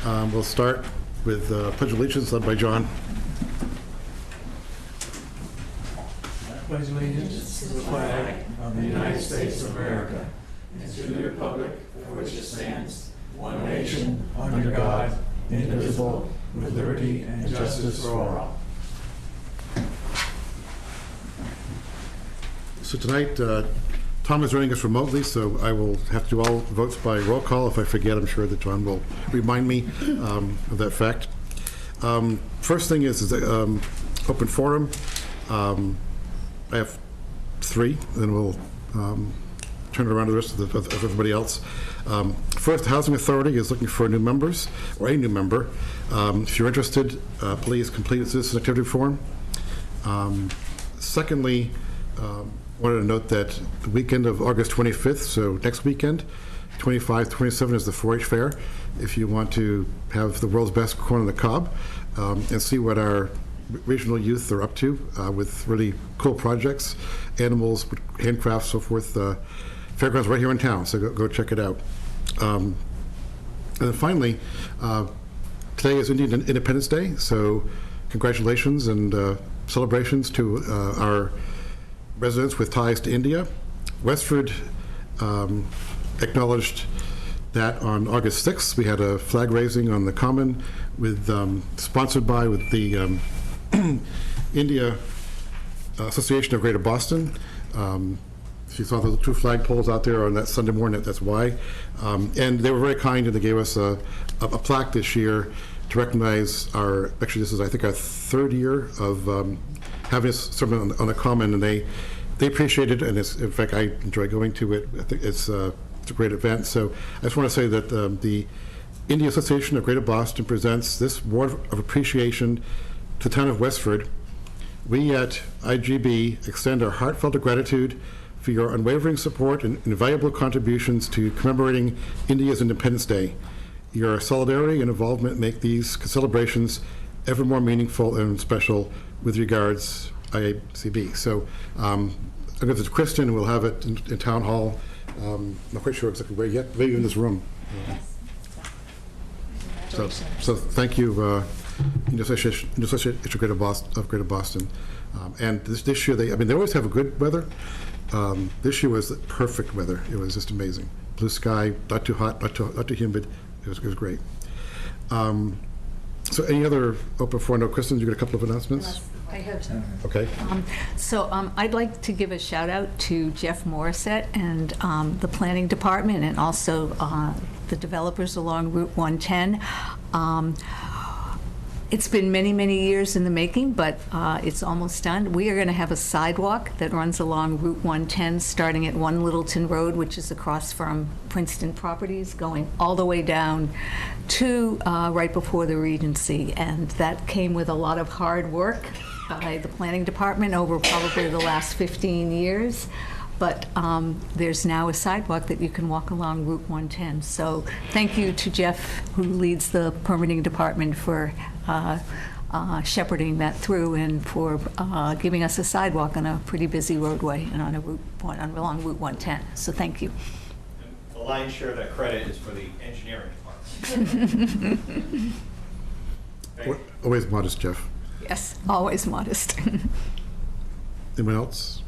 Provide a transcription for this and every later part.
We'll start with Pledge of Allegiance led by John. I pledge allegiance to the flag of the United States of America and to the republic for which it stands, one nation, under God, indivisible, with liberty and justice for all. So tonight, Tom is joining us remotely, so I will have to do all votes by roll call. If I forget, I'm sure that John will remind me of that fact. First thing is open forum. I have 3, then we'll turn it around to the rest of everybody else. First, the Housing Authority is looking for new members, or a new member. If you're interested, please complete a citizen activity form. Secondly, wanted to note that the weekend of August 25th, so next weekend, 25, 27 is the 4-H fair. If you want to have the world's best corn on the cob and see what our regional youth are up to with really cool projects, animals, handcrafts, so forth. Fairgrounds right here in town, so go check it out. And then finally, today is Indian Independence Day, so congratulations and celebrations to our residents with ties to India. Westford acknowledged that on August 6th. We had a flag raising on the Common with sponsored by the India Association of Greater Boston. If you saw the 2 flagpoles out there on that Sunday morning, that's why. And they were very kind, and they gave us a plaque this year to recognize our, actually this is I think our 3rd year of having us serve on the Common, and they appreciate it, and in fact I enjoy going to it. I think it's a great event. So I just want to say that the India Association of Greater Boston presents this award of appreciation to the town of Westford. We at IGB extend our heartfelt gratitude for your unwavering support and invaluable contributions to commemorating India's Independence Day. Your solidarity and involvement make these celebrations ever more meaningful and special. With regards, IACB. So I'll give it to Kristen, and we'll have it in Town Hall. I'm not quite sure exactly where yet, maybe in this room. So thank you, Indian Association of Greater Boston. And this year, they always have a good weather. This year was perfect weather. It was just amazing. Blue sky, not too hot, not too humid. It was great. So any other open forum? No, Kristen, you got a couple of announcements? I have. Okay. I'd like to give a shout out to Jeff Morissette and the planning department, and also the developers along Route 110. It's been many, many years in the making, but it's almost done. We are going to have a sidewalk that runs along Route 110, starting at 1 Littleton Road, which is across from Princeton Properties, going all the way down to right before the Regency. And that came with a lot of hard work by the planning department over probably the last 15 years. But there's now a sidewalk that you can walk along Route 110. So thank you to Jeff, who leads the permitting department, for shepherding that through, and for giving us a sidewalk on a pretty busy roadway and on along Route 110. So thank you. And the lion's share of that credit is for the engineering department. Always modest, Jeff. Yes, always modest. Anyone else?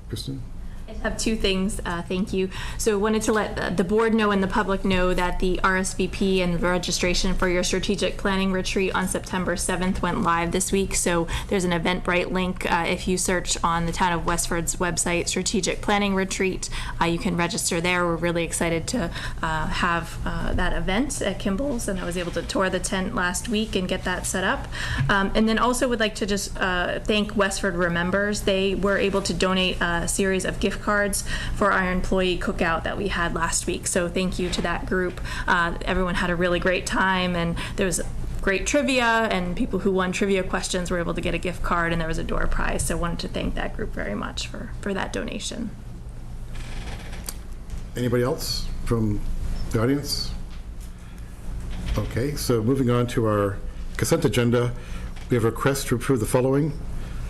Kristen? I have 2 things, thank you. So wanted to let the board know and the public know that the RSVP and registration for your strategic planning retreat on September 7th went live this week. So there's an Eventbrite link. If you search on the town of Westford's website, strategic planning retreat, you can register there. We're really excited to have that event at Kimball's, and I was able to tour the tent last week and get that set up. And then also would like to just thank Westford Remembers. They were able to donate a series of gift cards for our employee cookout that we had last week. So thank you to that group. Everyone had a really great time, and there was great trivia, and people who won trivia questions were able to get a gift card, and there was a door prize. So I wanted to thank that group very much for that donation. Anybody else from the audience? Okay, so moving on to our consent agenda, we have a request to approve the following.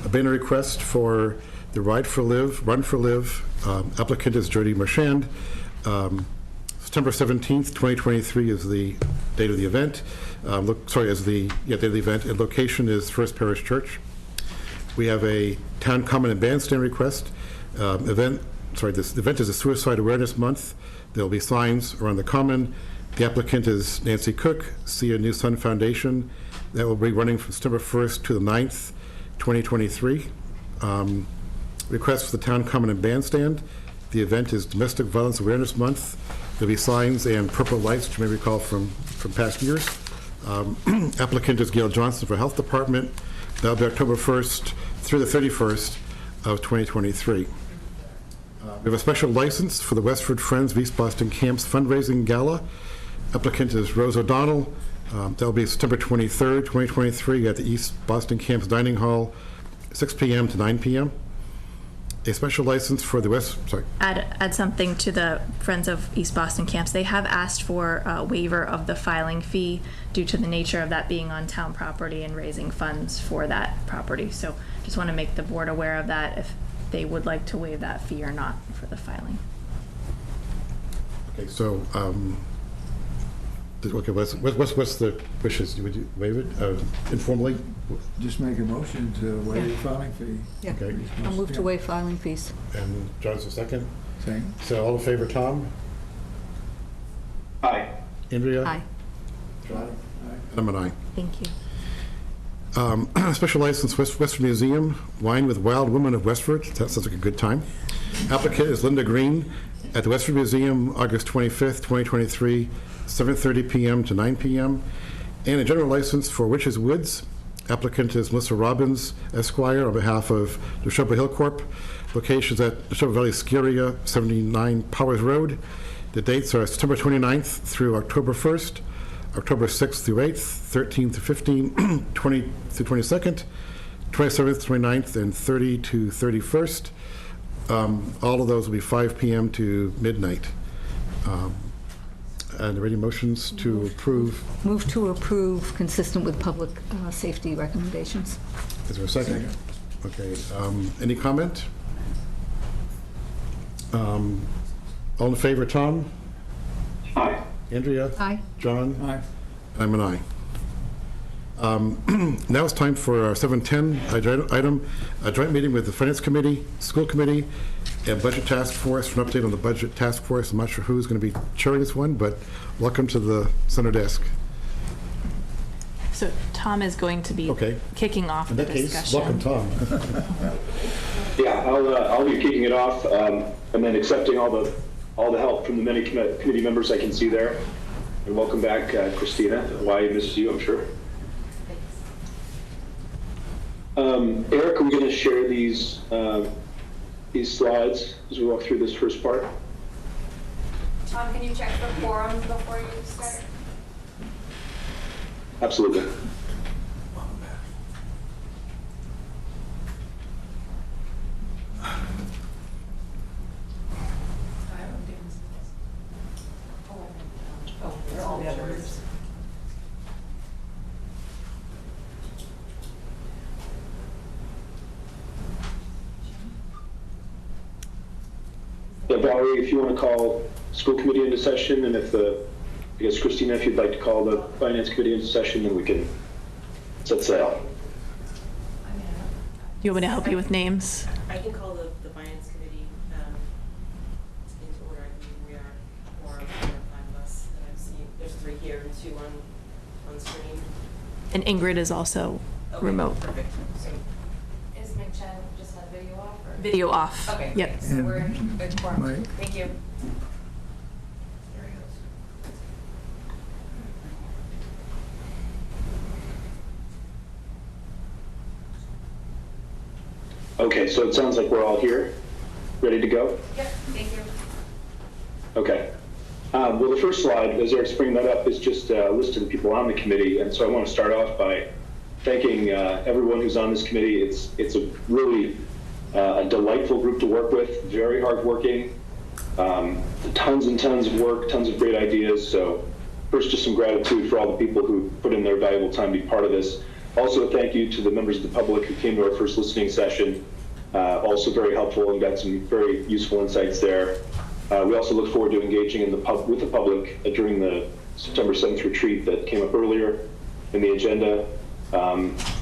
A banner request for the Run for Live. Applicant is Jody Marchand. September 17th, 2023 is the date of the event. As the date of the event, and location is First Parish Church. We have a town common and bandstand request. This event is a Suicide Awareness Month. There'll be signs around the common. The applicant is Nancy Cook, See a New Sun Foundation. That will be running from September 1st to the 9th, 2023. Request for the town common and bandstand. The event is Domestic Violence Awareness Month. There'll be signs and purple lights, which you may recall from past years. Applicant is Gail Johnson for Health Department. That'll be October 1st through the 31st of 2023. We have a special license for the Westford Friends of East Boston Camps fundraising gala. Applicant is Rose O'Donnell. That'll be September 23rd, 2023 at the East Boston Camps Dining Hall, 6 p.m. to 9 p.m. A special license for the Add something to the Friends of East Boston Camps. They have asked for a waiver of the filing fee due to the nature of that being on town property and raising funds for that property. So just want to make the board aware of that, if they would like to waive that fee or not for the filing. Okay, so, what's the wishes? Would you waive it informally? Just make a motion to waive the filing fee. Yeah. Okay. I'll move to waive filing fees. And John's a second. Same. So all in favor, Tom? Aye. Andrea? Aye. John? And I'm an aye. Thank you. Special license, Westford Museum, Wine with Wild Women of Westford. That sounds like a good time. Applicant is Linda Green at the Westford Museum, August 25th, 2023, 7:30 p.m. to 9 p.m. And a general license for Witches Woods. Applicant is Melissa Robbins, Esquire, on behalf of Neshoba Hill Corp. Locations at Neshoba Valley Skiria, 79 Powers Road. The dates are September 29th through October 1st. October 6th through 8th, 13th to 15th, 20th through 22nd, 27th, 29th, and 30 to 31st. All of those will be 5 p.m. to midnight. And are there any motions to approve? Move to approve consistent with public safety recommendations. Is there a second? Okay. Any comment? All in favor, Tom? Aye. Andrea? Aye. John? Aye. I'm an aye. Now it's time for our 7:10 item, a joint meeting with the Finance Committee, School Committee, and Budget Task Force for an update on the Budget Task Force. I'm not sure who's going to be chairing this one, but welcome to the center desk. So Tom is going to be Okay. kicking off In the that case, discussion. welcome, Tom. Yeah, I'll be kicking it off, and then accepting all the help from the many committee members I can see there. And welcome back, Christina. Why I missed you, I'm sure. Eric, are we going to share these slides as we walk through this first part? Tom, can you check the forum before you start? Absolutely. Yeah, Valerie, if you want to call school committee into session, and I guess Christina, if you'd like to call the finance committee into session, then we can set sail. You want me to help you with names? I can call the finance committee into order. I believe we are 4 or 5 of us that I've seen. There's 3 here and 2 on screen. And Ingrid is also Okay, remote. Perfect. So, Is McChen just had video off? Or? Video off. Okay, Yep. great. So we're good for Mike. Thank you. there he goes. Okay, so it sounds like we're all here, ready to go? Yep, thank you. Okay. Well, the first slide, as Eric's bringing that up, is just a list of the people on the committee. And so I want to start off by thanking everyone who's on this committee. It's a really a delightful group to work with, very hardworking, tons and tons of work, tons of great ideas. So first, just some gratitude for all the people who put in their valuable time to be part of this. Also, a thank you to the members of the public who came to our first listening session. Also very helpful and got some very useful insights there. We also look forward to engaging with the public during the September 7th retreat that came up earlier in the agenda.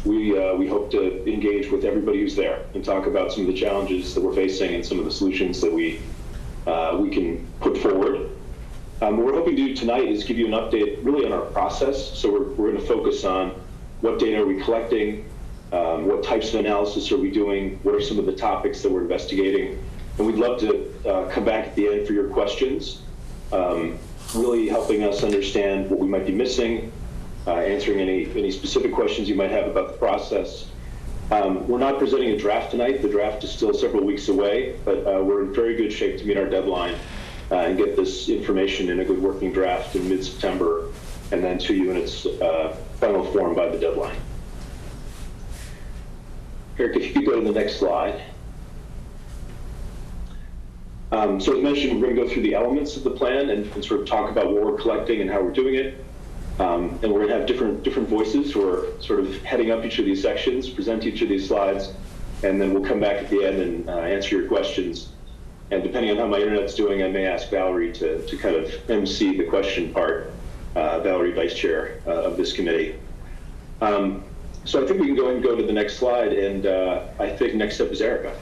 We hope to engage with everybody who's there and talk about some of the challenges that we're facing and some of the solutions that we can put forward. What we're hoping to do tonight is give you an update really on our process. So we're going to focus on what data are we collecting, what types of analysis are we doing, what are some of the topics that we're investigating, and we'd love to come back at the end for your questions, really helping us understand what we might be missing, answering any specific questions you might have about the process. We're not presenting a draft tonight. The draft is still several weeks away, but we're in very good shape to meet our deadline and get this information in a good working draft in mid-September, and then to you in its final form by the deadline. Eric, if you could go to the next slide. So as mentioned, we're going to go through the elements of the plan and sort of talk about what we're collecting and how we're doing it. And we're going to have different voices who are sort of heading up each of these sections, present each of these slides, and then we'll come back at the end and answer your questions. And depending on how my internet's doing, I may ask Valerie to kind of MC the question part, Valerie, Vice Chair of this committee. So I think we can go ahead and go to the next slide, and I think next up is Erica.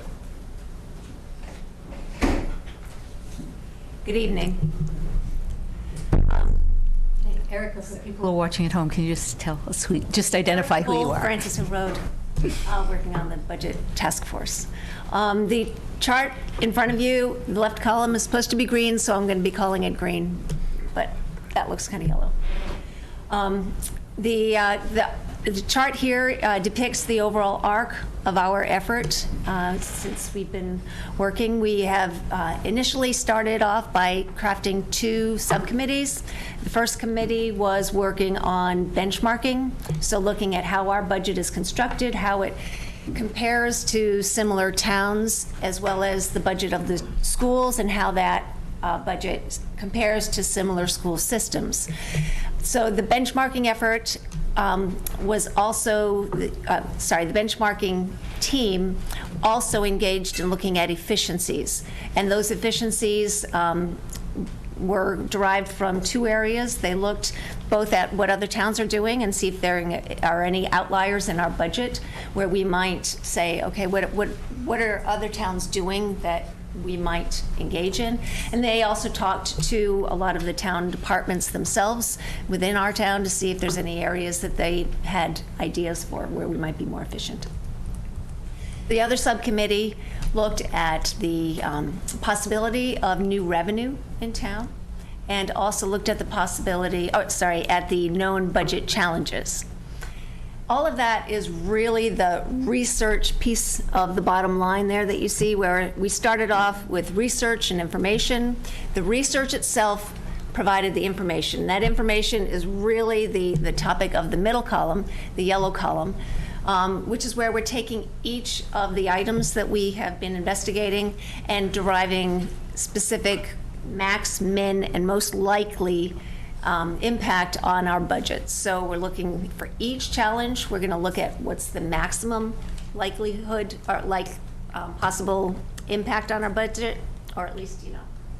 Good evening. Erica, for people who are watching at home, can you just tell us just identify who you are? Francis Hill Road, working on the budget task force. The chart in front of you, the left column is supposed to be green, so I'm going to be calling it green, but that looks kind of yellow. The chart here depicts the overall arc of our effort since we've been working. We have initially started off by crafting 2 subcommittees. The first committee was working on benchmarking, so looking at how our budget is constructed, how it compares to similar towns, as well as the budget of the schools and how that budget compares to similar school systems. So the benchmarking effort was also, the benchmarking team also engaged in looking at efficiencies. And those efficiencies were derived from 2 areas. They looked both at what other towns are doing and see if there are any outliers in our budget where we might say, okay, what are other towns doing that we might engage in. And they also talked to a lot of the town departments themselves within our town to see if there's any areas that they had ideas for where we might be more efficient. The other subcommittee looked at the possibility of new revenue in town and also looked at the possibility, at the known budget challenges. All of that is really the research piece of the bottom line there that you see, where we started off with research and information. The research itself provided the information. That information is really the topic of the middle column, the yellow column, which is where we're taking each of the items that we have been investigating and deriving specific max, min, and most likely impact on our budget. So we're looking for each challenge. We're going to look at what's the maximum likelihood or possible impact on our budget, or at least,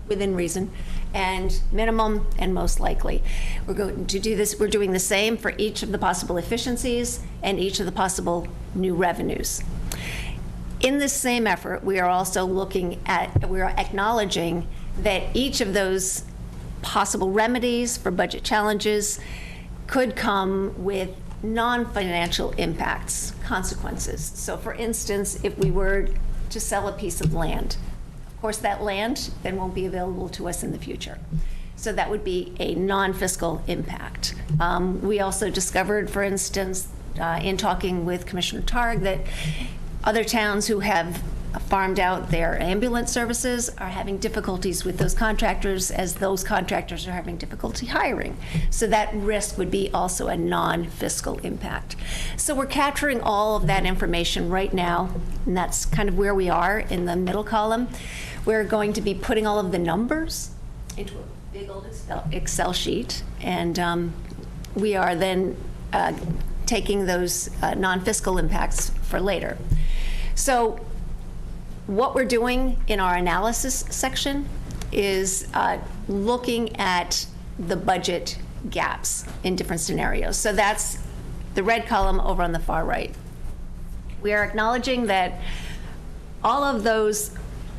within reason, and minimum and most likely. We're going to do this. We're doing the same for each of the possible efficiencies and each of the possible new revenues. In this same effort, we are also we're acknowledging that each of those possible remedies for budget challenges could come with non-financial impacts, consequences. So for instance, if we were to sell a piece of land, of course that land then won't be available to us in the future. So that would be a non-fiscal impact. We also discovered, for instance, in talking with Commissioner Targ, that other towns who have farmed out their ambulance services are having difficulties with those contractors, as those contractors are having difficulty hiring. So that risk would be also a non-fiscal impact. So we're capturing all of that information right now, and that's kind of where we are in the middle column. We're going to be putting all of the numbers into a big old Excel sheet, and we are then taking those non-fiscal impacts for later. So what we're doing in our analysis section is looking at the budget gaps in different scenarios. So that's the red column over on the far right. We are acknowledging that all of those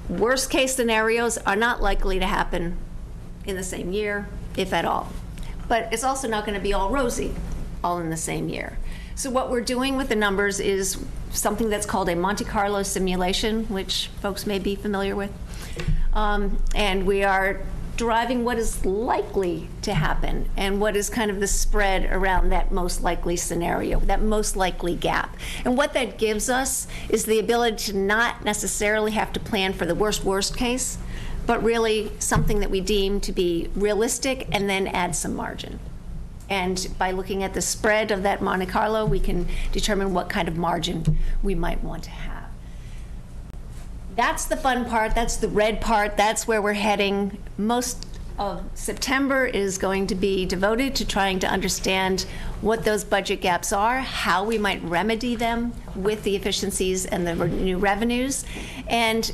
worst-case scenarios are not likely to happen in the same year, if at all. But it's also not going to be all rosy, all in the same year. So what we're doing with the numbers is something that's called a Monte Carlo simulation, which folks may be familiar with. And we are deriving what is likely to happen and what is kind of the spread around that most likely scenario, that most likely gap. And what that gives us is the ability to not necessarily have to plan for the worst case, but really something that we deem to be realistic and then add some margin. And by looking at the spread of that Monte Carlo, we can determine what kind of margin we might want to have. That's the fun part, that's the red part, that's where we're heading. Most of September is going to be devoted to trying to understand what those budget gaps are, how we might remedy them with the efficiencies and the new revenues. And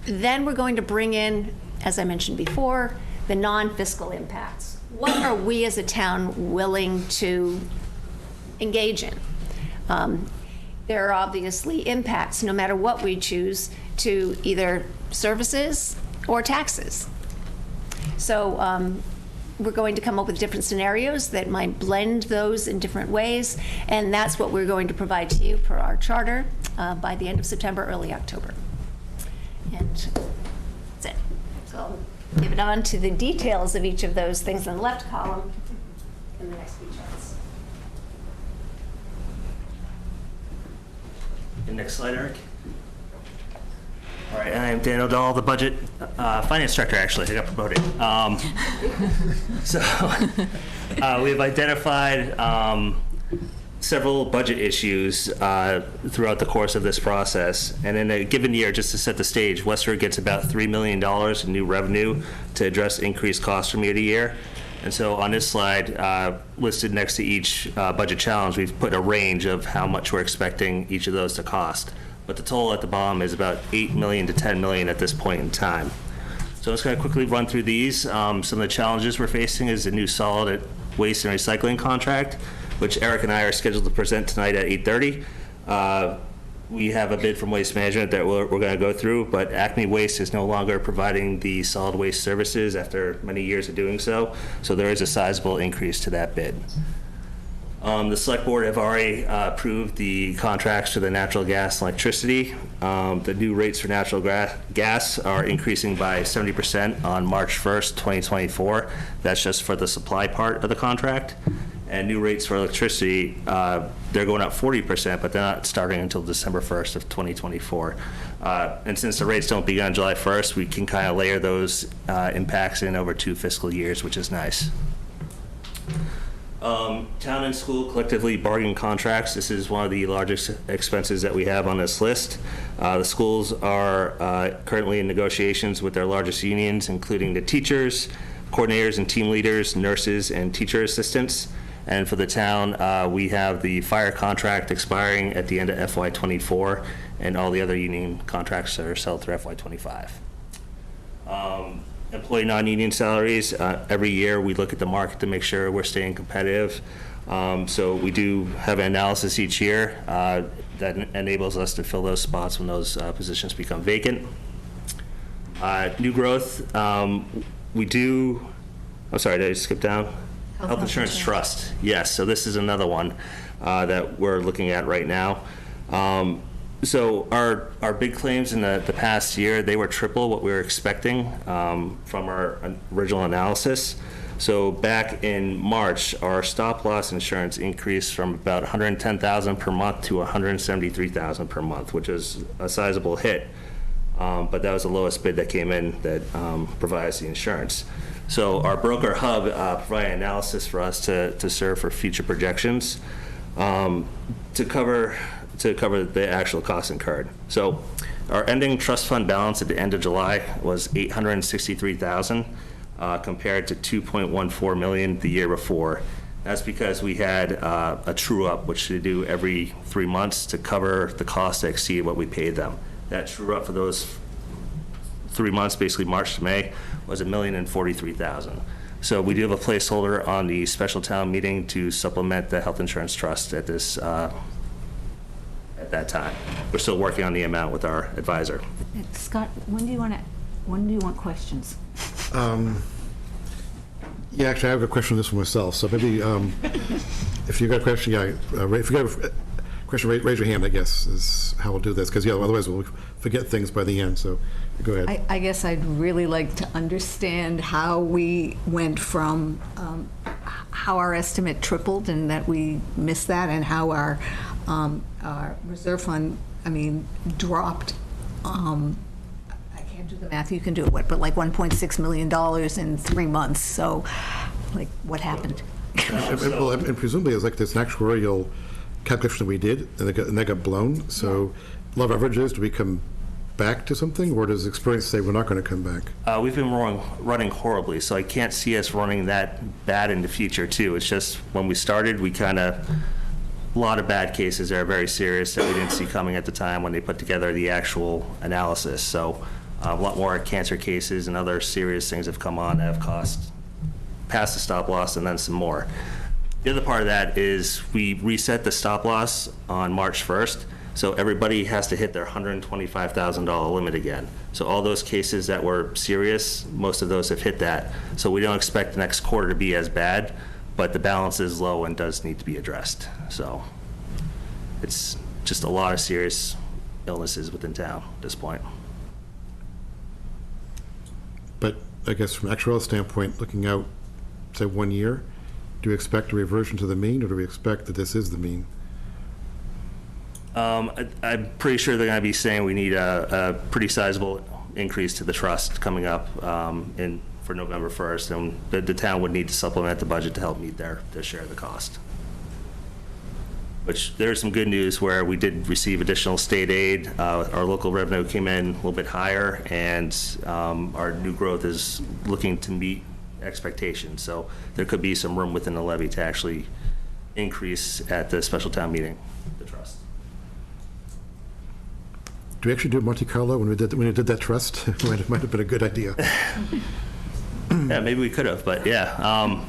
then we're going to bring in, as I mentioned before, the non-fiscal impacts. What are we as a town willing to engage in? There are obviously impacts, no matter what we choose, to either services or taxes. So we're going to come up with different scenarios that might blend those in different ways, and that's what we're going to provide to you per our charter by the end of September, early October. And that's it. So I'll give it on to the details of each of those things in the left column in the next few charts. The next slide, Eric. All right, I am Dan O'Donnell, the budget finance director, actually. I got promoted. We've identified several budget issues throughout the course of this process. And in a given year, just to set the stage, Westford gets about $3 million in new revenue to address increased costs from year to year. And so on this slide, listed next to each budget challenge, we've put a range of how much we're expecting each of those to cost. But the total at the bottom is about $8 million to $10 million at this point in time. So I'm just going to quickly run through these. Some of the challenges we're facing is the new solid waste and recycling contract, which Eric and I are scheduled to present tonight at 8:30. We have a bid from Waste Management that we're going to go through, but Acme Waste is no longer providing the solid waste services after many years of doing so. So there is a sizable increase to that bid. The select board have already approved the contracts for the natural gas and electricity. The new rates for natural gas are increasing by 70% on March 1st, 2024. That's just for the supply part of the contract. And new rates for electricity, they're going up 40%, but they're not starting until December 1st of 2024. And since the rates don't begin on July 1st, we can kind of layer those impacts in over 2 fiscal years, which is nice. Town and school collectively bargaining contracts. This is one of the largest expenses that we have on this list. The schools are currently in negotiations with their largest unions, including the teachers, coordinators and team leaders, nurses, and teacher assistants. And for the town, we have the fire contract expiring at the end of FY24, and all the other union contracts are settled through FY25. Employee non-union salaries, every year we look at the market to make sure we're staying competitive. So we do have an analysis each year that enables us to fill those spots when those positions become vacant. New growth, we do, I'm sorry, did I skip down? Health Insurance Trust, yes, so this is another one that we're looking at right now. So our big claims in the past year, they were triple what we were expecting from our original analysis. So back in March, our stop loss insurance increased from about $110,000 per month to $173,000 per month, which is a sizable hit. But that was the lowest bid that came in that provides the insurance. So our broker hub provided analysis for us to serve for future projections to cover the actual costs incurred. So our ending trust fund balance at the end of July was $863,000 compared to $2.14 million the year before. That's because we had a true up, which they do every 3 months to cover the costs that exceed what we paid them. That true up for those 3 months, basically March to May, was $1,043,000. So we do have a placeholder on the special town meeting to supplement the health insurance trust at this, at that time. We're still working on the amount with our advisor. Scott, when do you want questions? Yeah, actually, I have a question on this for myself, so maybe if you got a question, if you got a question, raise your hand, I guess, is how we'll do this, because otherwise we'll forget things by the end, so go ahead. I guess I'd really like to understand how we went from, how our estimate tripled and that we missed that, and how our reserve fund, dropped. I can't do the math, you can do it, but like $1.6 million in 3 months, so, like, what happened? And presumably, it's like this an actuarial calculation that we did, and they got blown, so a lot of averages, do we come back to something, or does experience say we're not going to come back? We've been running horribly, so I can't see us running that bad in the future, too. It's just when we started, a lot of bad cases that are very serious that we didn't see coming at the time when they put together the actual analysis. So a lot more cancer cases and other serious things have come on that have cost past the stop loss and then some more. The other part of that is we reset the stop loss on March 1st, so everybody has to hit their $125,000 limit again. So all those cases that were serious, most of those have hit that. So we don't expect the next quarter to be as bad, but the balance is low and does need to be addressed. So it's just a lot of serious illnesses within town at this point. But I guess from an actuarial standpoint, looking out, say, 1 year, do we expect a reversion to the mean, or do we expect that this is the mean? I'm pretty sure they're going to be saying we need a pretty sizable increase to the trust coming up for November 1st, and the town would need to supplement the budget to help meet their share of the cost. Which, there's some good news where we did receive additional state aid. Our local revenue came in a little bit higher, and our new growth is looking to meet expectations. So there could be some room within the levy to actually increase at the special town meeting, the trust. Do we actually do Monte Carlo when we did that trust? It might have been a good idea. Yeah, maybe we could have, but yeah.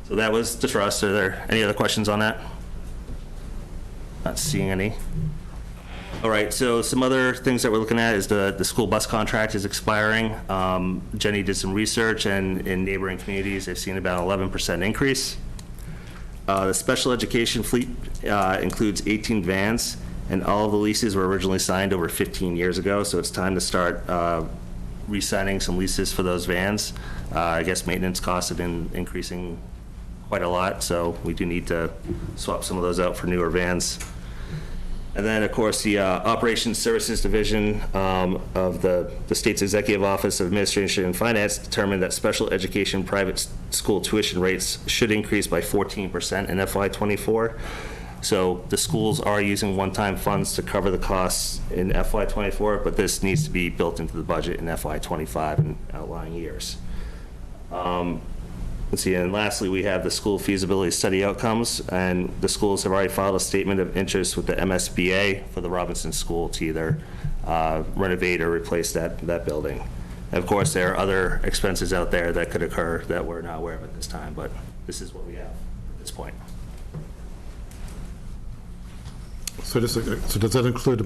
So that was the trust. Are there any other questions on that? Not seeing any. All right, so some other things that we're looking at is the school bus contract is expiring. Jenny did some research, and in neighboring communities, they've seen about an 11% increase. The special education fleet includes 18 vans, and all of the leases were originally signed over 15 years ago, so it's time to start re-signing some leases for those vans. I guess maintenance costs have been increasing quite a lot, so we do need to swap some of those out for newer vans. And then, of course, the Operations Services Division of the state's Executive Office of Administration and Finance determined that special education private school tuition rates should increase by 14% in FY24. So the schools are using one-time funds to cover the costs in FY24, but this needs to be built into the budget in FY25 and outlying years. Let's see, and lastly, we have the school feasibility study outcomes, and the schools have already filed a statement of interest with the MSBA for the Robinson School to either renovate or replace that building. And of course, there are other expenses out there that could occur that we're not aware of at this time, but this is what we have at this point. So does that include,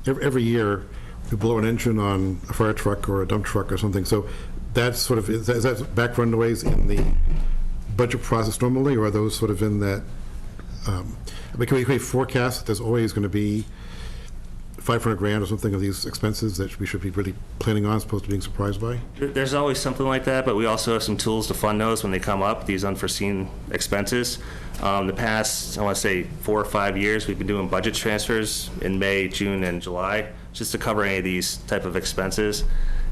every year we blow an engine on a fire truck or a dump truck or something, so that's sort of, is that back runways in the budget process normally, or are those sort of in that, can we forecast that there's always going to be $500,000 or something of these expenses that we should be really planning on as opposed to being surprised by? There's always something like that, but we also have some tools to fund those when they come up, these unforeseen expenses. The past, I want to say 4 or 5 years, we've been doing budget transfers in May, June, and July, just to cover any of these type of expenses.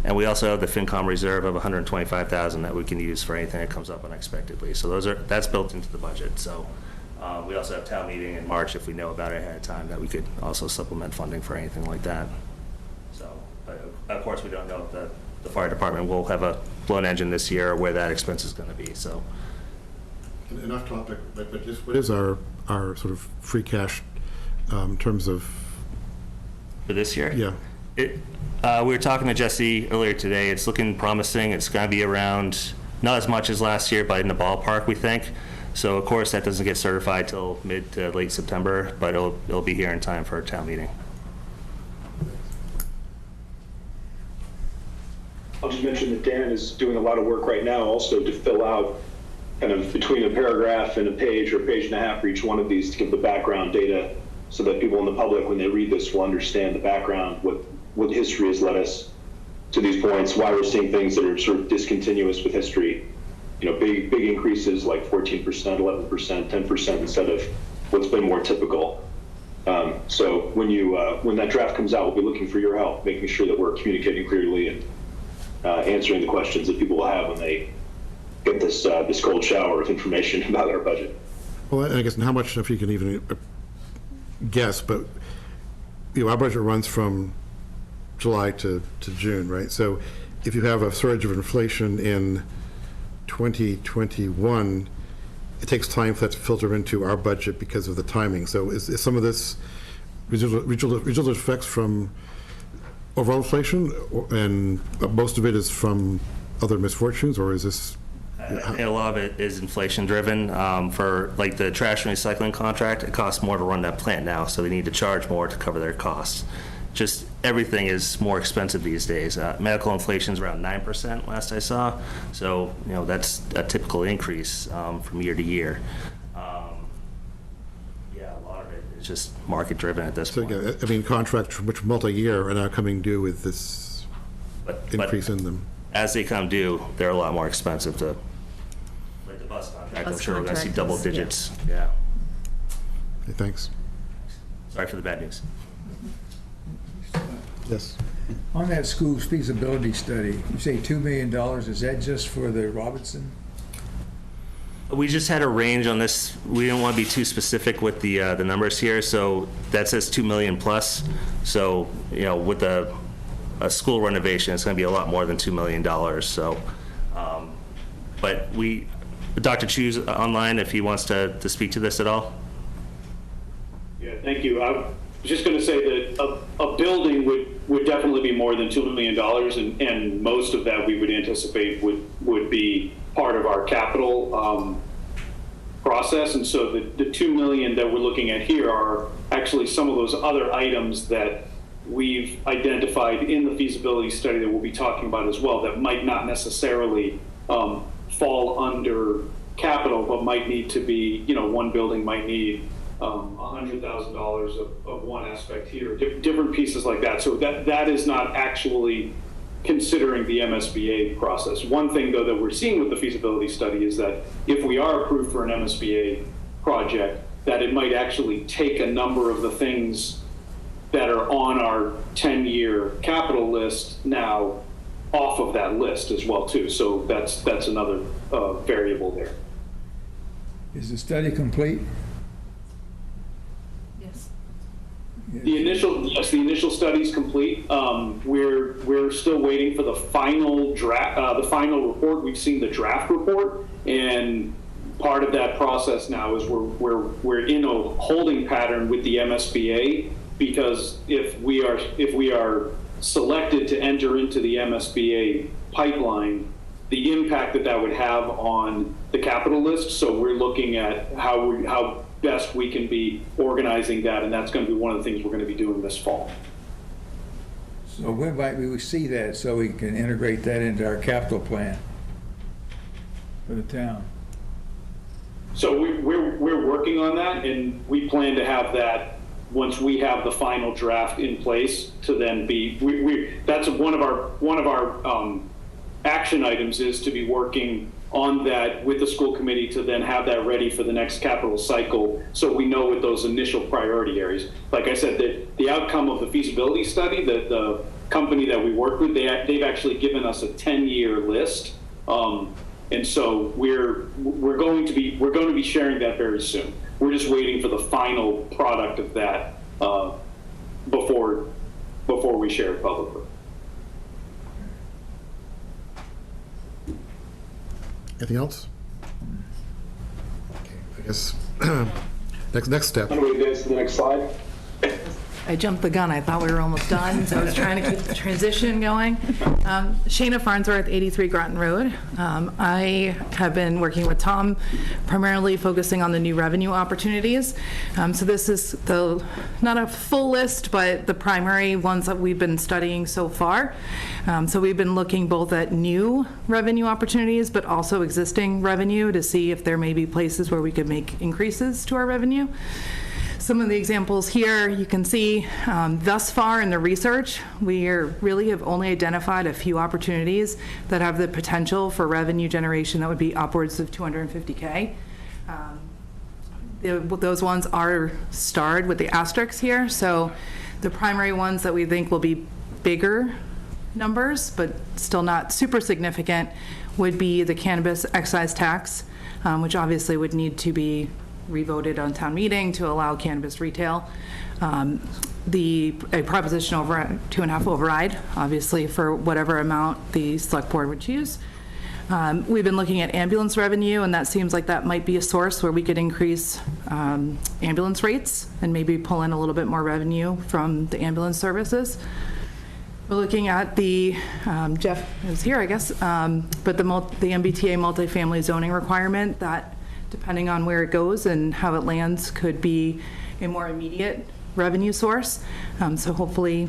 And we also have the FinCom reserve of $125,000 that we can use for anything that comes up unexpectedly. So that's built into the budget. So we also have town meeting in March if we know about it ahead of time that we could also supplement funding for anything like that. So, of course, we don't know if the fire department will have a blown engine this year or where that expense is going to be. So, enough topic, but just what is our sort of free cash in terms of for this year? Yeah. We were talking to Jesse earlier today. It's looking promising. It's going to be around, not as much as last year, but in the ballpark, we think. So, of course, that doesn't get certified till mid to late September, but it'll be here in time for a town meeting. I'll just mention that Dan is doing a lot of work right now also to fill out kind of between a paragraph and a page or a page and a half for each one of these to give the background data so that people in the public, when they read this, will understand the background, what history has led us to these points, why we're seeing things that are sort of discontinuous with history. You know, big increases like 14%, 11%, 10% instead of what's been more typical. So when that draft comes out, we'll be looking for your help, making sure that we're communicating clearly and answering the questions that people will have when they get this cold shower of information about our budget. Well, I guess how much, if you can even guess, but our budget runs from July to June, right? So if you have a surge of inflation in 2021, it takes time for that to filter into our budget because of the timing. So is some of this residual effects from overall inflation, and most of it is from other misfortunes, or is this? A lot of it is inflation driven. For like the trash and recycling contract, it costs more to run that plant now, so they need to charge more to cover their costs. Just everything is more expensive these days. Medical inflation is around 9% last I saw, so that's a typical increase from year to year. Yeah, a lot of it is just market driven at this point. Yeah, I mean, contracts which multi-year are now coming due with this increase in them. As they come due, they're a lot more expensive to, like the bus contract. I'm sure we're going to see double digits. Yeah. Okay, thanks. Sorry for the bad news. Yes. On that school's feasibility study, you say $2 million, is that just for the Robinson? We just had a range on this. We didn't want to be too specific with the numbers here, so that says 2 million plus. So, with a school renovation, it's going to be a lot more than $2 million. So, but Dr. Chu's online if he wants to speak to this at all. Yeah, thank you. I was just going to say that a building would definitely be more than $2 million, and most of that we would anticipate would be part of our capital process. And so the $2 million that we're looking at here are actually some of those other items that we've identified in the feasibility study that we'll be talking about as well that might not necessarily fall under capital, but might need to be, one building might need $100,000 of one aspect here, different pieces like that. So that is not actually considering the MSBA process. One thing, though, that we're seeing with the feasibility study is that if we are approved for an MSBA project, that it might actually take a number of the things that are on our 10-year capital list now off of that list as well, too. So that's another variable there. Is the study complete? The initial study's complete. We're still waiting for the final draft, the final report. We've seen the draft report, and part of that process now is we're in a holding pattern with the MSBA, because if we are selected to enter into the MSBA pipeline, the impact that would have on the capital list. So we're looking at how best we can be organizing that, and that's going to be one of the things we're going to be doing this fall. So when might we see that so we can integrate that into our capital plan for the town? So we're working on that, and we plan to have that once we have the final draft in place to then be. That's one of our action items is to be working on that with the school committee to then have that ready for the next capital cycle, so we know what those initial priority areas. Like I said, the outcome of the feasibility study, the company that we work with, they've actually given us a 10-year list, and so we're going to be sharing that very soon. We're just waiting for the final product of that before we share it publicly. Anything else? Okay, I guess next step. How do we advance to the next slide? I jumped the gun. I thought we were almost done, so I was trying to keep the transition going. Shayna Farnsworth, 83 Groton Road. I have been working with Tom, primarily focusing on the new revenue opportunities. So this is not a full list, but the primary ones that we've been studying so far. So we've been looking both at new revenue opportunities, but also existing revenue to see if there may be places where we could make increases to our revenue. Some of the examples here you can see thus far in the research, we really have only identified a few opportunities that have the potential for revenue generation that would be upwards of $250K. Those ones are starred with the asterisks here. So the primary ones that we think will be bigger numbers, but still not super significant, would be the cannabis excise tax, which obviously would need to be revoted on town meeting to allow cannabis retail. A proposition over 2.5 override, obviously for whatever amount the select board would choose. We've been looking at ambulance revenue, and that seems like that might be a source where we could increase ambulance rates and maybe pull in a little bit more revenue from the ambulance services. We're looking at the, Jeff is here, I guess, but the MBTA multifamily zoning requirement that, depending on where it goes and how it lands, could be a more immediate revenue source. So hopefully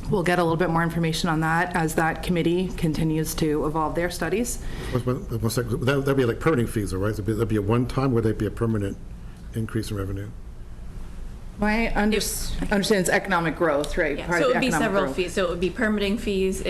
we'll get a little bit more information on that as that committee continues to evolve their studies. One second. That'd be like permitting fees, all right? That'd be a one-time, or would they be a permanent increase in revenue? My understand it's economic growth, right? Yeah, Part so of it the would be economic several growth. fees. So it would be permitting fees,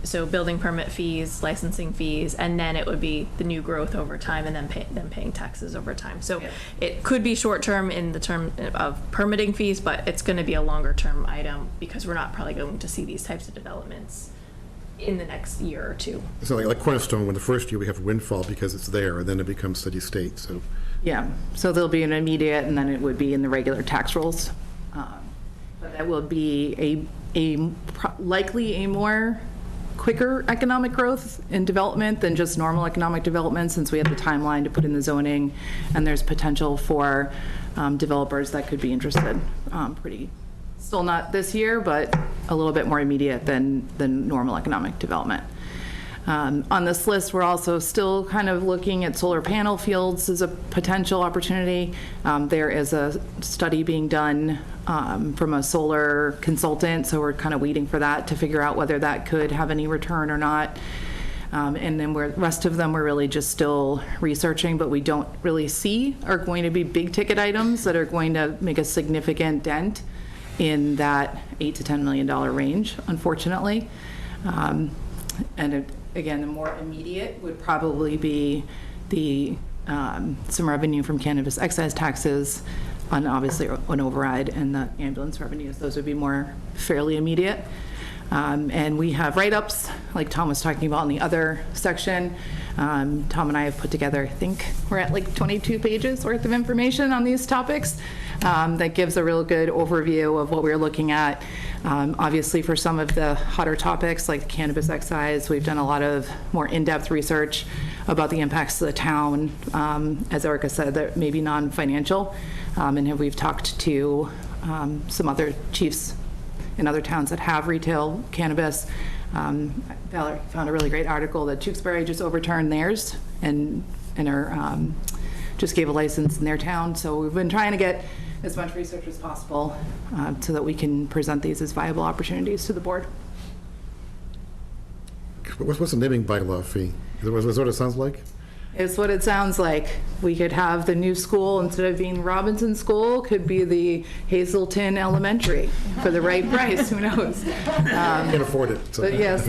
so building permit fees, licensing fees, and then it would be the new growth over time, and then paying taxes over time. So it could be short-term in the term of permitting fees, but it's going to be a longer-term item because we're not probably going to see these types of developments in the next year or two. So like Cornerstone, when the first year we have windfall because it's there, and then it becomes steady state, so. Yeah, so there'll be an immediate, and then it would be in the regular tax rolls. But that will be likely a more quicker economic growth in development than just normal economic development, since we have the timeline to put in the zoning, and there's potential for developers that could be interested. Still not this year, but a little bit more immediate than normal economic development. On this list, we're also still kind of looking at solar panel fields as a potential opportunity. There is a study being done from a solar consultant, so we're kind of waiting for that to figure out whether that could have any return or not. And then the rest of them we're really just still researching, but we don't really see are going to be big ticket items that are going to make a significant dent in that $8 to $10 million range, unfortunately. Again, the more immediate would probably be some revenue from cannabis excise taxes, on obviously an override, and the ambulance revenues. Those would be more fairly immediate. And we have write-ups, like Tom was talking about in the other section. Tom and I have put together, I think we're at like 22 pages worth of information on these topics that gives a real good overview of what we're looking at. Obviously, for some of the hotter topics like cannabis excise, we've done a lot of more in-depth research about the impacts to the town. As Erica said, that may be non-financial, and we've talked to some other chiefs in other towns that have retail cannabis. Valerie found a really great article that Tewksbury just overturned theirs and just gave a license in their town. So we've been trying to get as much research as possible so that we can present these as viable opportunities to the board. What's the naming bylaw fee? Is that what it sounds like? It's what it sounds like. We could have the new school, instead of being Robinson School, could be the Hazelton Elementary for the right price. Who knows? Can't afford it. So. But yes,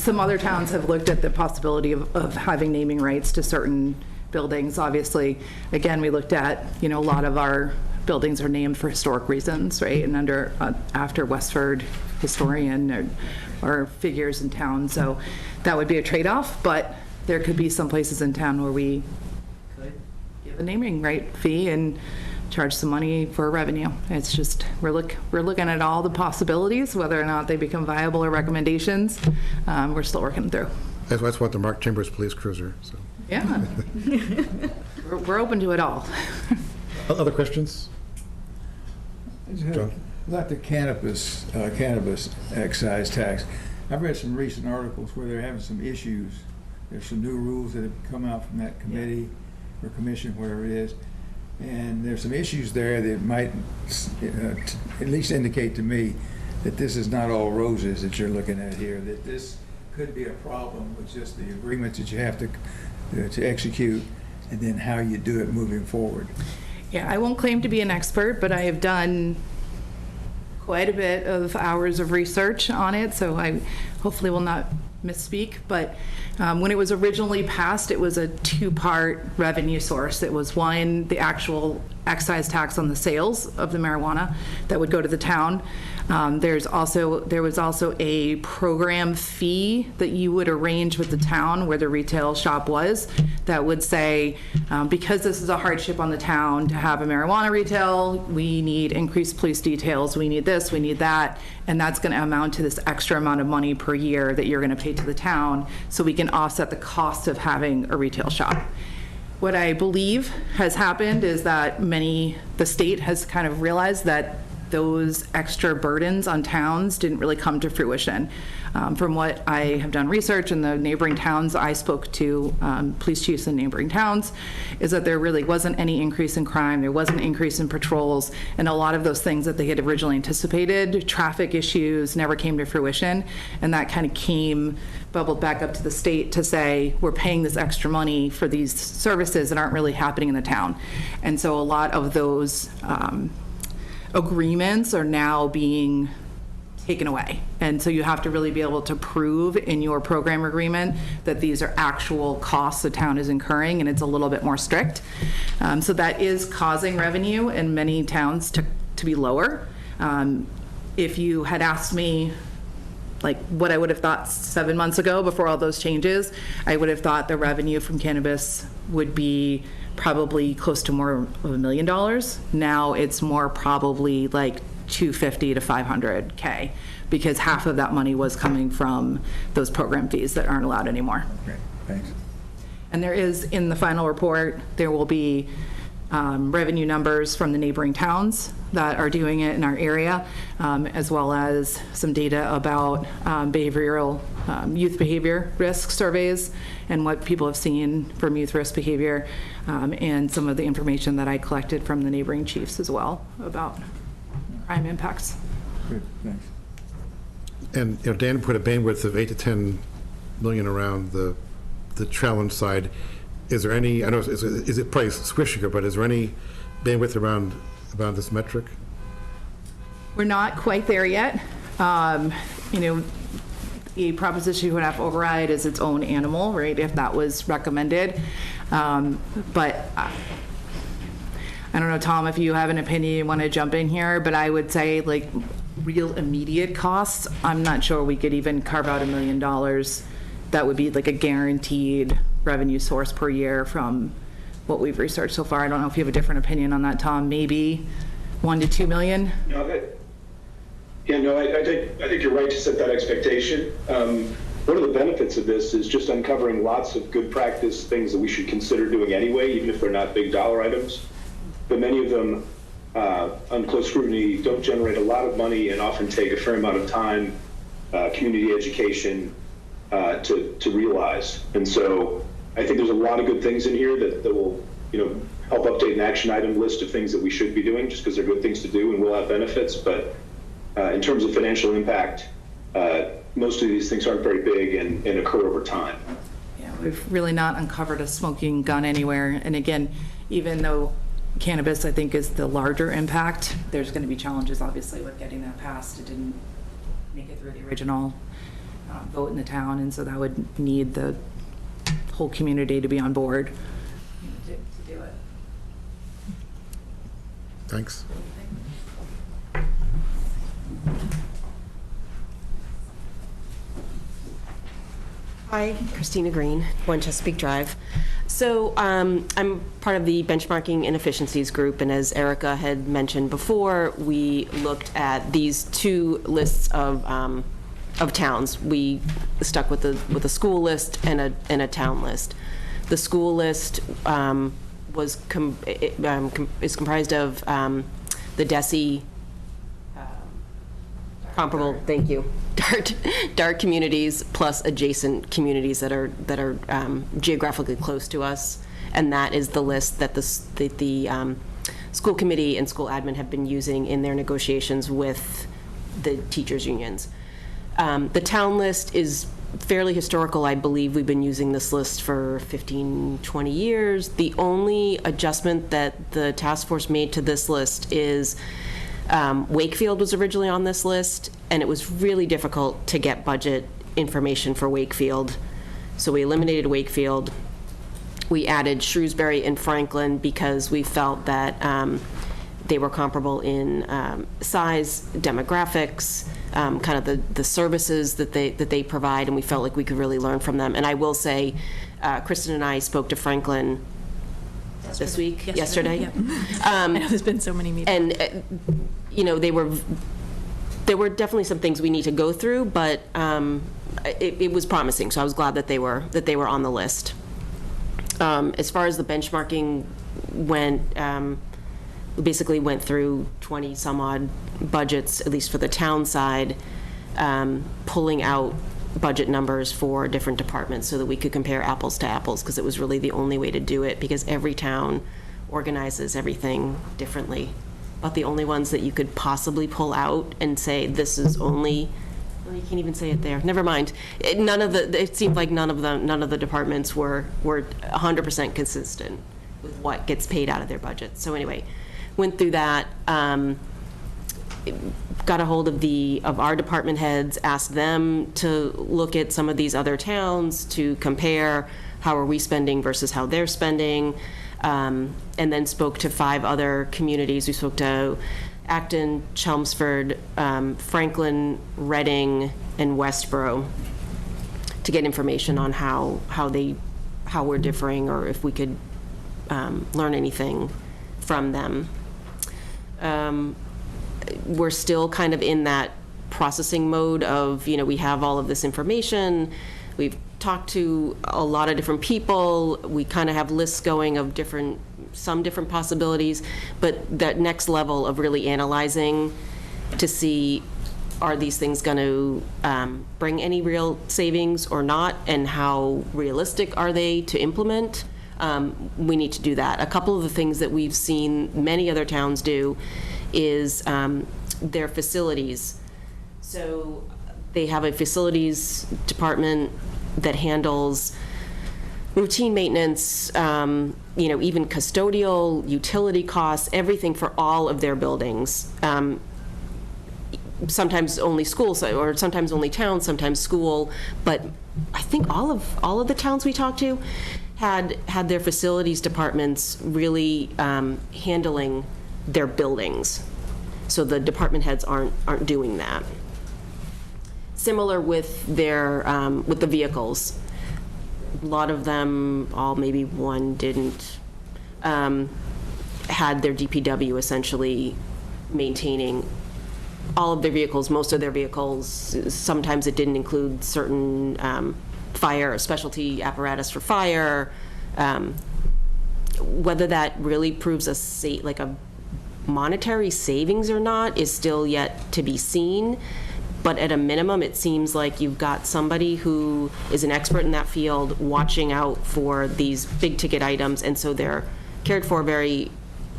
some other towns have looked at the possibility of having naming rights to certain buildings. Obviously, again, we looked at, a lot of our buildings are named for historic reasons, right? And after Westford historian or figures in town. So that would be a trade-off, but there could be some places in town where we could give a naming right fee and charge some money for revenue. It's just, we're looking at all the possibilities, whether or not they become viable or recommendations. We're still working through. That's what the Mark Chambers police cruiser. So. Yeah. we're open to it all. Other questions? John? About the cannabis excise tax. I've read some recent articles where they're having some issues. There's some new rules that have come out from that committee or commission, whatever it is. And there's some issues there that might at least indicate to me that this is not all roses that you're looking at here, that this could be a problem with just the agreements that you have to execute and then how you do it moving forward. Yeah, I won't claim to be an expert, but I have done quite a bit of hours of research on it, so I hopefully will not misspeak. But when it was originally passed, it was a two-part revenue source. It was one, the actual excise tax on the sales of the marijuana that would go to the town. There was also a program fee that you would arrange with the town where the retail shop was that would say, because this is a hardship on the town to have a marijuana retail, we need increased police details, we need this, we need that, and that's going to amount to this extra amount of money per year that you're going to pay to the town so we can offset the cost of having a retail shop. What I believe has happened is that the state has kind of realized that those extra burdens on towns didn't really come to fruition. From what I have done research in the neighboring towns, I spoke to police chiefs in neighboring towns, is that there really wasn't any increase in crime, there wasn't an increase in patrols, and a lot of those things that they had originally anticipated, traffic issues, never came to fruition, and that kind of bubbled back up to the state to say, we're paying this extra money for these services that aren't really happening in the town. And so a lot of those agreements are now being taken away. And so you have to really be able to prove in your program agreement that these are actual costs the town is incurring, and it's a little bit more strict. So that is causing revenue in many towns to be lower. If you had asked me like what I would have thought 7 months ago before all those changes, I would have thought the revenue from cannabis would be probably close to more of $1 million. Now it's more probably like 250 to 500K, because half of that money was coming from those program fees that aren't allowed anymore. Okay, thanks. And there is, in the final report, there will be revenue numbers from the neighboring towns that are doing it in our area, as well as some data about behavioral youth behavior risk surveys and what people have seen from youth risk behavior, and some of the information that I collected from the neighboring chiefs as well about crime impacts. Good, thanks. And Dan put a bandwidth of 8 to 10 million around the challenge side. Is there any, I know, is it probably squishier, but is there any bandwidth around this metric? We're not quite there yet. A proposition 2.5 override is its own animal, right, if that was recommended. But I don't know, Tom, if you have an opinion, you want to jump in here, but I would say like real immediate costs, I'm not sure we could even carve out $1 million. That would be like a guaranteed revenue source per year from what we've researched so far. I don't know if you have a different opinion on that, Tom. Maybe 1 to 2 million? No, I think you're right to set that expectation. One of the benefits of this is just uncovering lots of good practice things that we should consider doing anyway, even if they're not big dollar items. But many of them, on close scrutiny, don't generate a lot of money and often take a fair amount of time, community education, to realize. And so I think there's a lot of good things in here that will, help update an action item list of things that we should be doing just because they're good things to do and will have benefits. But in terms of financial impact, most of these things aren't very big and occur over time. Yeah, we've really not uncovered a smoking gun anywhere. And again, even though cannabis, I think, is the larger impact, there's going to be challenges, obviously, with getting that passed. It didn't make it through the original vote in the town, and so that would need the whole community to be on board to do it. Thanks. Hi, Christina Green, 1 Chesapeake Drive. So I'm part of the benchmarking inefficiencies group, and as Erica had mentioned before, we looked at these 2 lists of towns. We stuck with the school list and a town list. The school list is comprised of the DESE Comparable, thank you. DART communities plus adjacent communities that are geographically close to us, and that is the list that the school committee and school admin have been using in their negotiations with the teachers' unions. The town list is fairly historical. I believe we've been using this list for 15, 20 years. The only adjustment that the task force made to this list is Wakefield was originally on this list, and it was really difficult to get budget information for Wakefield. So we eliminated Wakefield. We added Shrewsbury and Franklin because we felt that they were comparable in size, demographics, kind of the services that they provide, and we felt like we could really learn from them. And I will say, Kristen and I spoke to Franklin this week, yesterday. Yeah. I know there's been so many meetings. And there were definitely some things we need to go through, but it was promising. So I was glad that they were on the list. As far as the benchmarking went, we basically went through 20 some odd budgets, at least for the town side, pulling out budget numbers for different departments so that we could compare apples to apples, because it was really the only way to do it, because every town organizes everything differently. But the only ones that you could possibly pull out and say this is only, well, you can't even say it there. Never mind. It seemed like none of the departments were 100% consistent with what gets paid out of their budget. So anyway, went through that. Got a hold of our department heads, asked them to look at some of these other towns to compare how are we spending versus how they're spending, and then spoke to 5 other communities. We spoke to Acton, Chelmsford, Franklin, Reading, and Westboro to get information on how we're differing, or if we could learn anything from them. We're still kind of in that processing mode of, we have all of this information. We've talked to a lot of different people. We kind of have lists going of some different possibilities, but that next level of really analyzing to see, are these things going to bring any real savings or not, and how realistic are they to implement? We need to do that. A couple of the things that we've seen many other towns do is their facilities. So they have a facilities department that handles routine maintenance, even custodial, utility costs, everything for all of their buildings. Sometimes only schools, or sometimes only towns, sometimes school, but I think all of the towns we talked to had their facilities departments really handling their buildings. So the department heads aren't doing that. Similar with their with the vehicles. A lot of them, maybe one didn't, had their DPW essentially maintaining all of their vehicles, most of their vehicles. Sometimes it didn't include certain fire, specialty apparatus for fire. Whether that really proves a monetary savings or not is still yet to be seen. But at a minimum, it seems like you've got somebody who is an expert in that field watching out for these big ticket items, and so they're cared for very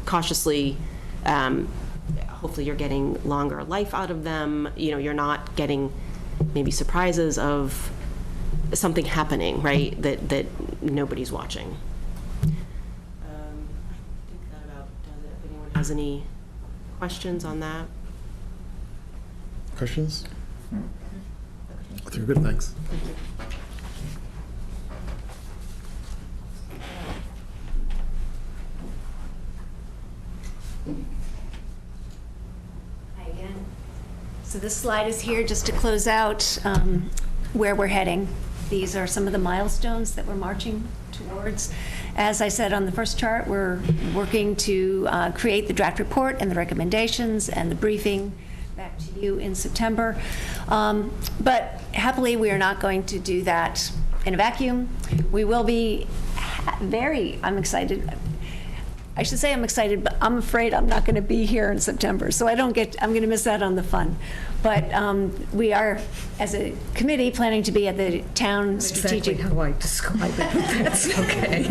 cautiously. Hopefully you're getting longer life out of them. You're not getting maybe surprises of something happening, right, that nobody's watching. I think that about does it. If anyone has any questions on that. Questions? I think we're good, thanks. Hi again. So this slide is here just to close out where we're heading. These are some of the milestones that we're marching towards. As I said on the first chart, we're working to create the draft report and the recommendations and the briefing back to you in September. But happily, we are not going to do that in a vacuum. We will be I'm excited. I should say I'm excited, but I'm afraid I'm not going to be here in September, so I'm going to miss out on the fun. But we are, as a committee, planning to be at the town strategic. Exactly how I describe it, but that's okay.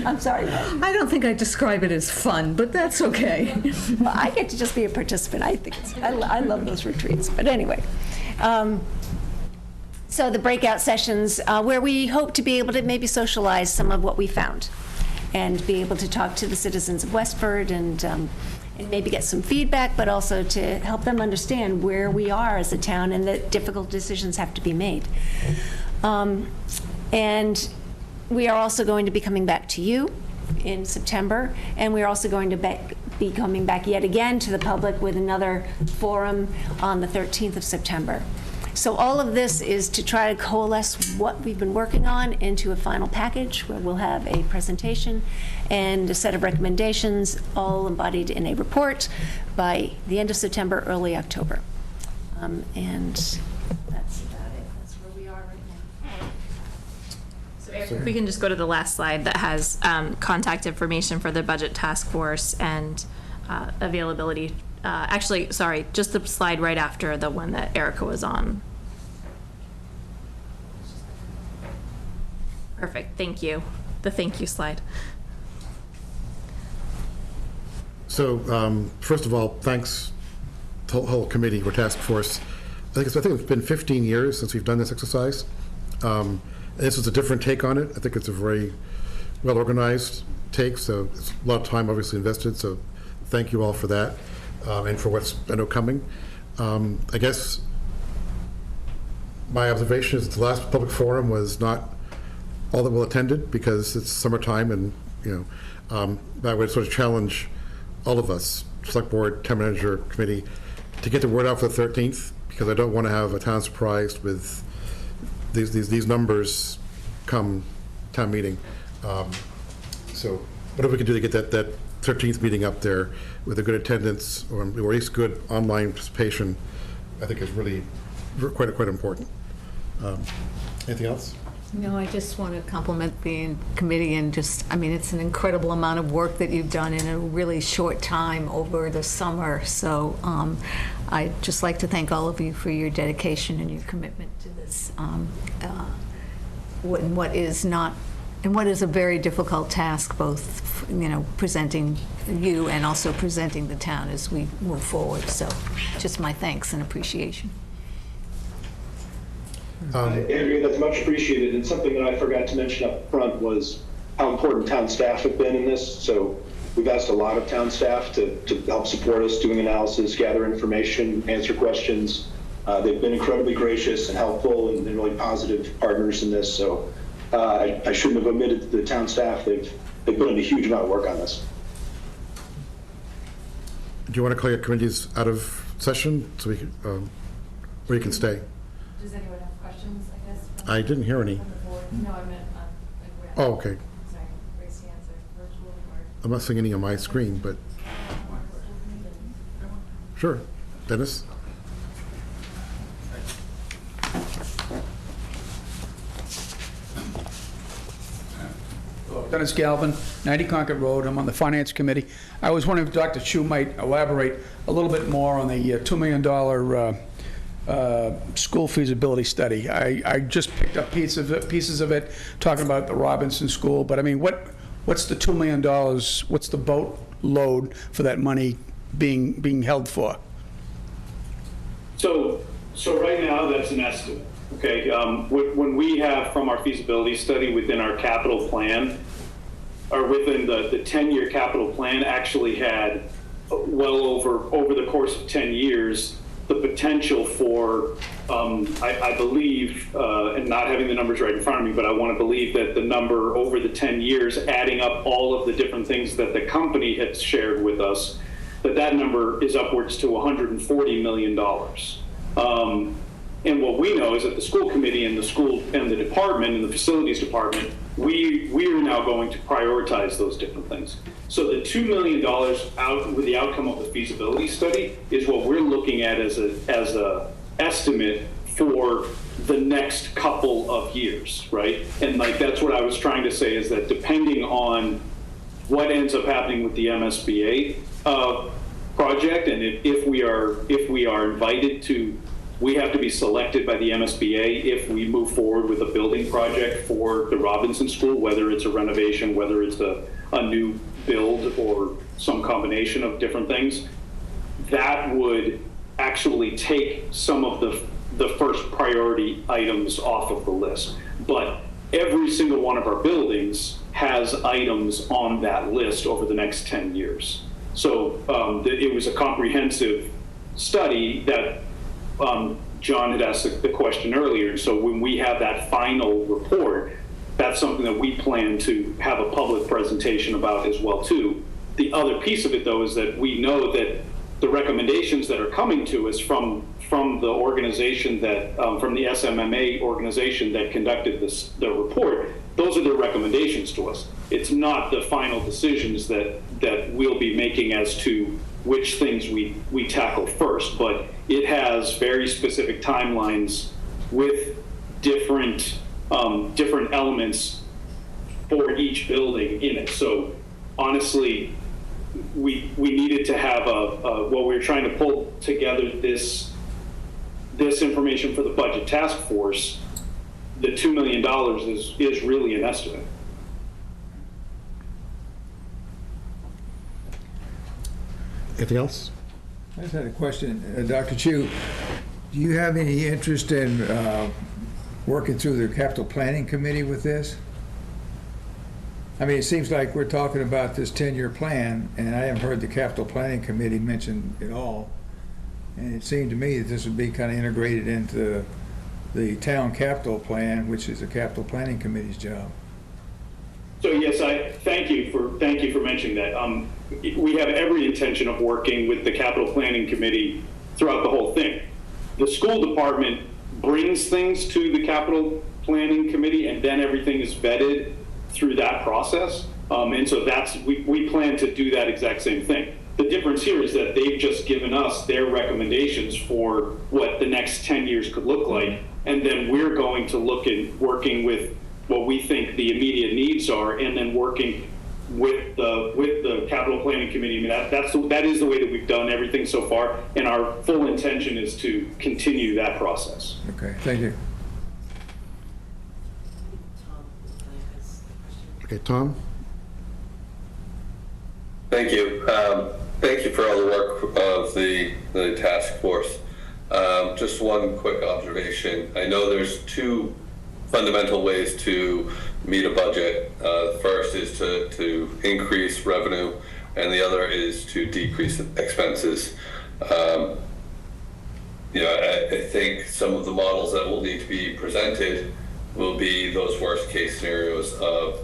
I'm sorry. I don't think I describe it as fun, but that's okay. Well, I get to just be a participant. I love those retreats. But anyway. So the breakout sessions where we hope to be able to maybe socialize some of what we found and be able to talk to the citizens of Westford and maybe get some feedback, but also to help them understand where we are as a town and that difficult decisions have to be made. And we are also going to be coming back to you in September, and we're also going to be coming back yet again to the public with another forum on the 13th of September. So all of this is to try to coalesce what we've been working on into a final package where we'll have a presentation and a set of recommendations all embodied in a report by the end of September, early October. And that's about it. That's where we are right now. So Eric, if we can just go to the last slide that has contact information for the budget task force and availability. Actually, sorry, just the slide right after the one that Erica was on. Perfect, thank you. The thank you slide. So, first of all, thanks to the whole committee or task force. I think it's been 15 years since we've done this exercise. And this is a different take on it. I think it's a very well-organized take, so it's a lot of time obviously invested, so thank you all for that. And for what's I know coming. I guess my observation is that the last public forum was not all that well attended because it's summertime, and that would sort of challenge all of us, select board, town manager, committee, to get the word out for the 13th, because I don't want to have a town surprised with these numbers come town meeting. So whatever we can do to get that 13th meeting up there with a good attendance or at least good online participation, I think is really quite important. Anything else? No, I just want to compliment the committee and just, I mean, it's an incredible amount of work that you've done in a really short time over the summer. So I'd just like to thank all of you for your dedication and your commitment to this. What is a very difficult task, both, presenting you and also presenting the town as we move forward. So just my thanks and appreciation. Andrea, that's much appreciated. And something that I forgot to mention up front was how important town staff have been in this. So we've asked a lot of town staff to help support us doing analysis, gather information, answer questions. They've been incredibly gracious and helpful and really positive partners in this. So I shouldn't have omitted the town staff. They've put in a huge amount of work on this. Do you want to call your committees out of session so we can, where you can stay? Does anyone have questions, I guess? I didn't hear any. From the board? No, I meant, Oh, okay. sorry, raise hands or virtual or. I'm not seeing any on my screen, but sure. Dennis? Dennis Galvin, 90 Concord Road. I'm on the Finance Committee. I was wondering if Dr. Chu might elaborate a little bit more on the $2 million school feasibility study. I just picked up pieces of it, talking about the Robinson School, but I mean, what's the $2 million, what's the boatload for that money being held for? So right now, that's an estimate, okay? When we have from our feasibility study within our capital plan, or within the 10-year capital plan, actually had well over the course of 10 years, the potential for, I believe, and not having the numbers right in front of me, but I want to believe that the number over the 10 years, adding up all of the different things that the company had shared with us, that number is upwards to $140 million. And what we know is that the school committee and the school and the department and the facilities department, we are now going to prioritize those different things. So the $2 million out with the outcome of the feasibility study is what we're looking at as a estimate for the next couple of years, right? And like that's what I was trying to say is that depending on what ends up happening with the MSBA project, and if we are invited to, we have to be selected by the MSBA if we move forward with a building project for the Robinson School, whether it's a renovation, whether it's a new build, or some combination of different things. That would actually take some of the first priority items off of the list. But every single one of our buildings has items on that list over the next 10 years. So it was a comprehensive study that John had asked the question earlier. And so when we have that final report, that's something that we plan to have a public presentation about as well too. The other piece of it though is that we know that the recommendations that are coming to us from the organization that, from the SMMA organization that conducted the report, those are their recommendations to us. It's not the final decisions that we'll be making as to which things we tackle first, but it has very specific timelines with different elements for each building in it. So honestly, we needed to have well, we were trying to pull together this information for the budget task force. The $2 million is really an estimate. Anything else? I just had a question. Dr. Chu, do you have any interest in working through the capital planning committee with this? I mean, it seems like we're talking about this 10-year plan, and I haven't heard the capital planning committee mentioned at all. And it seemed to me that this would be kind of integrated into the town capital plan, which is the capital planning committee's job. So yes, I thank you for mentioning that. We have every intention of working with the capital planning committee throughout the whole thing. The school department brings things to the capital planning committee, and then everything is vetted through that process. And so we plan to do that exact same thing. The difference here is that they've just given us their recommendations for what the next 10 years could look like, and then we're going to look at working with what we think the immediate needs are, and then working with the capital planning committee. I mean, that is the way that we've done everything so far, and our full intention is to continue that process. Okay, thank you. Okay, Tom? Thank you. Thank you for all the work of the task force. Just one quick observation. I know there's two fundamental ways to meet a budget. The first is to increase revenue, and the other is to decrease expenses. I think some of the models that will need to be presented will be those worst case scenarios of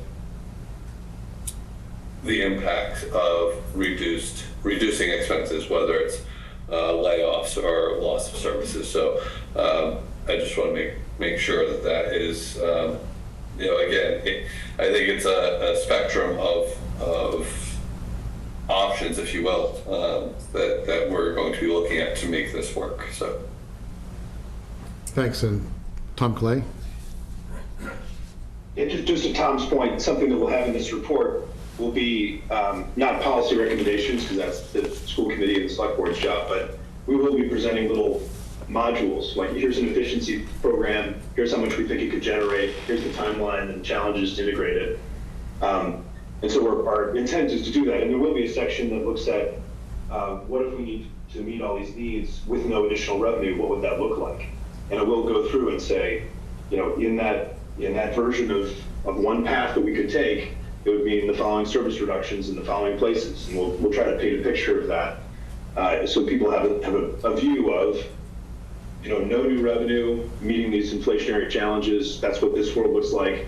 the impact of reducing expenses, whether it's layoffs or loss of services. So I just want to make sure that is, again, I think it's a spectrum of options, if you will, that we're going to be looking at to make this work. So, Thanks. And Tom Clay? Yeah, just to Tom's point, something that we'll have in this report will be not policy recommendations, because that's the school committee and the select board's job, but we will be presenting little modules, like here's an efficiency program, here's how much we think it could generate, here's the timeline and challenges to integrate it. And so our intent is to do that, and there will be a section that looks at what if we need to meet all these needs with no additional revenue, what would that look like? And it will go through and say, in that version of one path that we could take, it would mean the following service reductions in the following places. And we'll try to paint a picture of that so people have a view of, no new revenue, meeting these inflationary challenges. That's what this world looks like.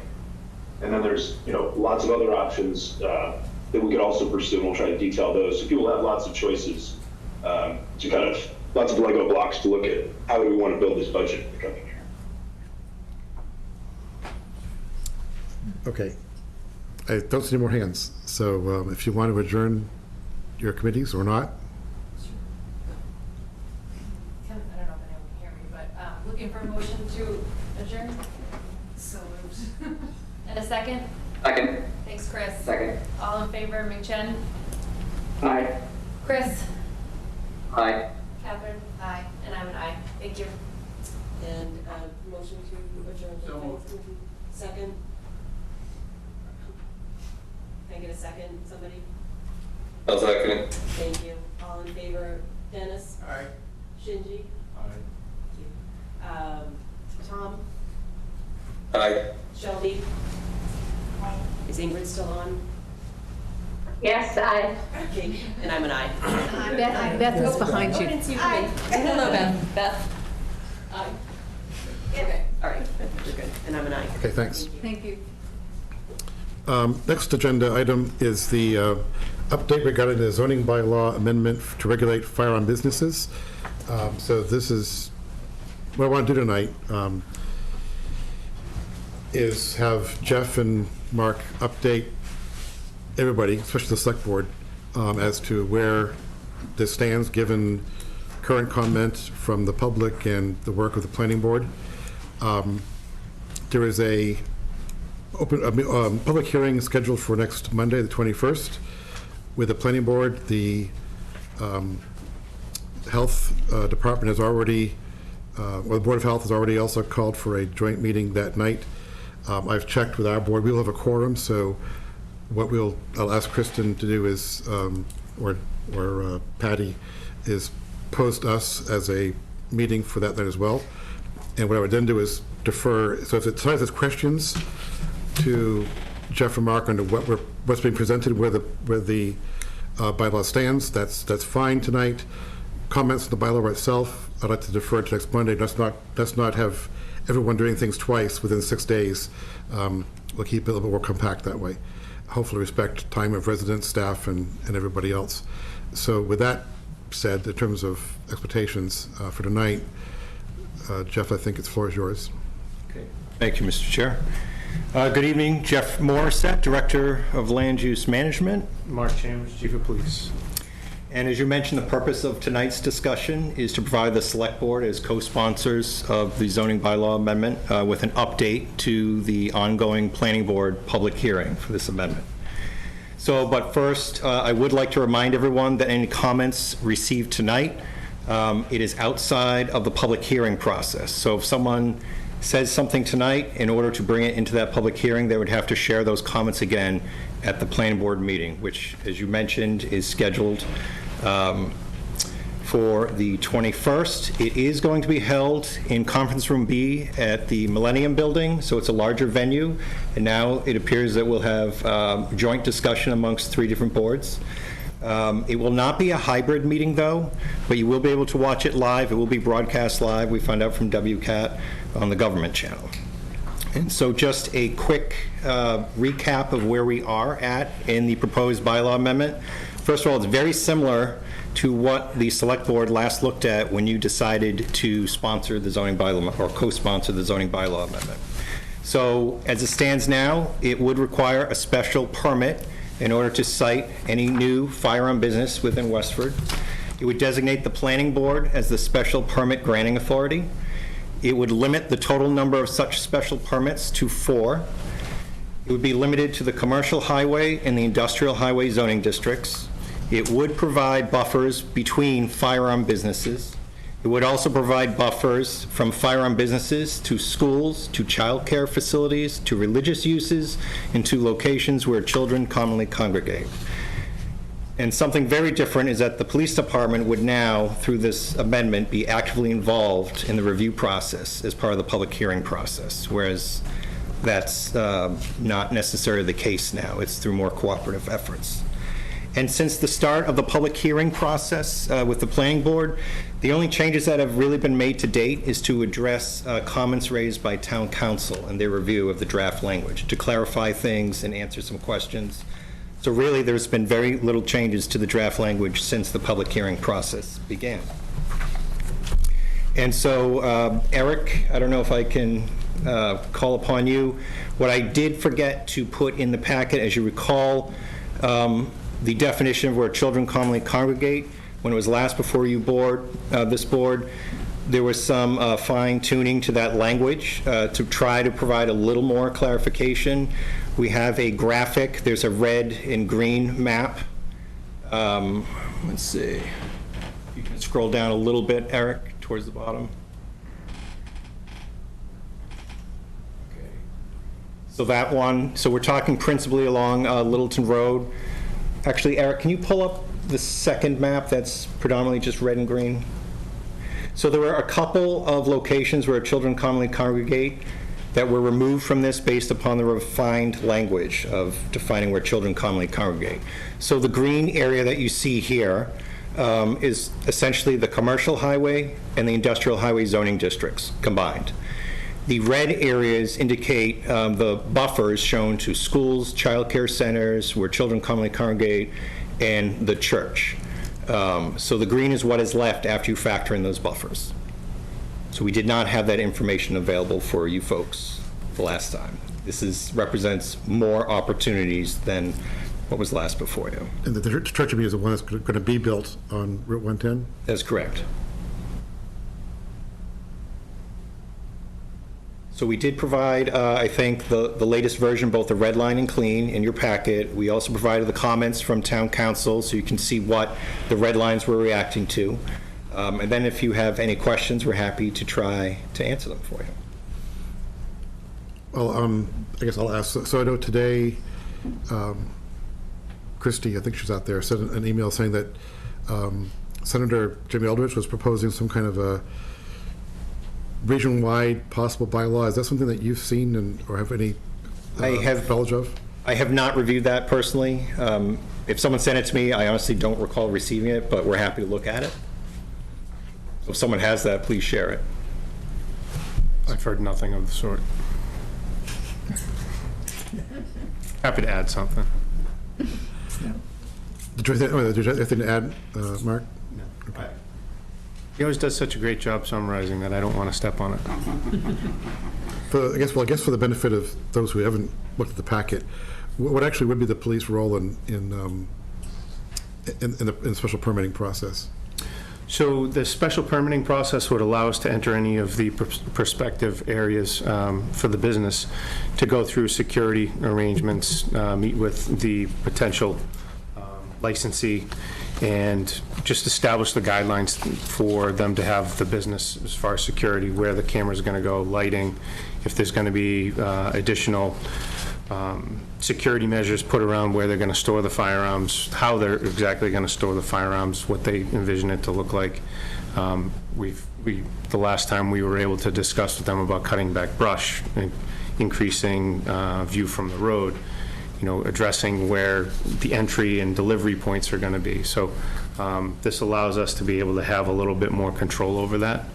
And then there's, lots of other options that we could also pursue, and we'll try to detail those. So people have lots of choices lots of Lego blocks to look at how do we want to build this budget in the coming year. Okay. I don't see any more hands. So if you want to adjourn your committees or not. I don't know if anyone can hear me, but looking for a motion to adjourn. So moved. And a second? Second. Thanks, Chris. Second. All in favor, Ming Chen? Aye. Chris? Aye. Catherine? Aye. And I'm an aye. Thank you. And motion to adjourn to the Finance Committee. Second. Can I get a second, somebody? I'll second it. Thank you. All in favor, Dennis? Aye. Shinji? Aye. Thank you. Tom? Aye. Shelby? Is Ingrid still on? Yes, aye. Okay, and I'm an aye. Beth is behind you. Aye. Hello, Beth. Beth? Aye. Okay, all right, we're good. And I'm an aye. Okay, thanks. Thank you. Next agenda item is the update regarding the zoning bylaw amendment to regulate firearm businesses. So this is, what I want to do tonight is have Jeff and Mark update everybody, especially the select board, as to where this stands, given current comment from the public and the work of the planning board. There is a public hearing scheduled for next Monday, the 21st, with the planning board. The health department has already, or the Board of Health has already also called for a joint meeting that night. I've checked with our board. We'll have a quorum, so what I'll ask Kristen to do is, or Patty, is post us as a meeting for that night as well. And what I would then do is defer, so if tonight there's questions to Jeff and Mark on what's being presented, where the bylaw stands, that's fine tonight. Comments on the bylaw itself, I'd like to defer to next Monday. Let's not have everyone doing things twice within 6 days. We'll keep it a little bit more compact that way. Hopefully respect time of residents, staff, and everybody else. So with that said, in terms of expectations for tonight, Jeff, I think the floor is yours. Okay. Thank you, Mr. Chair. Good evening, Jeff Morissette, Director of Land Use Management. Mark Chambers, Chief of Police. And as you mentioned, the purpose of tonight's discussion is to provide the Select Board as co-sponsors of the zoning bylaw amendment with an update to the ongoing Planning Board public hearing for this amendment. So, but first, I would like to remind everyone that any comments received tonight, it is outside of the public hearing process. So if someone says something tonight, in order to bring it into that public hearing, they would have to share those comments again at the Planning Board meeting, which, as you mentioned, is scheduled for the 21st. It is going to be held in Conference Room B at the Millennium Building, so it's a larger venue, and now it appears that we'll have joint discussion amongst 3 different boards. It will not be a hybrid meeting, though, but you will be able to watch it live. It will be broadcast live, we found out from WCAT, on the government channel. And so just a quick recap of where we are at in the proposed bylaw amendment. First of all, it's very similar to what the Select Board last looked at when you decided to sponsor the zoning bylaw, or co-sponsor the zoning bylaw amendment. So as it stands now, it would require a special permit in order to cite any new firearm business within Westford. It would designate the Planning Board as the special permit granting authority. It would limit the total number of such special permits to 4. It would be limited to the commercial highway and the industrial highway zoning districts. It would provide buffers between firearm businesses. It would also provide buffers from firearm businesses to schools, to child care facilities, to religious uses, and to locations where children commonly congregate. And something very different is that the police department would now, through this amendment, be actively involved in the review process as part of the public hearing process, whereas that's not necessarily the case now. It's through more cooperative efforts. And since the start of the public hearing process with the Planning Board, the only changes that have really been made to date is to address comments raised by Town Council in their review of the draft language, to clarify things and answer some questions. So really, there's been very little changes to the draft language since the public hearing process began. And so, Eric, I don't know if I can call upon you. What I did forget to put in the packet, as you recall, the definition of where children commonly congregate. When it was last before you this board, there was some fine tuning to that language to try to provide a little more clarification. We have a graphic. There's a red and green map. Let's see. You can scroll down a little bit, Eric, towards the bottom. Okay. So that one, so we're talking principally along Littleton Road. Actually, Eric, can you pull up the second map that's predominantly just red and green? So there were a couple of locations where children commonly congregate that were removed from this based upon the refined language of defining where children commonly congregate. So the green area that you see here is essentially the commercial highway and the industrial highway zoning districts combined. The red areas indicate the buffers shown to schools, childcare centers, where children commonly congregate, and the church. So the green is what is left after you factor in those buffers. So we did not have that information available for you folks the last time. This represents more opportunities than what was last before you. And the church is the one that's going to be built on Route 110? That's correct. So we did provide, I think, the latest version, both the red line and clean, in your packet. We also provided the comments from town council, so you can see what the red lines were reacting to. And then if you have any questions, we're happy to try to answer them for you. Well, I guess I'll ask. So I know today, Christie, I think she's out there, sent an email saying that Senator Jimmy Eldridge was proposing some kind of a region-wide possible bylaw. Is that something that you've seen or have any knowledge of? I have not reviewed that personally. If someone sent it to me, I honestly don't recall receiving it, but we're happy to look at it. So if someone has that, please share it. I've heard nothing of the sort. Happy to add something. Did you have anything to add, Mark? No. Okay. He always does such a great job summarizing that I don't want to step on it. I guess for the benefit of those who haven't looked at the packet, what actually would be the police role in the special permitting process? So the special permitting process would allow us to enter any of the prospective areas for the business, to go through security arrangements, meet with the potential licensee, and just establish the guidelines for them to have the business as far as security, where the camera's going to go, lighting, if there's going to be additional security measures put around where they're going to store the firearms, how they're exactly going to store the firearms, what they envision it to look like. The last time we were able to discuss with them about cutting back brush and increasing view from the road, addressing where the entry and delivery points are going to be. So this allows us to be able to have a little bit more control over that.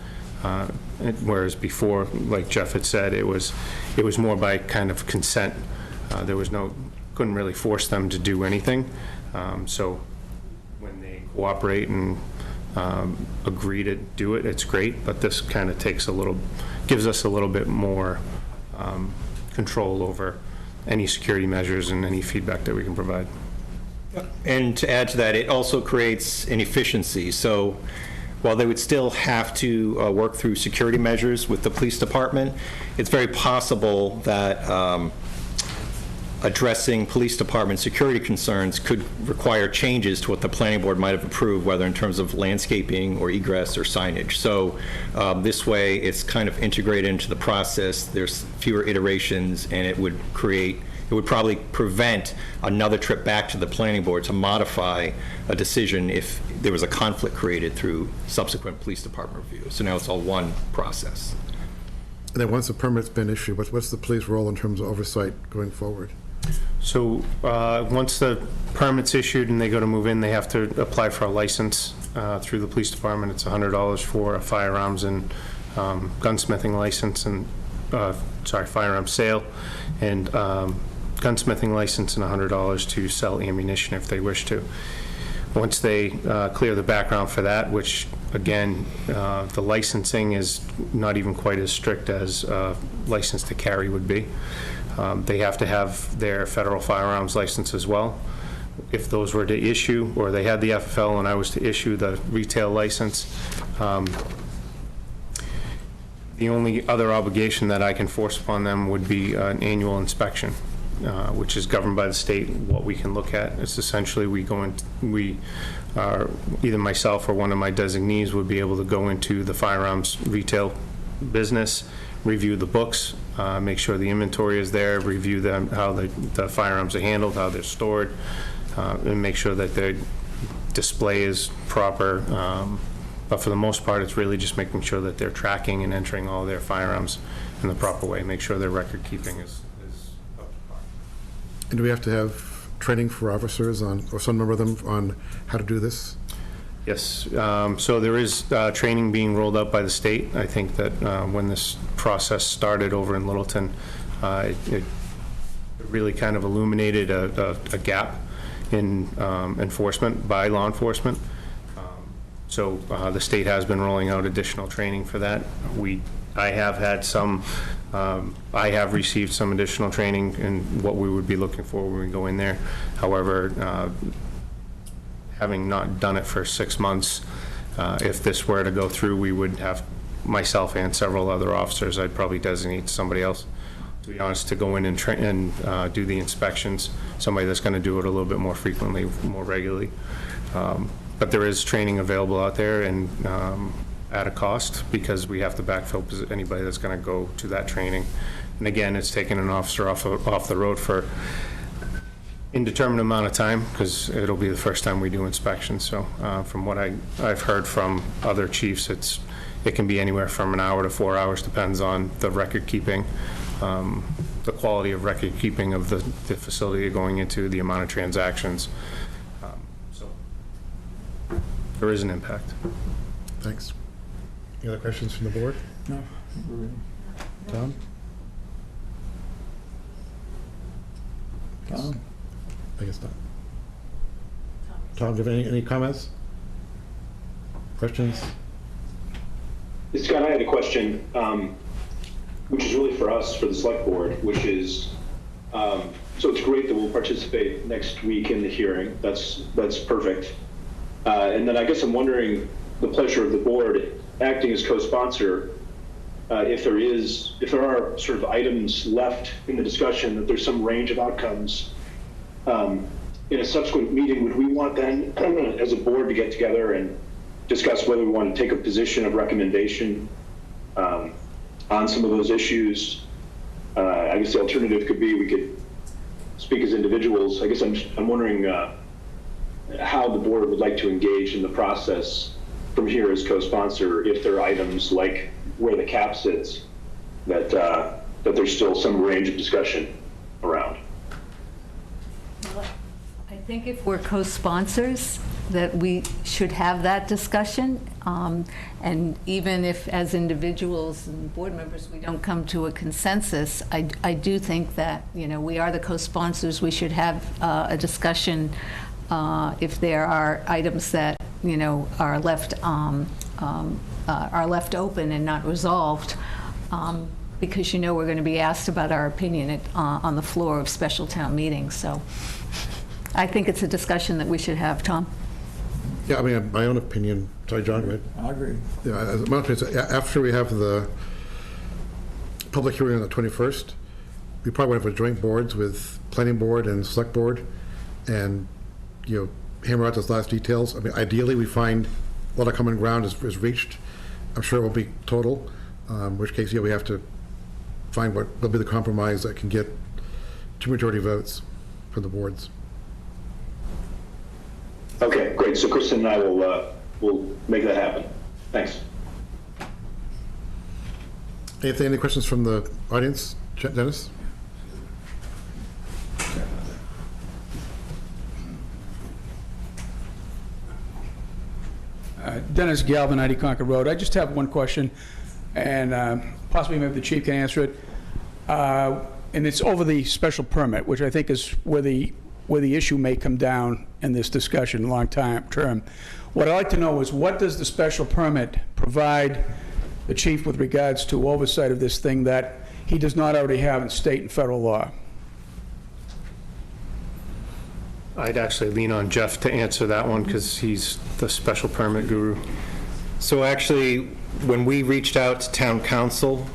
Whereas before, like Jeff had said, it was more by kind of consent. There was couldn't really force them to do anything. So when they cooperate and agree to do it, it's great. But this kind of gives us a little bit more control over any security measures and any feedback that we can provide. And to add to that, it also creates an efficiency. So while they would still have to work through security measures with the police department, it's very possible that addressing police department security concerns could require changes to what the planning board might have approved, whether in terms of landscaping or egress or signage. So this way, it's kind of integrated into the process. There's fewer iterations, and it would probably prevent another trip back to the planning board to modify a decision if there was a conflict created through subsequent police department review. So now it's all one process. And then once the permit's been issued, what's the police role in terms of oversight going forward? So once the permit's issued and they go to move in, they have to apply for a license through the police department. It's $100 for a firearms and gunsmithing license, and firearms sale, and gunsmithing license, and $100 to sell ammunition if they wish to. Once they clear the background for that, which again, the licensing is not even quite as strict as license to carry would be. They have to have their federal firearms license as well. If those were to issue, or they had the FFL and I was to issue the retail license, the only other obligation that I can force upon them would be an annual inspection. which is governed by the state, what we can look at. It's essentially either myself or one of my designees would be able to go into the firearms retail business, review the books, make sure the inventory is there, review them, how the firearms are handled, how they're stored, and make sure that their display is proper. But for the most part, it's really just making sure that they're tracking and entering all their firearms in the proper way, make sure their record keeping is up to par. And do we have to have training for officers on, or some number of them, on how to do this? Yes, so there is training being rolled out by the state. I think that when this process started over in Littleton, it really kind of illuminated a gap in enforcement by law enforcement. So the state has been rolling out additional training for that. I have had some, I have received some additional training in what we would be looking for when we go in there. However, having not done it for 6 months, if this were to go through, we would have, myself and several other officers, I'd probably designate somebody else, to be honest, to go in and do the inspections, somebody that's going to do it a little bit more frequently, more regularly. But there is training available out there, and at a cost, because we have to backfill anybody that's going to go to that training. And again, it's taking an officer off the road for indeterminate amount of time, because it'll be the first time we do inspections. So from what I've heard from other chiefs, it can be anywhere from an hour to 4 hours, depends on the record keeping, the quality of record keeping of the facility you're going into, the amount of transactions. So there is an impact. Thanks. Any other questions from the board? No. Tom? Tom? I guess not. Tom, do you have any comments? Questions? Scott, I had a question, which is really for us, for the select board, which is, so it's great that we'll participate next week in the hearing. That's perfect. And then I guess I'm wondering the pleasure of the board acting as co-sponsor, if there are sort of items left in the discussion, that there's some range of outcomes in a subsequent meeting, would we want then as a board to get together and discuss whether we want to take a position of recommendation on some of those issues? I guess the alternative could be we could speak as individuals. I guess I'm wondering how the board would like to engage in the process from here as co-sponsor, if there are items like where the cap sits that there's still some range of discussion around. I think if we're co-sponsors, that we should have that discussion. And even if as individuals and board members, we don't come to a consensus, I do think that, we are the co-sponsors, we should have a discussion if there are items that, are left open and not resolved, because we're going to be asked about our opinion on the floor of special town meetings. So I think it's a discussion that we should have. Tom? Yeah, I mean, my own opinion. Sorry, John, go ahead. I agree. Yeah, my opinion is after we have the public hearing on the 21st, we probably want to have joint boards with planning board and select board, and hammer out those last details. I mean, ideally, we find a lot of common ground is reached. I'm sure it will be total, in which case, we have to find what will be the compromise that can get two majority votes for the boards. Okay, great. So Kristen and I will make that happen. Thanks. Any questions from the audience? Dennis? Dennis Galvin, 90 Concord Road. I just have one question, and possibly maybe the chief can answer it. And it's over the special permit, which I think is where the issue may come down in this discussion long term. What I'd like to know is, what does the special permit provide the chief with regards to oversight of this thing that he does not already have in state and federal law? I'd actually lean on Jeff to answer that one, because he's the special permit guru. So actually, when we reached out to town council,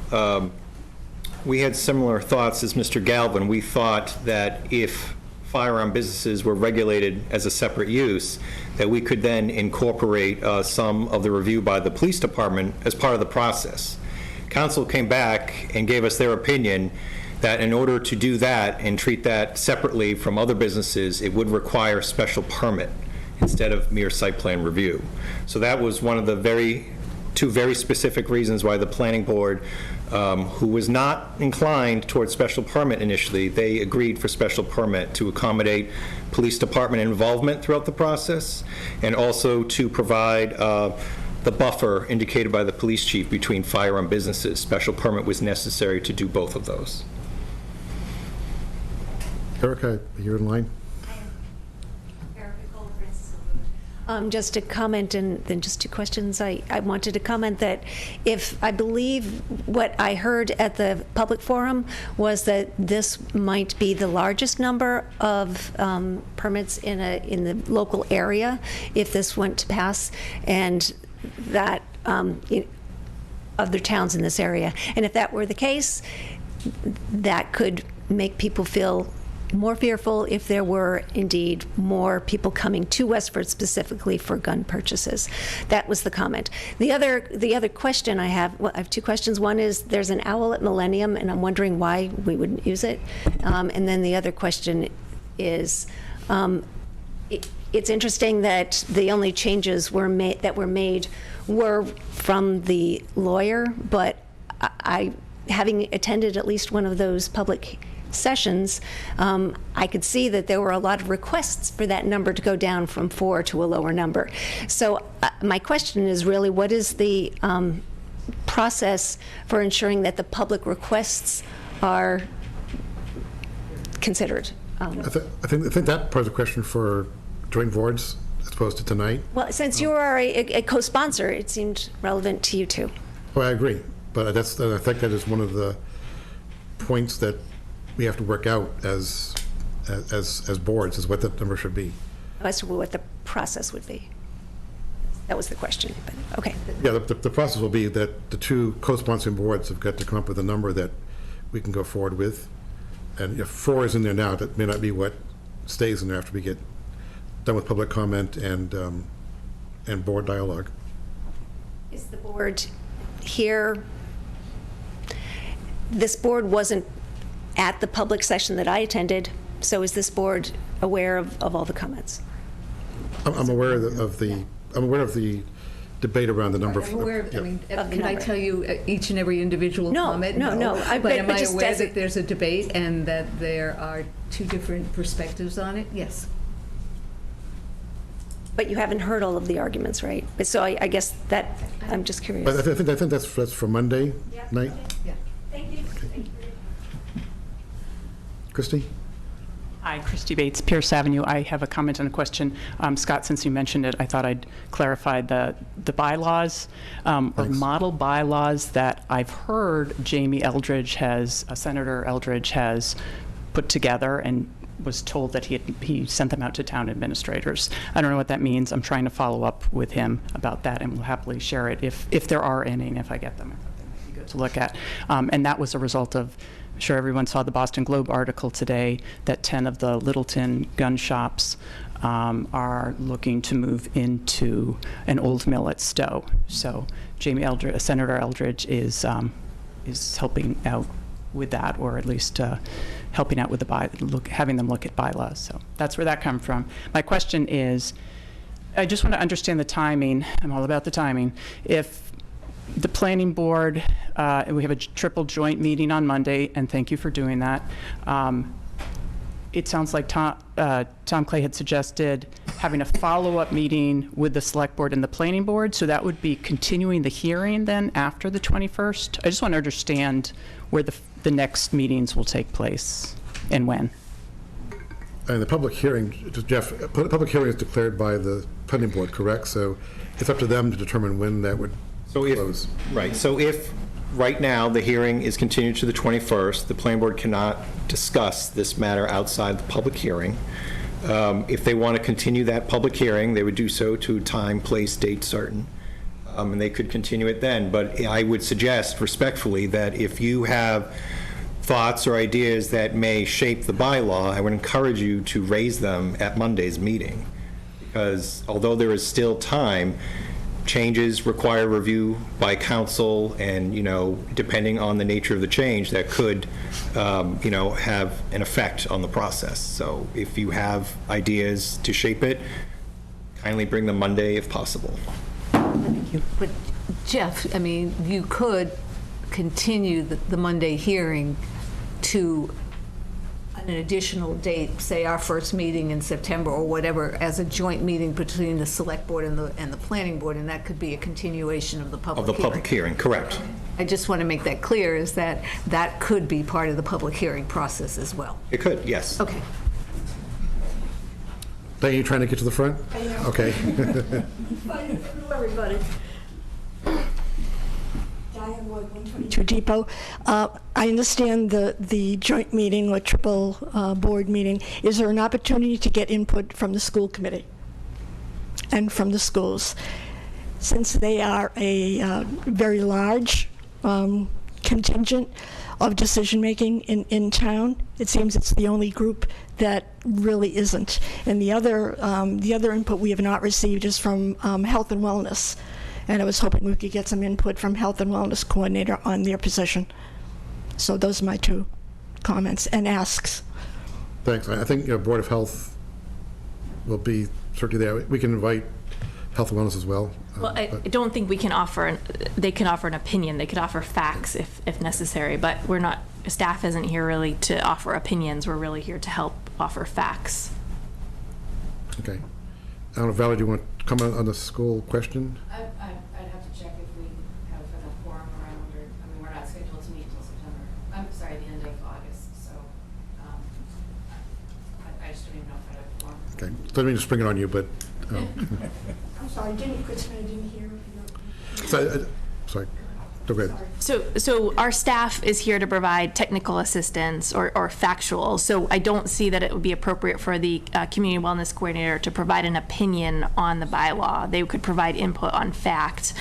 we had similar thoughts as Mr. Galvin. We thought that if firearm businesses were regulated as a separate use, that we could then incorporate some of the review by the police department as part of the process. Council came back and gave us their opinion that in order to do that and treat that separately from other businesses, it would require special permit instead of mere site plan review. So that was one of the two very specific reasons why the planning board, who was not inclined towards special permit initially, they agreed for special permit to accommodate police department involvement throughout the process, and also to provide the buffer indicated by the police chief between firearm businesses. Special permit was necessary to do both of those. Erica, you're in line. Just a comment and then just two questions. I wanted to comment that I believe what I heard at the public forum was that this might be the largest number of permits in the local area if this went to pass, and that other towns in this area. And if that were the case, that could make people feel more fearful if there were indeed more people coming to Westford specifically for gun purchases. That was the comment. The other question I have, well, I have two questions. One is there's an owl at Millennium, and I'm wondering why we wouldn't use it. And then the other question is, it's interesting that the only changes that were made were from the lawyer, but I having attended at least one of those public sessions, I could see that there were a lot of requests for that number to go down from 4 to a lower number. So my question is really, what is the process for ensuring that the public requests are considered? I think that part is a question for joint boards as opposed to tonight. Well, since you are a co-sponsor, it seemed relevant to you too. Well, I agree, but I think that is one of the points that we have to work out as boards, is what that number should be. As to what the process would be. That was the question, but okay. Yeah, the process will be that the two co-sponsoring boards have got to come up with a number that we can go forward with. And if 4 is in there now, that may not be what stays in there after we get done with public comment and board dialogue. Is the board here? This board wasn't at the public session that I attended, so is this board aware of all the comments? I'm aware of the debate around the number. I'm aware of, yeah. I mean, can I tell you each and every individual comment? No. But am I just aware that there's a debate and that there are two different perspectives on it? Yes. But you haven't heard all of the arguments, right? So I guess that, I'm just curious. But I think that's for Monday night. Yeah. Thank you. Thank you. Christy? Hi, Christy Bates, Pierce Avenue. I have a comment and a question. Scott, since you mentioned it, I thought I'd clarify the bylaws or model bylaws that I've heard Senator Eldridge has put together and was told that he sent them out to town administrators. I don't know what that means. I'm trying to follow up with him about that, and will happily share it if there are any, and if I get them. I thought they might be good to look at. And that was a result of, I'm sure everyone saw the Boston Globe article today that 10 of the Littleton gun shops are looking to move into an old mill at Stowe. So Senator Eldridge is helping out with that, or at least helping out with having them look at bylaws. So that's where that comes from. My question is, I just want to understand the timing. I'm all about the timing. If the planning board, we have a triple joint meeting on Monday, and thank you for doing that. It sounds like Tom Clay had suggested having a follow-up meeting with the select board and the planning board, so that would be continuing the hearing then after the 21st. I just want to understand where the next meetings will take place and when. And the public hearing, Jeff, public hearing is declared by the planning board, correct? So it's up to them to determine when that would close. Right. So if right now the hearing is continued to the 21st, the planning board cannot discuss this matter outside the public hearing. If they want to continue that public hearing, they would do so to time, place, date certain, and they could continue it then. But I would suggest respectfully that if you have thoughts or ideas that may shape the bylaw, I would encourage you to raise them at Monday's meeting. Because although there is still time, changes require review by council, and, depending on the nature of the change, that could, have an effect on the process. So if you have ideas to shape it, kindly bring them Monday if possible. Thank you. But Jeff, I mean, you could continue the Monday hearing to an additional date, say our first meeting in September or whatever, as a joint meeting between the select board and the planning board, and that could be a continuation of the public hearing. Of the public hearing, correct. I just want to make that clear, is that that could be part of the public hearing process as well. It could, yes. Okay. Diane, you trying to get to the front? I am. Okay. Hello, everybody. Diane Wood, 122 Depot. I understand the joint meeting or triple board meeting. Is there an opportunity to get input from the school committee and from the schools? Since they are a very large contingent of decision-making in town, it seems it's the only group that really isn't. And the other input we have not received is from Health and Wellness. And I was hoping we could get some input from Health and Wellness Coordinator on their position. So those are my two comments and asks. Thanks. I think Board of Health will be certainly there. We can invite Health and Wellness as well. Well, I don't think we can offer, they can offer an opinion. They could offer facts if necessary, but we're not, staff isn't here really to offer opinions. We're really here to help offer facts. Okay. I don't know, Valerie, do you want to comment on the school question? I'd have to check if we have enough quorum around, we're not scheduled to meet until September. I'm sorry, the end of August, so I just don't even know if I have a quorum. Okay. Doesn't mean to spring it on you, but. I'm sorry, Kristen, I didn't hear. Sorry. Go ahead. So our staff is here to provide technical assistance or factual. So I don't see that it would be appropriate for the community wellness coordinator to provide an opinion on the bylaw. They could provide input on fact.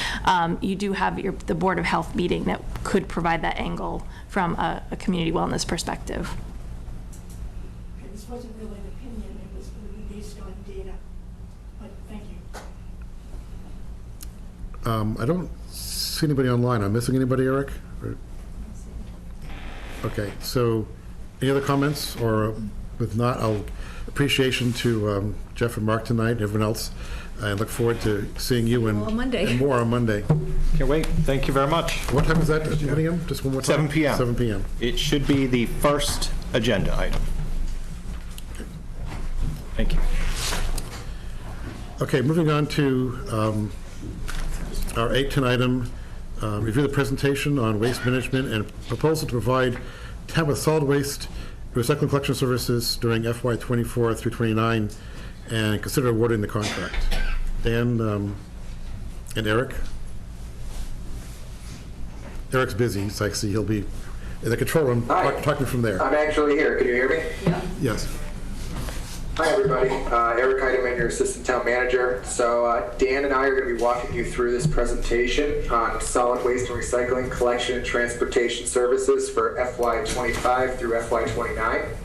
You do have the Board of Health meeting that could provide that angle from a community wellness perspective. Okay, this wasn't really an opinion, it was really based on data, but thank you. I don't see anybody online. I'm missing anybody, Eric? Okay, so any other comments? Or if not, I'll appreciation to Jeff and Mark tonight and everyone else. I look forward to seeing you and more on Monday. Can't wait. Thank you very much. What time is that again? Just one more time? 7 p.m. 7 p.m. It should be the first agenda item. Thank you. Okay, moving on to our 8-10 item, review the presentation on waste management and proposal to provide town with solid waste recycling collection services during FY '24 through '29, and consider awarding the contract. Dan and Eric. Eric's busy, so I see he'll be in the control room talking from there. I'm actually here. Can you hear me? Yeah. Yes. Hi, everybody. Eric Heidemann, your Assistant Town Manager. So Dan and I are going to be walking you through this presentation on solid waste and recycling collection and transportation services for FY25 through FY29.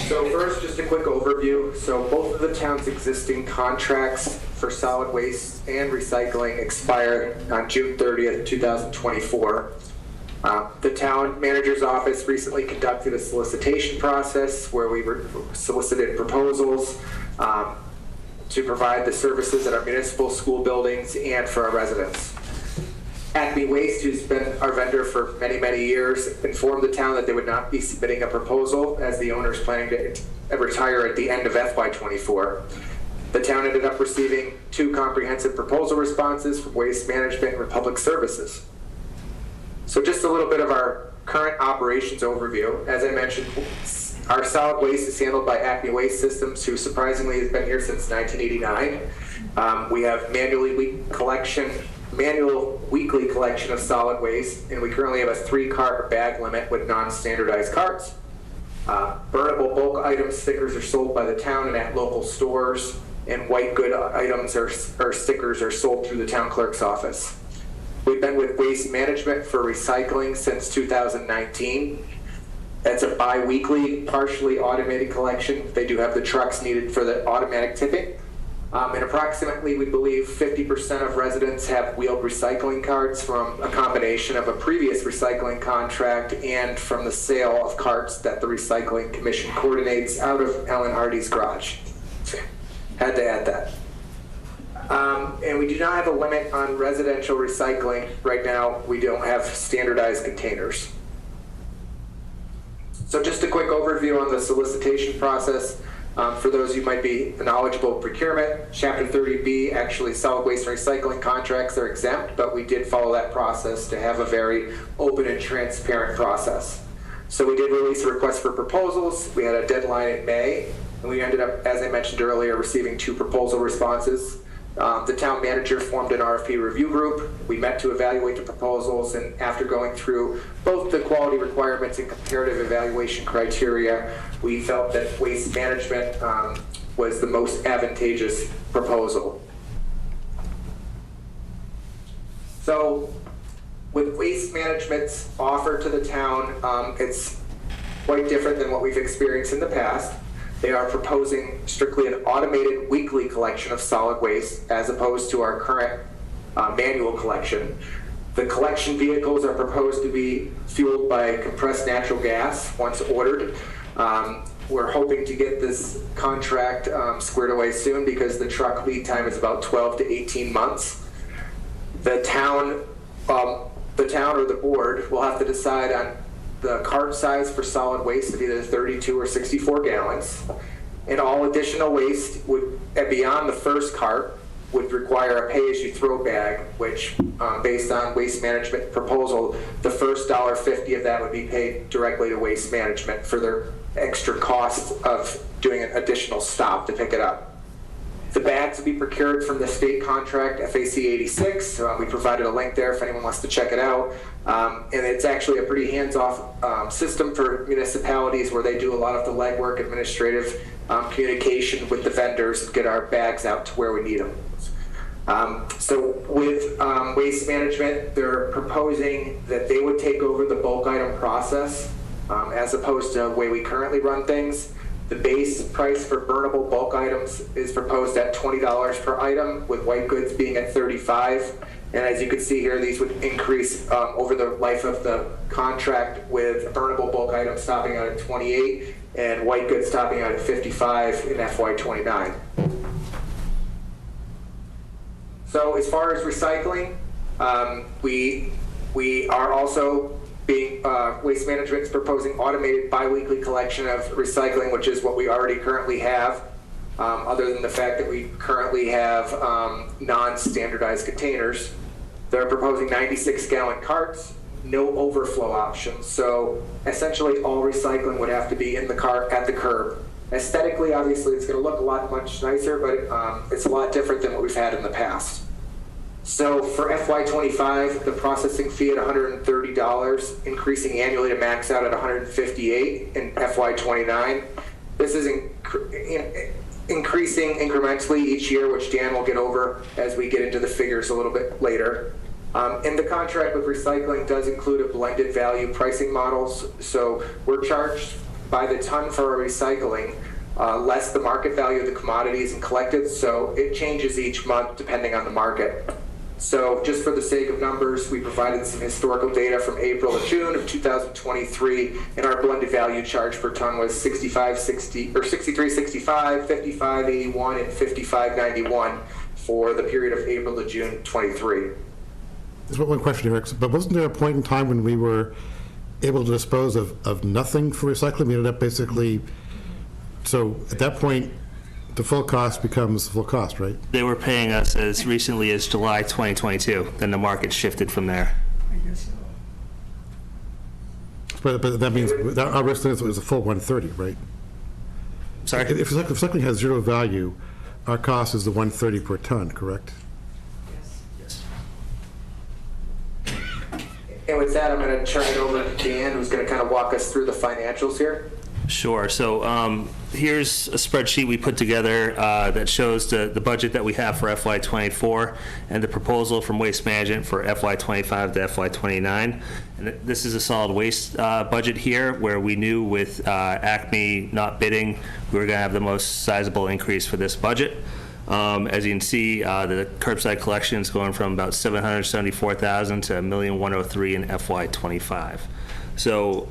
So first, just a quick overview. So both of the town's existing contracts for solid waste and recycling expire on June 30th, 2024. The town manager's office recently conducted a solicitation process where we solicited proposals to provide the services at our municipal school buildings and for our residents. Acme Waste, who's been our vendor for many, many years, informed the town that they would not be submitting a proposal as the owner is planning to retire at the end of FY24. The town ended up receiving 2 comprehensive proposal responses from Waste Management and Republic Services. So just a little bit of our current operations overview. As I mentioned, our solid waste is handled by Acme Waste Systems, who surprisingly has been here since 1989. We have manual weekly collection of solid waste, and we currently have a 3-cart bag limit with non-standardized carts. Burnable bulk items, stickers are sold by the town and at local stores, and white good items or stickers are sold through the town clerk's office. We've been with Waste Management for recycling since 2019. It's a bi-weekly, partially automated collection. They do have the trucks needed for the automatic tipping. And approximately, we believe 50% of residents have wheeled recycling carts from a combination of a previous recycling contract and from the sale of carts that the Recycling Commission coordinates out of Ellen Hardy's garage. Had to add that. And we do not have a limit on residential recycling. Right now, we don't have standardized containers. So just a quick overview on the solicitation process. For those who might be knowledgeable of procurement, Chapter 30B, actually solid waste and recycling contracts are exempt, but we did follow that process to have a very open and transparent process. So we did release a request for proposals. We had a deadline in May, and we ended up, as I mentioned earlier, receiving 2 proposal responses. The town manager formed an RFP review group. We met to evaluate the proposals, and after going through both the quality requirements and comparative evaluation criteria, we felt that Waste Management was the most advantageous proposal. So with Waste Management's offer to the town, it's quite different than what we've experienced in the past. They are proposing strictly an automated weekly collection of solid waste as opposed to our current manual collection. The collection vehicles are proposed to be fueled by compressed natural gas once ordered. We're hoping to get this contract squared away soon because the truck lead time is about 12 to 18 months. The town or the board will have to decide on the cart size for solid waste of either 32 or 64 gallons. And all additional waste would, beyond the first cart, would require a pay-as-you-throw bag, which, based on Waste Management proposal, the first $1.50 of that would be paid directly to Waste Management for their extra cost of doing an additional stop to pick it up. The bags would be procured from the state contract FAC 86. We provided a link there if anyone wants to check it out. And it's actually a pretty hands-off system for municipalities where they do a lot of the legwork, administrative communication with the vendors and get our bags out to where we need them. So with Waste Management, they're proposing that they would take over the bulk item process as opposed to the way we currently run things. The base price for burnable bulk items is proposed at $20 per item, with white goods being at $35. And as you can see here, these would increase over the life of the contract, with burnable bulk items stopping out at $28 and white goods stopping out at $55 in FY29. So as far as recycling, we are also Waste Management is proposing automated biweekly collection of recycling, which is what we already currently have, other than the fact that we currently have non-standardized containers. They're proposing 96-gallon carts, no overflow options. So essentially all recycling would have to be in the cart at the curb. Aesthetically, obviously, it's going to look much nicer, but it's a lot different than what we've had in the past. So for FY25, the processing fee at $130, increasing annually to max out at $158 in FY29. This is increasing incrementally each year, which Dan will get over as we get into the figures a little bit later. And the contract with recycling does include a blended value pricing models. So we're charged by the ton for our recycling, less the market value of the commodities and collected. So it changes each month depending on the market. So just for the sake of numbers, we provided some historical data from April to June of 2023, and our blended value charge per ton was $63.65, $55.81, and $55.91 for the period of April to June 23. There's one question, Eric, but wasn't there a point in time when we were able to dispose of nothing for recycling? We ended up basically, so at that point, the full cost becomes full cost, right? They were paying us as recently as July 2022. Then the market shifted from there. I guess so. But that means that our risk is a full 130, right? Sorry? If recycling has zero value, our cost is the 130 per ton, correct? Yes. And with that, I'm going to turn it over to Dan, who's going to kind of walk us through the financials here. Sure. So here's a spreadsheet we put together that shows the budget that we have for FY24 and the proposal from Waste Management for FY25 to FY29. And this is a solid waste budget here, where we knew with Acme not bidding, we were going to have the most sizable increase for this budget. As you can see, the curbside collection is going from about $774,000 to $1,103,000 in FY25. So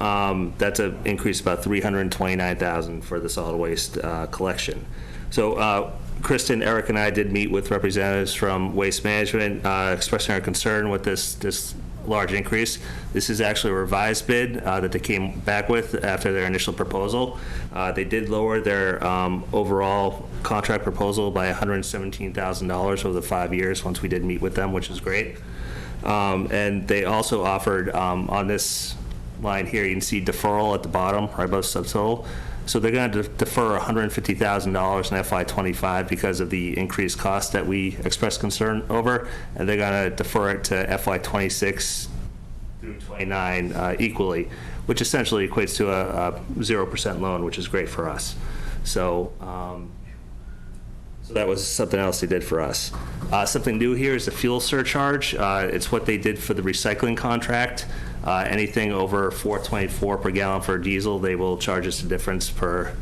that's an increase of about $329,000 for the solid waste collection. So Kristen, Eric, and I did meet with representatives from Waste Management, expressing our concern with this large increase. This is actually a revised bid that they came back with after their initial proposal. They did lower their overall contract proposal by $117,000 over the 5 years once we did meet with them, which is great. And they also offered on this line here, you can see deferral at the bottom, right above subtotal. So they're going to defer $150,000 in FY25 because of the increased cost that we expressed concern over, and they're going to defer it to FY26 through 29 equally, which essentially equates to a 0% loan, which is great for us. So, so that was something else they did for us. Something new here is the fuel surcharge. It's what they did for the recycling contract. Anything over $4.24 per gallon for diesel, they will charge us the difference per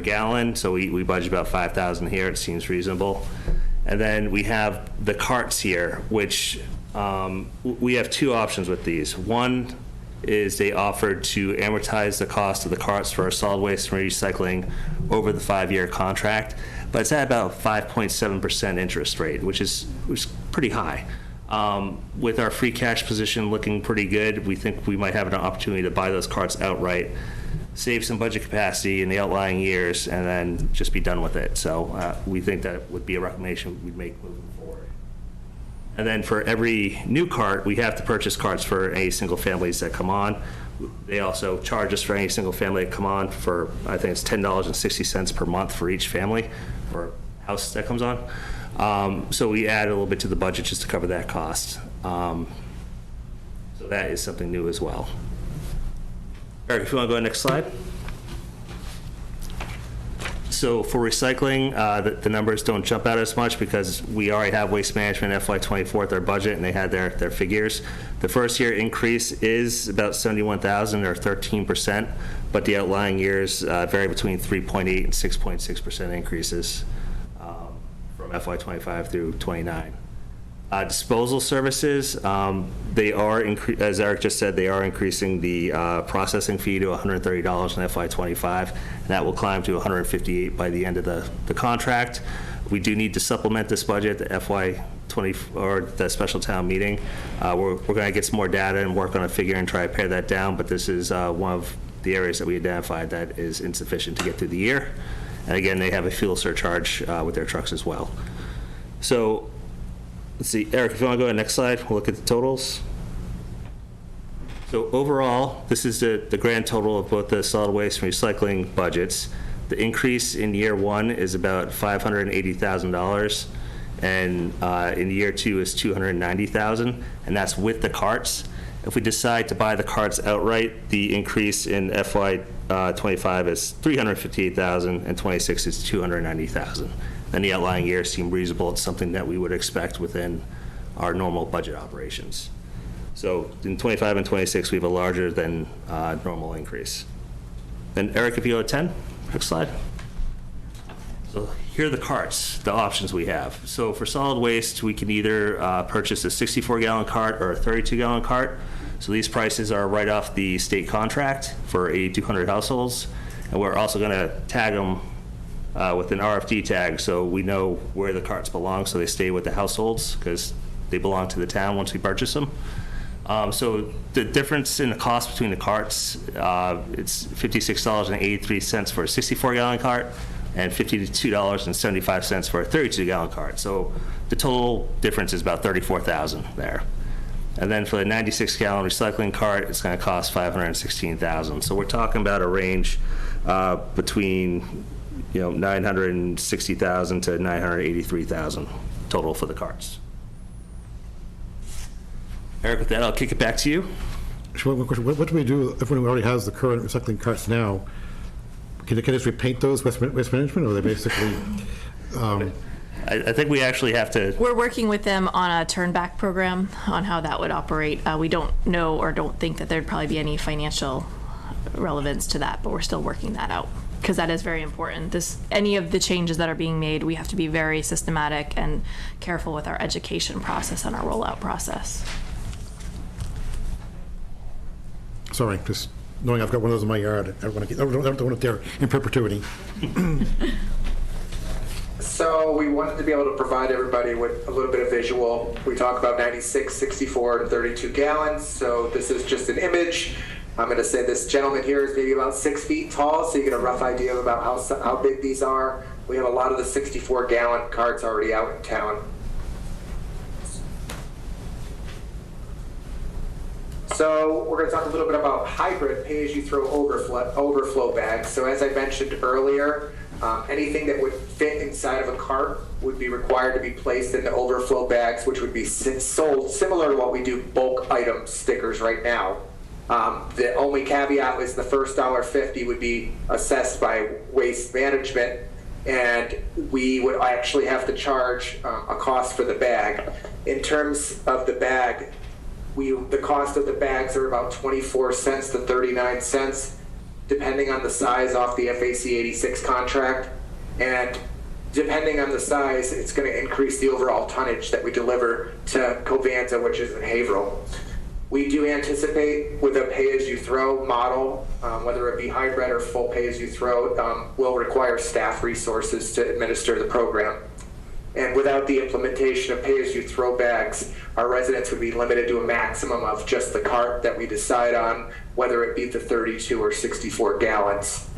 gallon. So we budget about $5,000 here. It seems reasonable. And then we have the carts here, which we have two options with these. One is they offered to amortize the cost of the carts for our solid waste and recycling over the 5-year contract, but it's at about 5.7% interest rate, which is pretty high. With our free cash position looking pretty good, we think we might have an opportunity to buy those carts outright, save some budget capacity in the outlying years, and then just be done with it. So we think that would be a recommendation we'd make moving forward. And then for every new cart, we have to purchase carts for any single families that come on. They also charge us for any single family that come on for, I think it's $10.60 per month for each family or house that comes on. So we add a little bit to the budget just to cover that cost. So that is something new as well. Eric, if you want to go to the next slide. So for recycling, the numbers don't jump out as much because we already have Waste Management FY24 at their budget, and they had their figures. The first year increase is about $71,000 or 13%, but the outlying years vary between 3.8 and 6.6% increases from FY25 through 29. Disposal services, they are, as Eric just said, they are increasing the processing fee to $130 in FY25, and that will climb to $158 by the end of the contract. We do need to supplement this budget, the FY20 or the special town meeting. We're going to get some more data and work on a figure and try to pare that down, but this is one of the areas that we identified that is insufficient to get through the year. And again, they have a fuel surcharge with their trucks as well. So let's see, Eric, if you want to go to the next slide, we'll look at the totals. So overall, this is the grand total of both the solid waste and recycling budgets. The increase in year one is about $580,000, and in year two is $290,000, and that's with the carts. If we decide to buy the carts outright, the increase in FY25 is $358,000, and 26 is $290,000. And the outlying years seem reasonable. It's something that we would expect within our normal budget operations. So in 25 and 26, we have a larger than normal increase. Then Eric, if you go to 10, next slide. So here are the carts, the options we have. So for solid waste, we can either purchase a 64-gallon cart or a 32-gallon cart. So these prices are right off the state contract for 8,200 households. And we're also going to tag them with an RFD tag, so we know where the carts belong, so they stay with the households because they belong to the town once we purchase them. So the difference in the cost between the carts, it's $56.83 for a 64-gallon cart and $52.75 for a 32-gallon cart. So the total difference is about $34,000 there. And then for the 96-gallon recycling cart, it's going to cost $516,000. So we're talking about a range between $960,000 to $983,000 total for the carts. Eric, with that, I'll kick it back to you. One question. What do we do if one already has the current recycling carts now? Can they just repaint those, waste management, or are they basically? I think we actually have to. We're working with them on a turn-back program on how that would operate. We don't know or don't think that there'd probably be any financial relevance to that, but we're still working that out because that is very important. Any of the changes that are being made, we have to be very systematic and careful with our education process and our rollout process. Sorry, just knowing I've got one of those in my yard, I don't want it there in perpetuity. So we wanted to be able to provide everybody with a little bit of visual. We talk about 96, 64, and 32 gallons. So this is just an image. I'm going to say this gentleman here is maybe about 6 feet tall, so you get a rough idea about how big these are. We have a lot of the 64-gallon carts already out in town. So we're going to talk a little bit about hybrid pay-as-you-throw overflow bags. So as I mentioned earlier, anything that would fit inside of a cart would be required to be placed in the overflow bags, which would be sold similar to what we do bulk item stickers right now. The only caveat is the first $1.50 would be assessed by Waste Management, and we would actually have to charge a cost for the bag. In terms of the bag, the cost of the bags are about 24 cents to 39 cents, depending on the size off the FAC 86 contract. And depending on the size, it's going to increase the overall tonnage that we deliver to Covanza, which is in Haverhill. We do anticipate with a pay-as-you-throw model, whether it be hybrid or full pay-as-you-throw, will require staff resources to administer the program. And without the implementation of pay-as-you-throw bags, our residents would be limited to a maximum of just the cart that we decide on, whether it be the 32 or 64 gallons.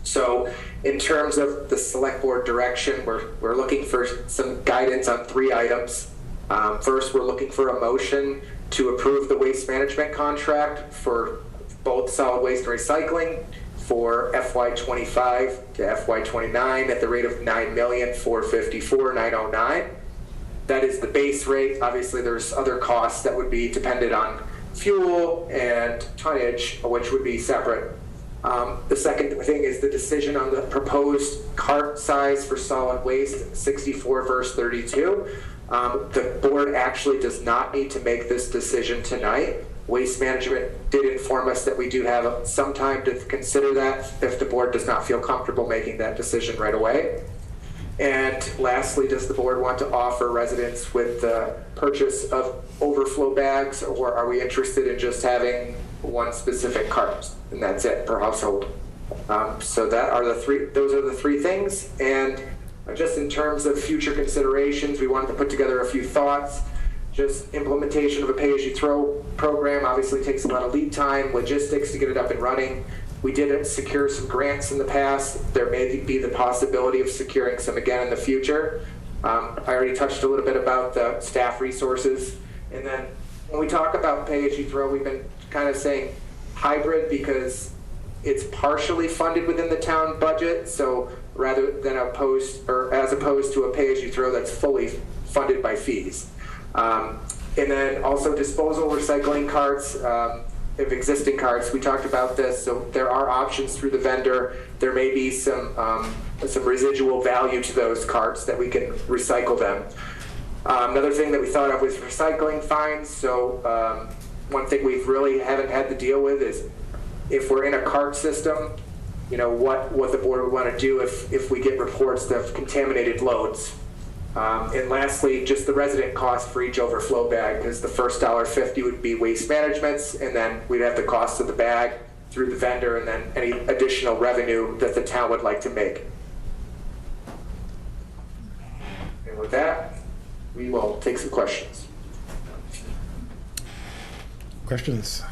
So in terms of the select board direction, we're looking for some guidance on 3 items. First, we're looking for a motion to approve the waste management contract for both solid waste and recycling for FY25 to FY29 at the rate of $9,454,909. That is the base rate. Obviously, there's other costs that would be dependent on fuel and tonnage, which would be separate. The second thing is the decision on the proposed cart size for solid waste, 64 versus 32. The board actually does not need to make this decision tonight. Waste Management did inform us that we do have some time to consider that if the board does not feel comfortable making that decision right away. And lastly, does the board want to offer residents with the purchase of overflow bags, or are we interested in just having one specific cart and that's it per household? So those are the three things. And just in terms of future considerations, we wanted to put together a few thoughts. Just implementation of a pay-as-you-throw program obviously takes a lot of lead time, logistics to get it up and running. We did secure some grants in the past. There may be the possibility of securing some again in the future. I already touched a little bit about the staff resources. And then when we talk about pay-as-you-throw, we've been kind of saying hybrid because it's partially funded within the town budget. So rather than as opposed to a pay-as-you-throw that's fully funded by fees. And then also disposal recycling carts of existing carts. We talked about this, so there are options through the vendor. There may be some residual value to those carts that we can recycle them. Another thing that we thought of was recycling fines. So one thing we really haven't had to deal with is if we're in a cart system, what the board would want to do if we get reports of contaminated loads. And lastly, just the resident cost for each overflow bag, because the first $1.50 would be Waste Management's, and then we'd have the cost of the bag through the vendor, and then any additional revenue that the town would like to make. And with that, we will take some questions. Questions?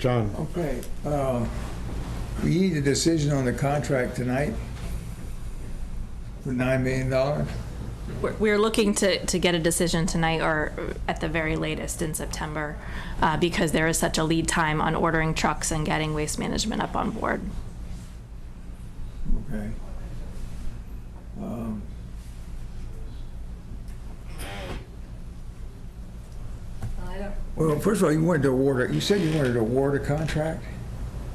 John? Okay. We need a decision on the contract tonight for $9 million. We're looking to get a decision tonight or at the very latest in September because there is such a lead time on ordering trucks and getting Waste Management up on board. Okay. Well, first of all, you said you wanted to award a contract?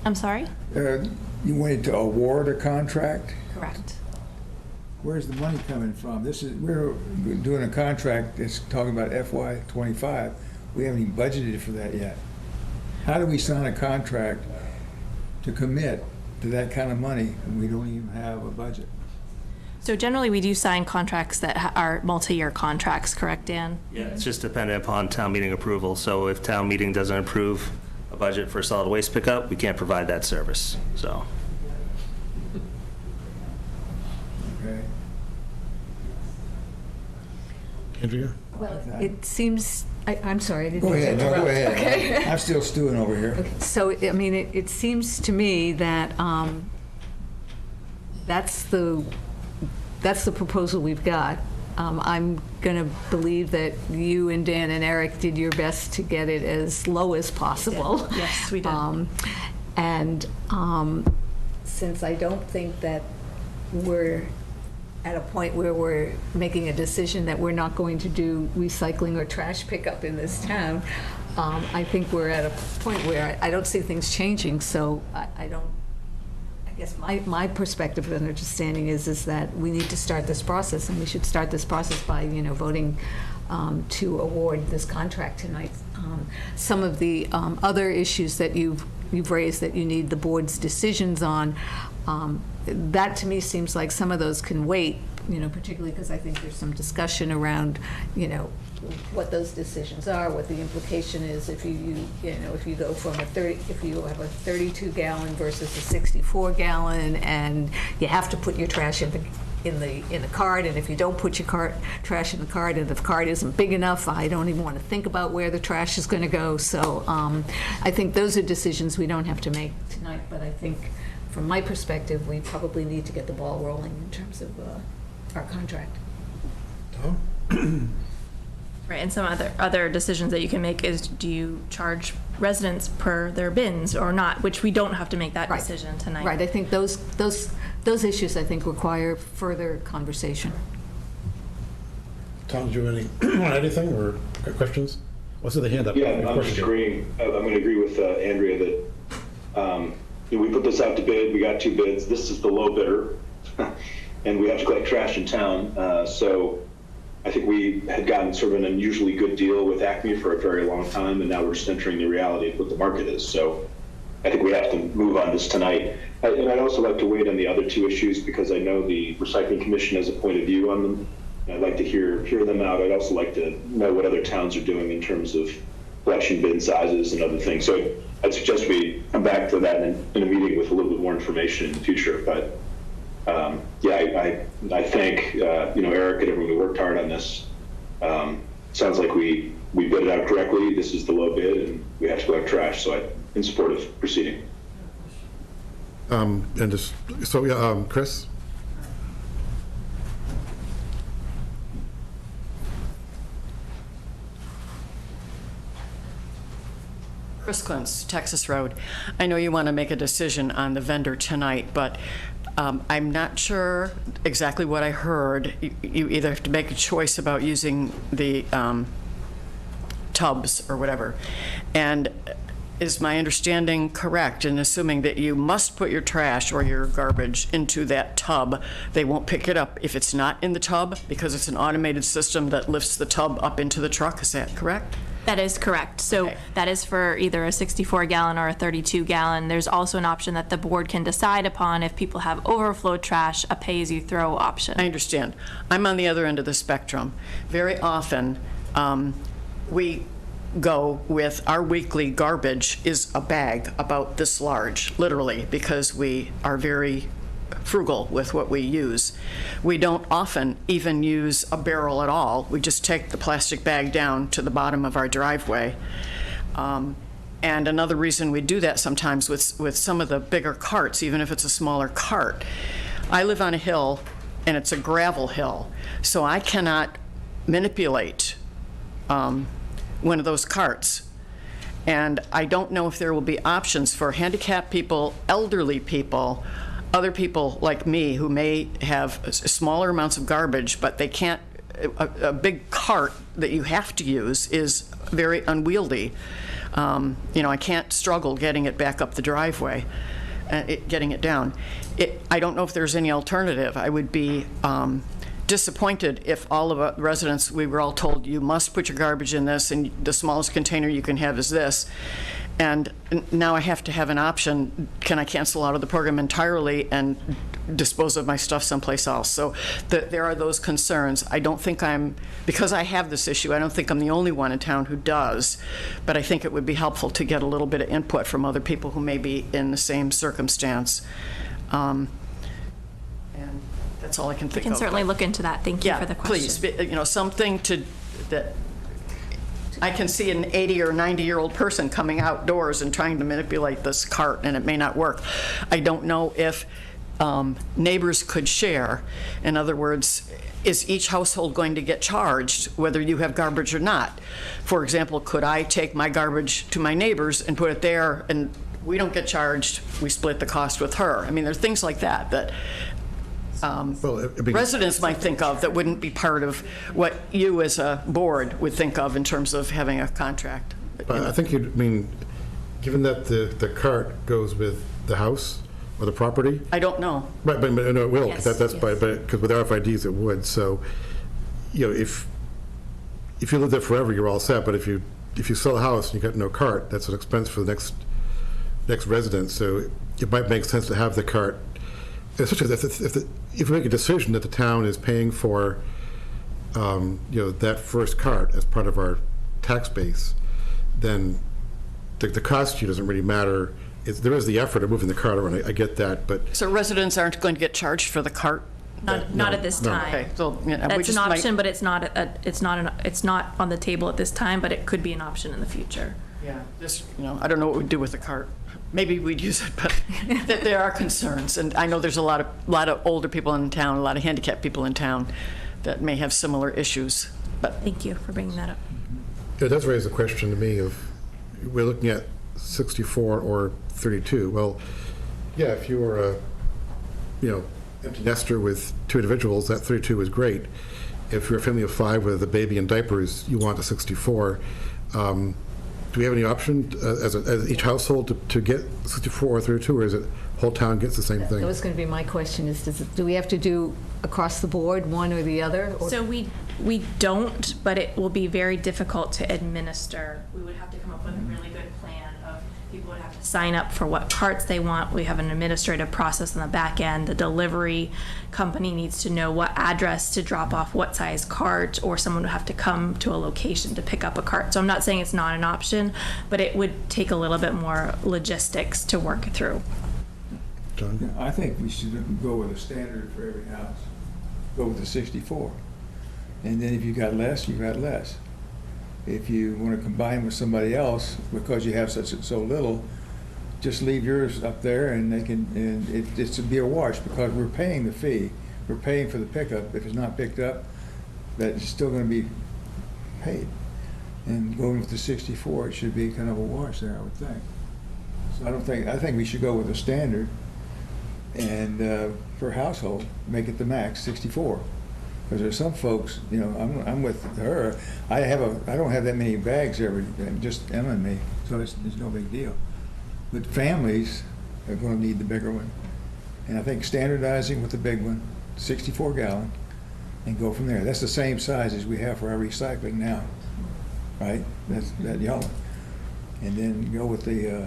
I'm sorry? You wanted to award a contract? Correct. Where's the money coming from? We're doing a contract that's talking about FY '25. We haven't even budgeted for that yet. How do we sign a contract to commit to that kind of money when we don't even have a budget? So generally, we do sign contracts that are multi-year contracts, correct, Dan? Yeah, it's just dependent upon town meeting approval. So if town meeting doesn't approve a budget for solid waste pickup, we can't provide that service, so. Okay. Andrea? Well, it seems, I'm sorry, I didn't. Go ahead, no, go ahead. Okay. I'm still stewing over here. Okay, so, I mean, it seems to me that that's the proposal we've got. I'm going to believe that you and Dan and Eric did your best to get it as low as possible. Yes, we did. And since I don't think that we're at a point where we're making a decision that we're not going to do recycling or trash pickup in this town, I think we're at a point where I don't see things changing, so I guess my perspective and understanding is that we need to start this process, and we should start this process by, voting to award this contract tonight. Some of the other issues that you've raised that you need the board's decisions on, that to me seems like some of those can wait, particularly because I think there's some discussion around, what those decisions are, what the implication is if if you go from if you have a 32-gallon versus a 64-gallon, and you have to put your trash in the cart, and if you don't put your trash in the cart, and if the cart isn't big enough, I don't even want to think about where the trash is going to go. So I think those are decisions we don't have to make tonight, but I think from my perspective, we probably need to get the ball rolling in terms of our contract. Oh. Right, and some other decisions that you can make is, do you charge residents per their bins or not, which we don't have to make that decision tonight. Right, I think those issues, I think, require further conversation. Tom, do you want anything or questions? What's the hand up? Yeah, I'm just agreeing. I'm going to agree with Andrea that we put this out to bid. We got 2 bids. This is the low bidder, and we have to collect trash in town. So I think we had gotten sort of an unusually good deal with Acme for a very long time, and now we're just entering the reality of what the market is. So I think we have to move on this tonight. And I'd also like to wait on the other 2 issues, because I know the Recycling Commission has a point of view on them. I'd like to hear them out. I'd also like to know what other towns are doing in terms of collection bin sizes and other things. So I'd suggest we come back to that in a meeting with a little bit more information in the future. But I thank Eric and everyone who worked hard on this. Sounds like we bid it out correctly. This is the low bid, and we have to collect trash. So I'm in support of proceeding. Chris. Chris Klintz, Texas Road. I know you want to make a decision on the vendor tonight, but I'm not sure exactly what I heard. You either have to make a choice about using the tubs or whatever. And is my understanding correct in assuming that you must put your trash or your garbage into that tub? They won't pick it up if it's not in the tub, because it's an automated system that lifts the tub up into the truck. Is that correct? That is correct. So that is for either a 64-gallon or a 32-gallon. There's also an option that the board can decide upon if people have overflow trash, a pay-as-you-throw option. I understand. I'm on the other end of the spectrum. Very often, we go with our weekly garbage is a bag about this large, literally, because we are very frugal with what we use. We don't often even use a barrel at all. We just take the plastic bag down to the bottom of our driveway. And another reason we do that sometimes with some of the bigger carts, even if it's a smaller cart. I live on a hill, and it's a gravel hill, so I cannot manipulate one of those carts. And I don't know if there will be options for handicapped people, elderly people, other people like me who may have smaller amounts of garbage, but they can't, a big cart that you have to use is very unwieldy. I can't struggle getting it back up the driveway, getting it down. I don't know if there's any alternative. I would be disappointed if all of the residents, we were all told, you must put your garbage in this, and the smallest container you can have is this. And now I have to have an option. Can I cancel out of the program entirely and dispose of my stuff someplace else? So there are those concerns. I don't think because I have this issue, I don't think I'm the only one in town who does, but I think it would be helpful to get a little bit of input from other people who may be in the same circumstance. And that's all I can think of. We can certainly look into that. Thank you for the question. Please, something that I can see an 80 or 90-year-old person coming outdoors and trying to manipulate this cart, and it may not work. I don't know if neighbors could share. In other words, is each household going to get charged whether you have garbage or not? For example, could I take my garbage to my neighbors and put it there, and we don't get charged, we split the cost with her? I mean, there's things like that residents might think of that wouldn't be part of what you as a board would think of in terms of having a contract. I think given that the cart goes with the house or the property. I don't know. Right, but no, it will. Yes, Because with RFIDs it would. So, if you live there forever, you're all set. But if you sell a house and you got no cart, that's an expense for the next resident. So it might make sense to have the cart. Especially if we make a decision that the town is paying for, that first cart as part of our tax base, then the cost to you doesn't really matter. There is the effort of moving the cart around. I get that, but so residents aren't going to get charged for the cart. Not at this time. Okay, so that's an option, but it's not on the table at this time. But it could be an option in the future. Yeah, I don't know what we'd do with the cart. Maybe we'd use it, but there are concerns, and I know there's a lot of older people in town, a lot of handicapped people in town that may have similar issues. But thank you for bringing that up. It does raise the question to me of we're looking at 64 or 32. Well, yeah, if you were a empty nester with 2 individuals, that 32 is great. If you're a family of 5 with a baby and diapers, you want a 64. Do we have any option as each household to get 64 or 32, or is it whole town gets the same thing? That was going to be my question, do we have to do across the board, one or the other? Or? So we don't, but it will be very difficult to administer. We would have to come up with a really good plan of people would have to sign up for what carts they want. We have an administrative process on the back end. The delivery company needs to know what address to drop off what size cart, or someone would have to come to a location to pick up a cart. So I'm not saying it's not an option, but it would take a little bit more logistics to work through. John? Yeah, I think we should go with a standard for every house. Go with the 64. And then if you got less, you got less. If you want to combine with somebody else because you have so little, just leave yours up there, and it's to be a wash, because we're paying the fee. We're paying for the pickup. If it's not picked up, that's still going to be paid. And going with the 64, it should be kind of a wash there, I would think. So I think we should go with a standard, and per household, make it the max 64. Because there's some folks, I'm with her. I don't have that many bags just Emma and me, so it's no big deal. But families are going to need the bigger one, and I think standardizing with the big one, 64 gallon, and go from there. That's the same size as we have for our recycling now, right? That's that yellow, and then go with the.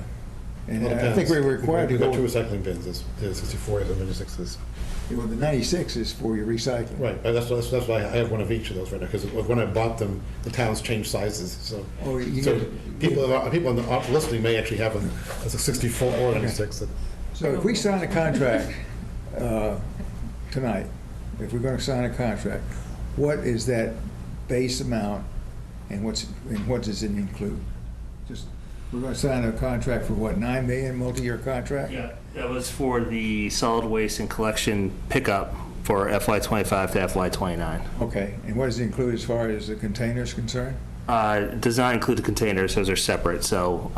And I think we're required to go. We've got 2 recycling bins. There's 64 and 96s. Well, the 96 is for your recycling. Right. That's why I have one of each of those right now, because when I bought them, the towns changed sizes. So, people on the listening may actually have them as a 64 or 96. So if we sign a contract tonight, if we're going to sign a contract, what is that base amount, and what does it include? We're going to sign a contract for what, $9 million, multi-year contract? Yeah, that was for the solid waste and collection pickup for FY25 to FY29. Okay, and what does it include as far as the containers concerned? It does not include the containers; those are separate. So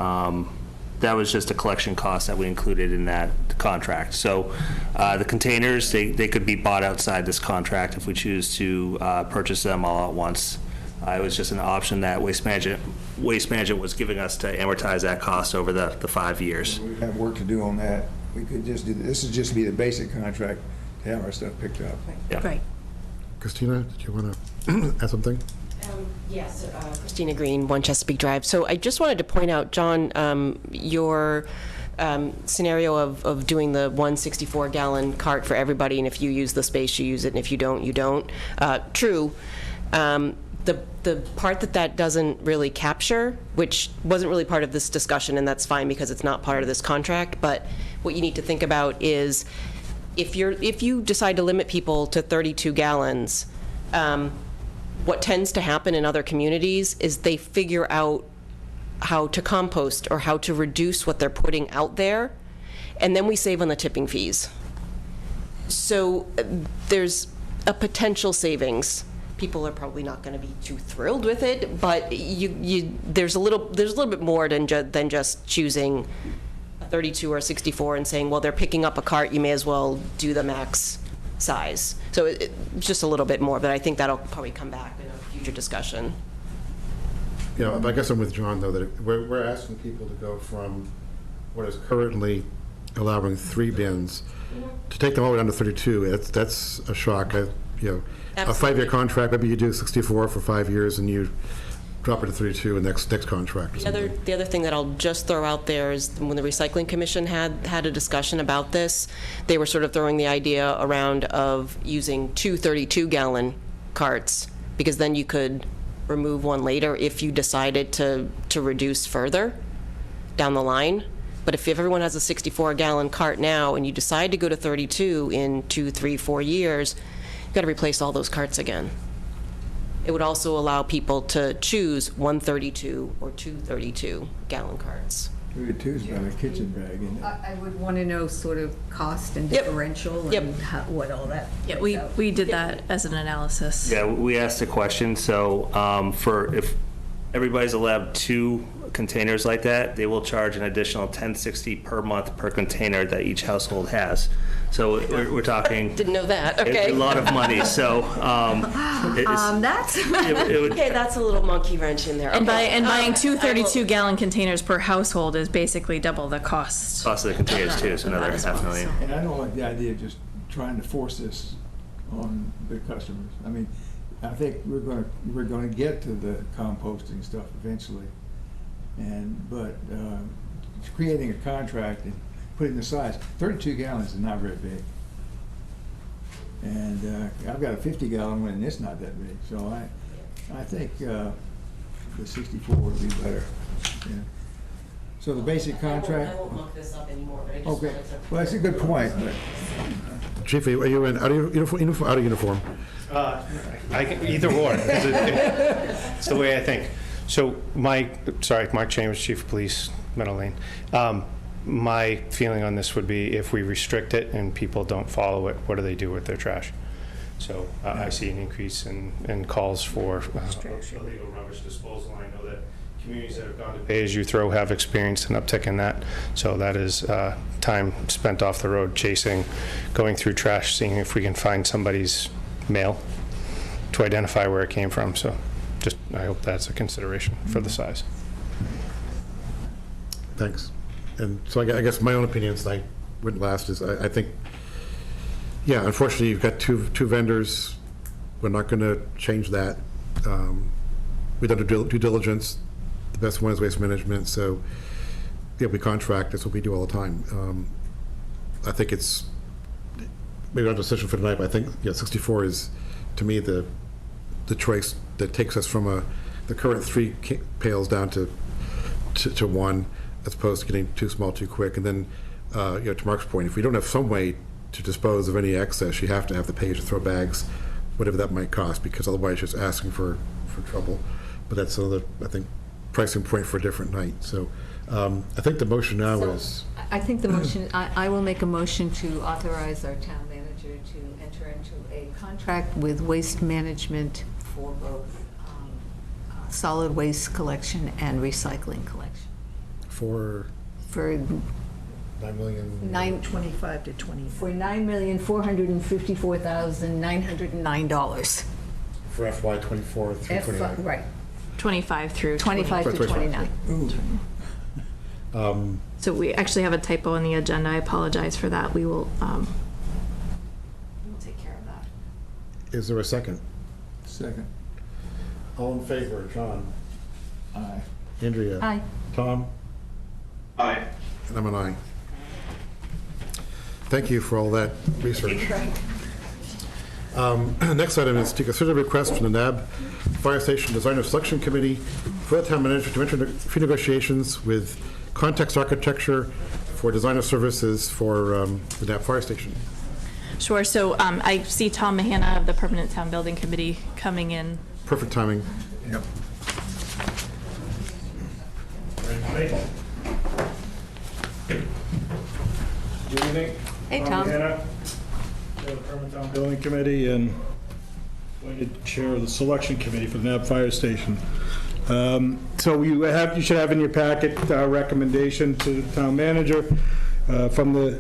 that was just a collection cost that we included in that contract. So the containers, they could be bought outside this contract if we choose to purchase them all at once. It was just an option that Waste Management was giving us to amortize that cost over the 5 years. We have work to do on that. We could just do, this would just be the basic contract to have our stuff picked up. Yeah. Right. Christina, did you want to add something? Yes, Christina Green, 1 Chesapeake Drive. So I just wanted to point out, John, your scenario of doing the 164-gallon cart for everybody, and if you use the space, you use it, and if you don't, you don't. True. The part that doesn't really capture, which wasn't really part of this discussion, and that's fine because it's not part of this contract, but what you need to think about is if you decide to limit people to 32 gallons, what tends to happen in other communities is they figure out how to compost or how to reduce what they're putting out there, and then we save on the tipping fees. So there's a potential savings. People are probably not going to be too thrilled with it, but there's a little bit more than just choosing a 32 or a 64 and saying, well, they're picking up a cart, you may as well do the max size. So it's just a little bit more, but I think that'll probably come back in a future discussion. Yeah, I guess I'm with John, though, that we're asking people to go from what is currently allowing 3 bins to take them all the way down to 32. That's a shock. A 5-year contract, maybe you do 64 for 5 years and you drop it to 32 in next contract. The other thing that I'll just throw out there is when the Recycling Commission had a discussion about this, they were sort of throwing the idea around of using 2 32-gallon carts, because then you could remove one later if you decided to reduce further down the line. But if everyone has a 64-gallon cart now and you decide to go to 32 in 2, 3, 4 years, you've got to replace all those carts again. It would also allow people to choose 132 or 2 32-gallon carts. 32 is about a kitchen bag, isn't it? I would want to know sort of cost and differential and what all that. Yeah, we did that as an analysis. Yeah, we asked a question. So if everybody's allowed 2 containers like that, they will charge an additional $10.60 per month per container that each household has. So we're talking. Didn't know that. Okay. A lot of money. So that's okay. That's a little monkey wrench in there. And buying 2 32-gallon containers per household is basically double the cost. Cost of the containers too, so another $500,000. And I don't like the idea of just trying to force this on the customers. I mean, I think we're going to get to the composting stuff eventually, but creating a contract and putting the size, 32 gallons is not very big, and I've got a 50-gallon one and it's not that big, so I think the 64 would be better. Yeah. So the basic contract. I won't look this up anymore. But I just okay. Well, that's a good point. But. Chief, are you in out of uniform? Either or. It's the way I think. So Mark Chambers, Chief of Police, Meadow Lane. My feeling on this would be if we restrict it and people don't follow it, what do they do with their trash? So I see an increase in calls for illegal rubbish disposal. I know that communities that have gone to pay-as-you-throw have experienced an uptick in that. So that is time spent off the road chasing, going through trash, seeing if we can find somebody's mail to identify where it came from. So I hope that's a consideration for the size. Thanks. And so I guess my own opinion, since I went last, is I think, yeah, unfortunately, you've got two vendors. We're not going to change that. We've done due diligence. The best one is Waste Management. So, yeah, we contract. That's what we do all the time. I think it's maybe not a decision for tonight, but I think 64 is, to me, the choice that takes us from the current 3 pails down to 1. As opposed to getting too small too quick. And then, to Mark's point, if we don't have some way to dispose of any excess, you have to have the pay-as-you-throw bags, whatever that might cost, because otherwise you're just asking for trouble. But that's another, I think, pricing point for a different night. So I think the motion now is... I think the motion, I will make a motion to authorize our town manager to enter into a contract with Waste Management for both solid waste collection and recycling collection. For $9 million. 925 to 20. For $9,454,909 For FY '24 through '29. Right, 25 through 25 to 25. 29. So we actually have a typo in the agenda. I apologize for that. We will we'll take care of that. Is there a second? Second. All in favor, John? Aye. Andrea? Aye. Tom? Aye. And I'm an aye. Thank you for all that research. Next item is to consider a request from the NAB Fire Station Designer Selection Committee for the town manager to enter fee negotiations with Context Architecture for designer services for the NAB Fire Station. Sure. So I see Tom Mahana of the Permanent Town Building Committee coming in. Perfect timing. Yep. Good evening. Hey, Tom. Hannah, Chair of the Permanent Town Building Committee and appointed Chair of the Selection Committee for the NAB Fire Station. So you should have in your packet our recommendation to the town manager from the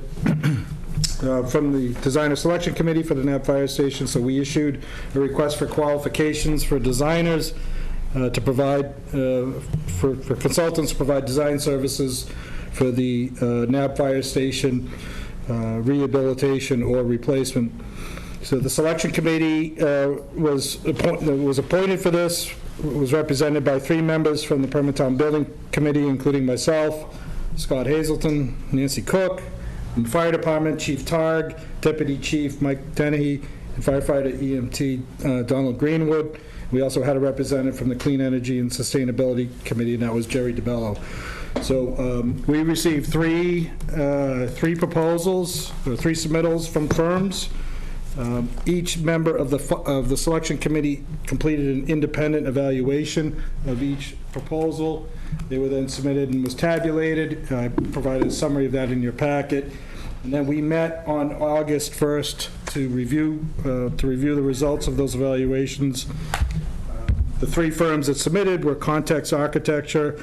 Designer Selection Committee for the NAB Fire Station. So we issued a request for qualifications for designers to provide, for consultants to provide design services for the NAB Fire Station rehabilitation or replacement. So the Selection Committee was appointed for this, was represented by 3 members from the Permanent Town Building Committee, including myself, Scott Hazelton, Nancy Cook, from the Fire Department, Chief Targ, Deputy Chief Mike Dennehy, and Firefighter EMT Donald Greenwood. We also had a representative from the Clean Energy and Sustainability Committee, and that was Jerry DeBello. So we received three proposals, or 3 submittals from firms. Each member of the selection committee completed an independent evaluation of each proposal. They were then submitted and was tabulated. I provided a summary of that in your packet. And then we met on August 1st to review the results of those evaluations. The 3 firms that submitted were Context Architecture,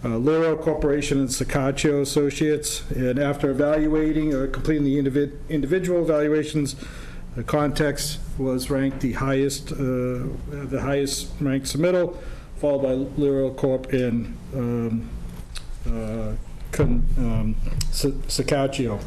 Lero Corporation, and Sacaccio Associates. And after evaluating or completing the individual evaluations, the Context was ranked the highest ranked submittal, followed by Lero Corp and Sacaccio.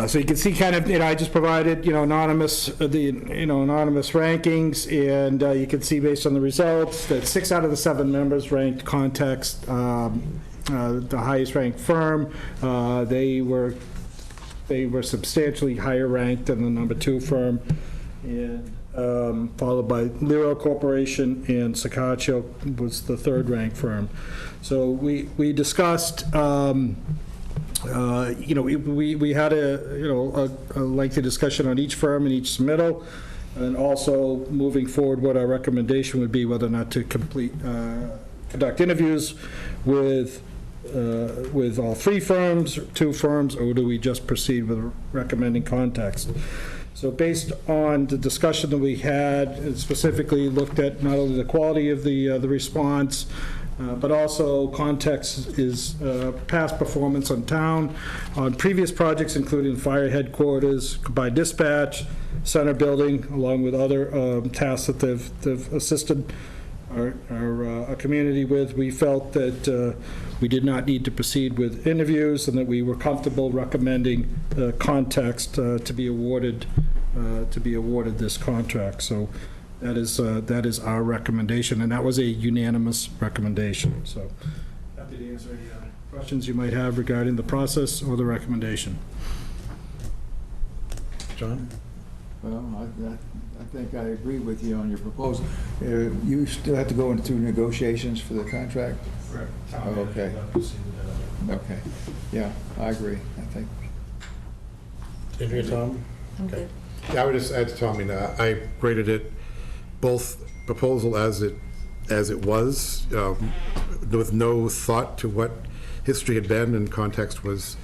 So you can see kind of, I just provided, anonymous rankings, and you can see based on the results that 6 out of the 7 members ranked Context the highest ranked firm. They were substantially higher ranked than the number 2 firm, and followed by Lero Corporation, and Sacaccio was the 3rd ranked firm. So we discussed. We had a lengthy discussion on each firm and each submittal, and also moving forward what our recommendation would be, whether or not to conduct interviews with all 3 firms, 2 firms, or do we just proceed with recommending Context? So based on the discussion that we had, it specifically looked at not only the quality of the response, but also Context is past performance on town, on previous projects, including fire headquarters, combined dispatch, center building, along with other tasks that they've assisted our community with. We felt that we did not need to proceed with interviews, and that we were comfortable recommending Context to be awarded this contract. So that is our recommendation, and that was a unanimous recommendation. So happy to answer any questions you might have regarding the process or the recommendation. John? Well, I think I agree with you on your proposal. You still have to go into negotiations for the contract? Correct. Oh, okay. Okay. Yeah, I agree, I think. Andrea, Tom? I'm good. Yeah, I would just add to Tom, I graded it both proposal as it was, with no thought to what history had been, and Context was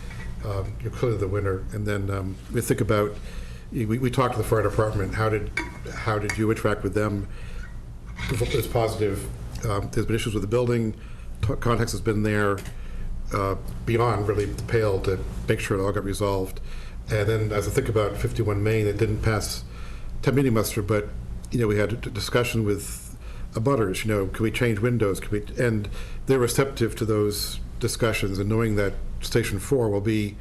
clearly the winner. And then we think about, we talked to the fire department. How did you interact with them? It's positive. There's been issues with the building. Context has been there beyond really the pale to make sure it all got resolved. And then as I think about 51 Main, it didn't pass town meeting muster, but we had a discussion with abutters, can we change windows? And they're receptive to those discussions, and knowing that Station 4 will be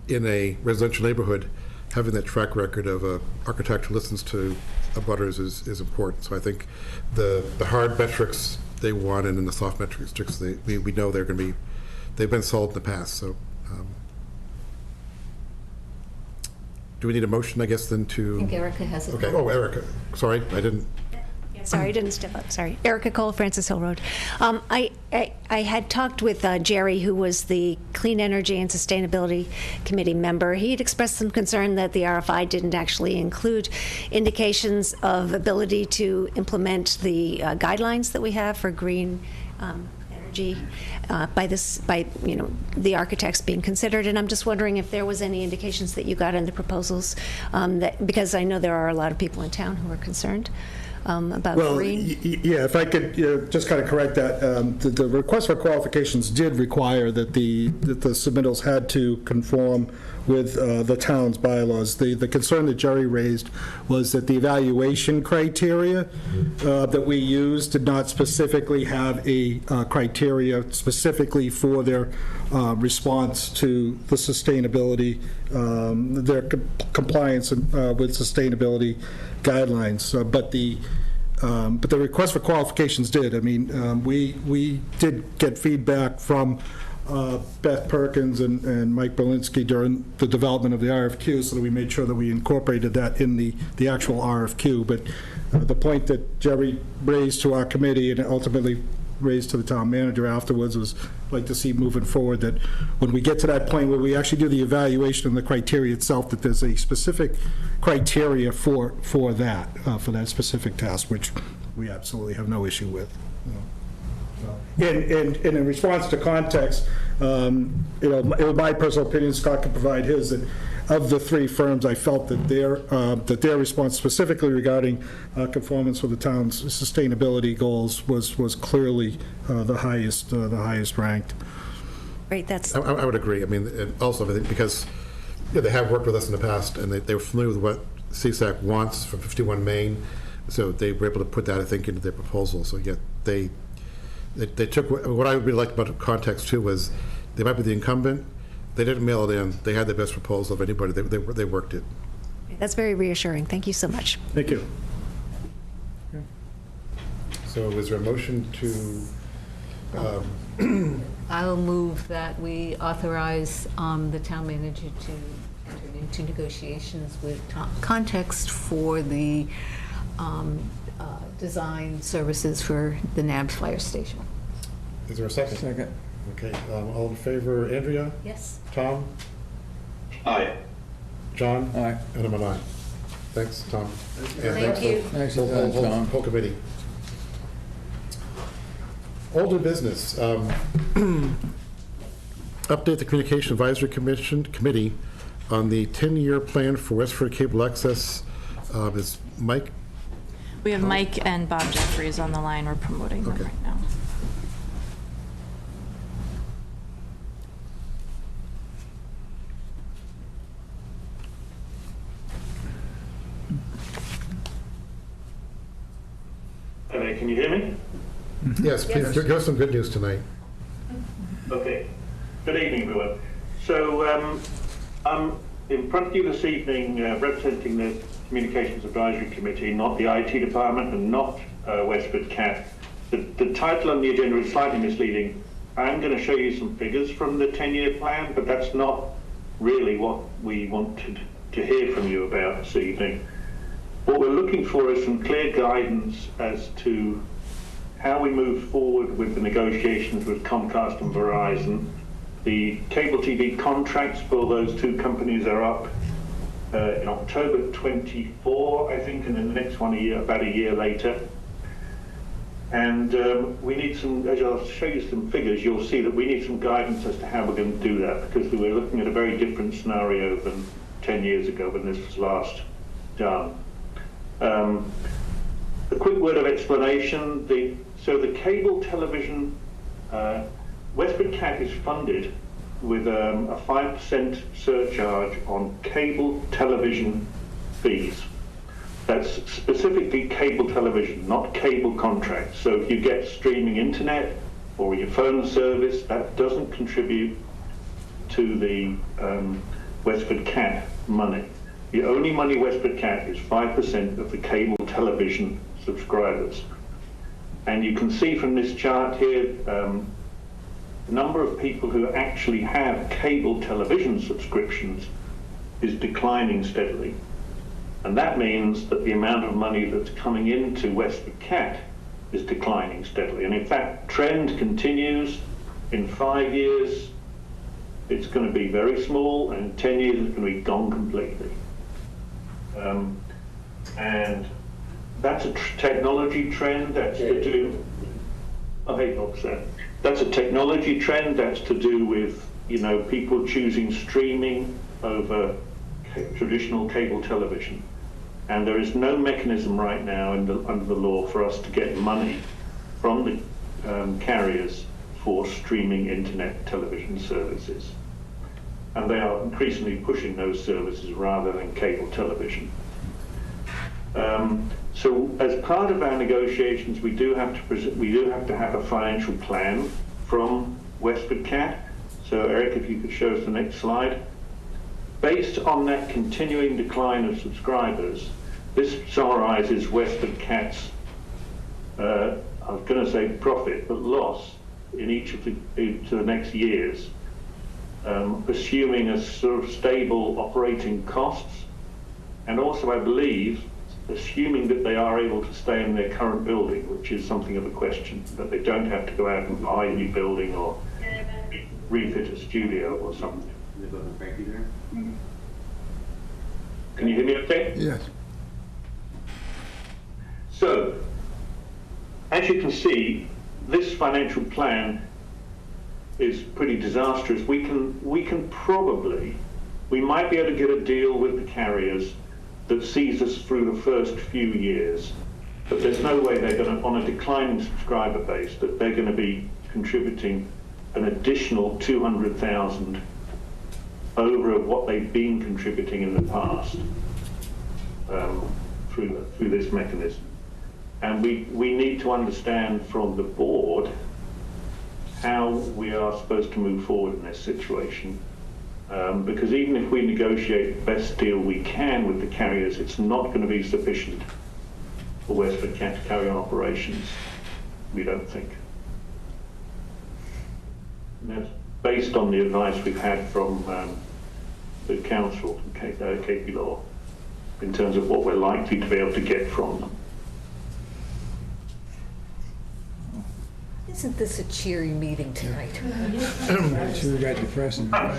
in a residential neighborhood, having that track record of an architect who listens to abutters is important. So I think the hard metrics they want, and then the soft metrics, we know they're going to be, they've been solved in the past. So do we need a motion, I guess, then to? I think Erica has a Okay. comment. Oh, Erica. Sorry, I didn't. Sorry, I didn't step up. Sorry. Erica Cole, Francis Hill Road. I had talked with Jerry, who was the Clean Energy and Sustainability Committee member. He had expressed some concern that the RFI didn't actually include indications of ability to implement the guidelines that we have for green energy by the architects being considered. And I'm just wondering if there was any indications that you got in the proposals, because I know there are a lot of people in town who are concerned about green. Yeah, if I could just kind of correct that, the request for qualifications did require that the submittals had to conform with the town's bylaws. The concern that Jerry raised was that the evaluation criteria that we used did not specifically have a criteria specifically for their response to the sustainability, their compliance with sustainability guidelines. But the request for qualifications did. I mean, we did get feedback from Beth Perkins and Mike Berlinski during the development of the RFQ, so that we made sure that we incorporated that in the actual RFQ. But the point that Jerry raised to our committee and ultimately raised to the town manager afterwards was, like to see moving forward, that when we get to that point where we actually do the evaluation and the criteria itself, that there's a specific criteria for that specific task, which we absolutely have no issue with. And in response to context, in my personal opinion, Scott could provide his, that of the three firms, I felt that their response specifically regarding conformance with the town's sustainability goals was clearly the highest ranked. Great, that's. I would agree. I mean, and also I think because they have worked with us in the past, and they were familiar with what CSAC wants from 51 Main, so they were able to put that, I think, into their proposal. So yeah, they took, what I really liked about context too was they might be the incumbent. They didn't mail it in. They had the best proposal of anybody. They worked it. That's very reassuring. Thank you so much. Thank you. So is there a motion to? I'll move that we authorize the town manager to enter into negotiations with Context for the design services for the NABS fire station. Is there a second? Second. Okay, all in favor, Andrea? Yes. Tom? Aye. John? Aye. And I'm an aye. Thanks, Tom. And Thank you. Thanks, whole Tom. committee. Older business. Update the Communication Advisory Committee on the 10-year plan for Westford Cable Access. Is Mike? We have Mike and Bob Jeffries on the line. We're promoting them right now. Okay, can you hear me? Yes, please. Give us some good news tonight. Okay. Good evening, everyone. So I'm in front of you this evening representing the Communications Advisory Committee, not the IT department and not Westford CAT. The title on the agenda is slightly misleading. I'm going to show you some figures from the 10-year plan, but that's not really what we wanted to hear from you about this evening. What we're looking for is some clear guidance as to how we move forward with the negotiations with Comcast and Verizon. The cable TV contracts for those two companies are up in October 24, I think, and then the next one about a year later. And we need some, as I'll show you some figures, you'll see that we need some guidance as to how we're going to do that, because we were looking at a very different scenario than 10 years ago when this was last done. A quick word of explanation. So the cable television, Westford CAT is funded with a 5% surcharge on cable television fees. That's specifically cable television, not cable contracts. So if you get streaming internet or your phone service, that doesn't contribute to the Westford CAT money. The only money Westford CAT is 5% of the cable television subscribers. And you can see from this chart here, the number of people who actually have cable television subscriptions is declining steadily. And that means that the amount of money that's coming into Westford CAT is declining steadily. And in fact, trend continues. In 5 years, it's going to be very small, and in 10 years, it's going to be gone completely. And that's a technology trend that's to do. Oh, hey, that's a technology trend that's to do with, you know, people choosing streaming over traditional cable television. And there is no mechanism right now under the law for us to get money from the carriers for streaming internet television services. And they are increasingly pushing those services rather than cable television. So as part of our negotiations, we do have to have a financial plan from Westford CAT. So Eric, if you could show us the next slide. Based on that continuing decline of subscribers, this summarizes Westford CAT's, I was going to say profit, but loss in each of the next years, assuming a sort of stable operating costs, and also, I believe, assuming that they are able to stay in their current building, which is something of a question, that they don't have to go out and buy a new building or refit a studio or something. Can you hear me okay? Yes. So, as you can see, this financial plan is pretty disastrous. We might be able to get a deal with the carriers that sees us through the first few years, but there's no way they're going to, on a declining subscriber base, that they're going to be contributing an additional 200,000 over what they've been contributing in the past through this mechanism. And we need to understand from the board how we are supposed to move forward in this situation. Because even if we negotiate the best deal we can with the carriers, it's not going to be sufficient for Westford CAT to carry on operations, we don't think. And that's based on the advice we've had from the council, from KP Law, in terms of what we're likely to be able to get from them. Isn't this a cheery meeting tonight? She got depressing. I'm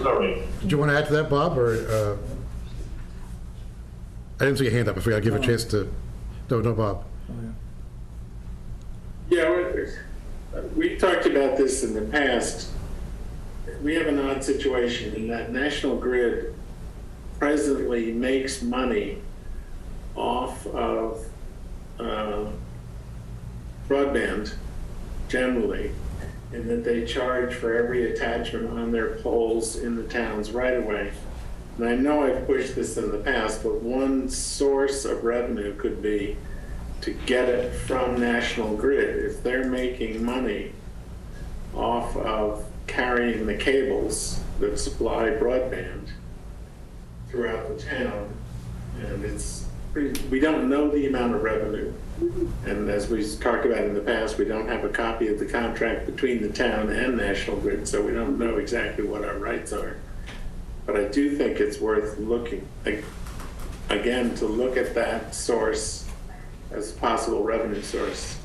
sorry. Do you want to add to that, Bob, or I didn't see your hand up. I forgot to give a chance to. No, Bob. Yeah, we talked about this in the past. We have an odd situation in that National Grid presently makes money off of broadband generally, in that they charge for every attachment on their poles in the towns right away. And I know I've pushed this in the past, but one source of revenue could be to get it from National Grid. If they're making money off of carrying the cables that supply broadband throughout the town, and we don't know the amount of revenue. And as we talked about in the past, we don't have a copy of the contract between the town and National Grid, so we don't know exactly what our rights are. But I do think it's worth looking, again, to look at that source as a possible revenue source.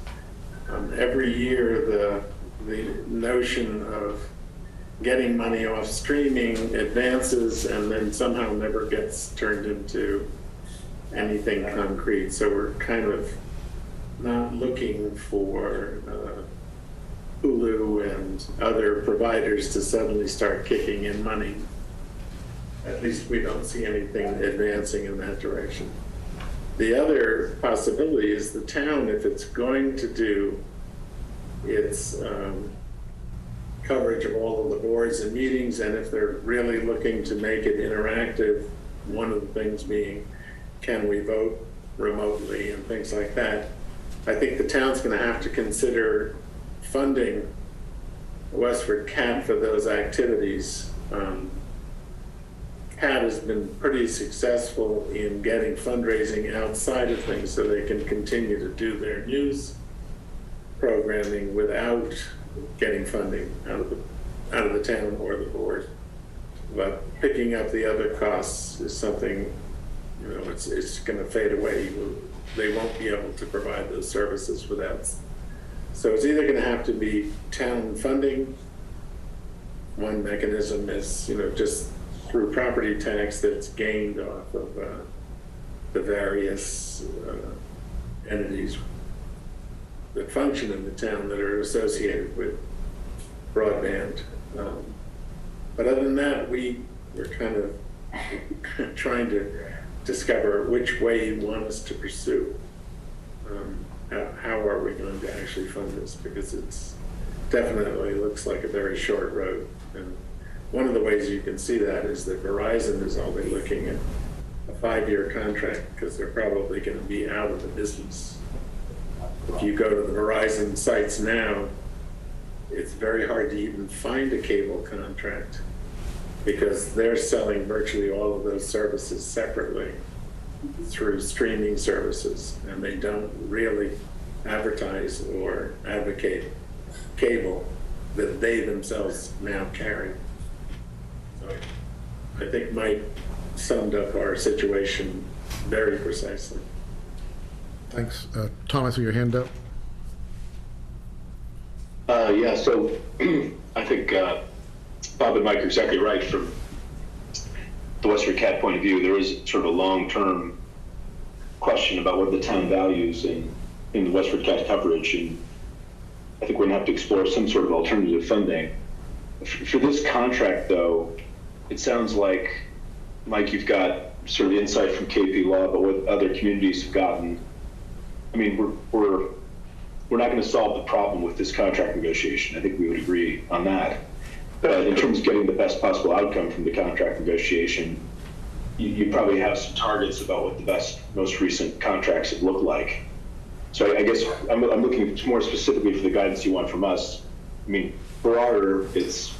Every year, the notion of getting money off streaming advances and then somehow never gets turned into anything concrete. So we're kind of not looking for Hulu and other providers to suddenly start kicking in money. At least we don't see anything advancing in that direction. The other possibility is the town, if it's going to do its coverage of all of the boards and meetings, and if they're really looking to make it interactive, one of the things being, can we vote remotely and things like that. I think the town's going to have to consider funding Westford CAT for those activities. CAT has been pretty successful in getting fundraising outside of things so they can continue to do their news programming without getting funding out of the town or the board. But picking up the other costs is something, you know, it's going to fade away. They won't be able to provide those services without. So it's either going to have to be town funding. One mechanism is, you know, just through property tax that's gained off of the various entities that function in the town that are associated with broadband. But other than that, we're kind of trying to discover which way you want us to pursue. How are we going to actually fund this? Because it's definitely looks like a very short road. And one of the ways you can see that is that Verizon is only looking at a 5-year contract because they're probably going to be out of the business. If you go to the Verizon sites now, it's very hard to even find a cable contract because they're selling virtually all of those services separately through streaming services, and they don't really advertise or advocate cable that they themselves now carry. So I think Mike summed up our situation very precisely. Thanks. Tom, I see your hand up. Yeah, so I think Bob and Mike are exactly right. From the Westford CAT point of view, there is sort of a long-term question about what the town values in the Westford CAT coverage, and I think we're going to have to explore some sort of alternative funding. For this contract, though, it sounds like, Mike, you've got sort of insight from KP Law about what other communities have gotten. I mean, we're not going to solve the problem with this contract negotiation. I think we would agree on that. But in terms of getting the best possible outcome from the contract negotiation, you probably have some targets about what the most recent contracts have looked like. So I guess I'm looking more specifically for the guidance you want from us. I mean, broader, it's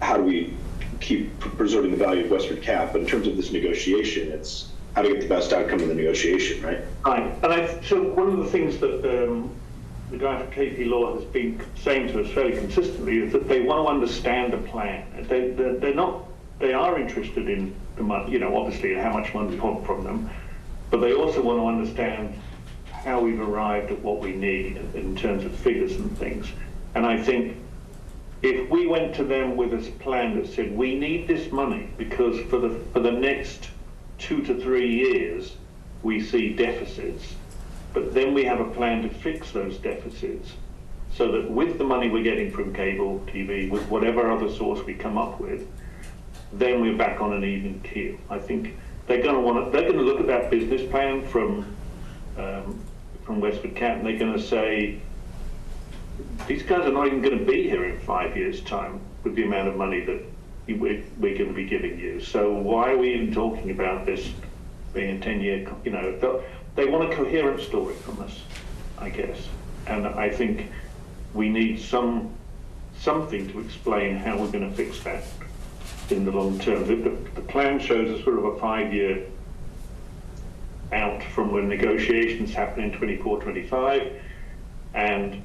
how do we keep preserving the value of Westford CAT, but in terms of this negotiation, it's how to get the best outcome in the negotiation, right? Right, and so one of the things that the guy from KP Law has been saying to us fairly consistently is that they want to understand the plan. They are interested in the money, you know, obviously how much money we want from them, but they also want to understand how we've arrived at what we need in terms of figures and things. And I think if we went to them with a plan that said we need this money because for the next 2 to 3 years we see deficits, but then we have a plan to fix those deficits so that with the money we're getting from cable TV, with whatever other source we come up with, then we're back on an even keel. I think they're going to look at that business plan from Westford CAT, and they're going to say, these guys are not even going to be here in 5 years' time with the amount of money that we're going to be giving you. So why are we even talking about this being a 10-year, you know, they want a coherent story from us, I guess. And I think we need something to explain how we're going to fix that in the long term. The plan shows us sort of a 5-year out from when negotiations happen in 24-25, and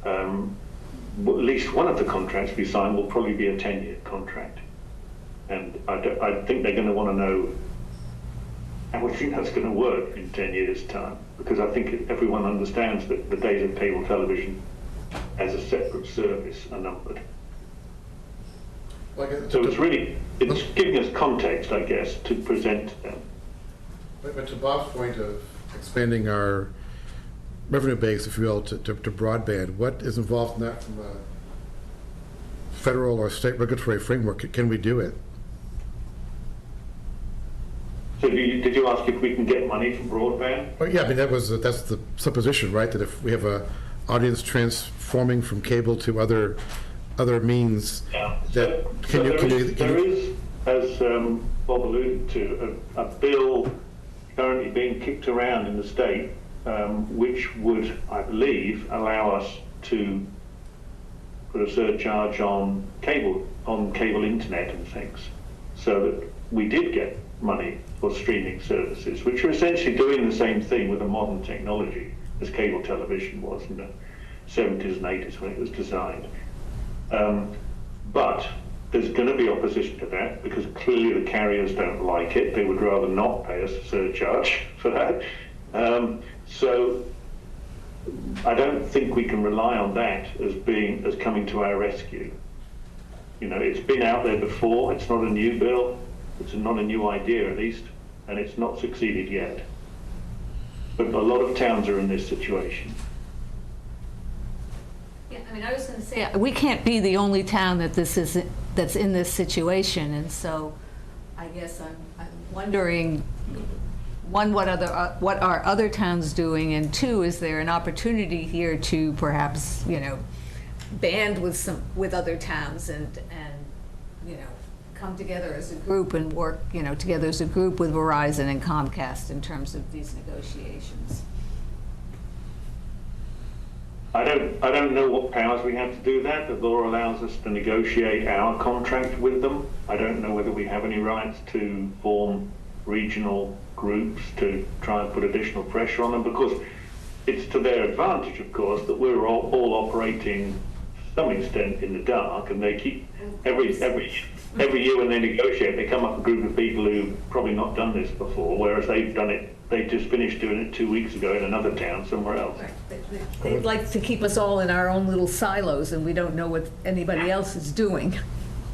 at least one of the contracts we sign will probably be a 10-year contract. And I think they're going to want to know how we think that's going to work in 10 years' time, because I think everyone understands that the days of cable television as a separate service are numbered. So it's giving us context, I guess, to present to them. But to Bob's point of expanding our revenue base, if you will, to broadband, what is involved in that from a federal or state regulatory framework? Can we do it? So did you ask if we can get money from broadband? Well, yeah, I mean, that's the supposition, right? That if we have a audience transforming from cable to other means, yeah. that as Bob alluded to, a bill currently being kicked around in the state, which would, I believe, allow us to put a surcharge on cable internet and things, so that we did get money for streaming services, which are essentially doing the same thing with a modern technology as cable television was in the 70s and 80s when it was designed. But there's going to be opposition to that because clearly the carriers don't like it. They would rather not pay us a surcharge for that. So I don't think we can rely on that as coming to our rescue. You know, it's been out there before. It's not a new bill. It's not a new idea, at least, and it's not succeeded yet. But a lot of towns are in this situation. Yeah, I mean, I was going to say, we can't be the only town that's in this situation, and so I guess I'm wondering, one, what are other towns doing, and two, is there an opportunity here to perhaps, you know, band with other towns and you know, come together as a group and work, you know, together as a group with Verizon and Comcast in terms of these negotiations? I don't know what powers we have to do that. The law allows us to negotiate our contract with them. I don't know whether we have any rights to form regional groups to try and put additional pressure on them, because it's to their advantage, of course, that we're all operating to some extent in the dark, and they keep every year when they negotiate, they come up with a group of people who've probably not done this before, whereas they've done it. They just finished doing it 2 weeks ago in another town somewhere else. Right. They'd like to keep us all in our own little silos, and we don't know what anybody else is doing.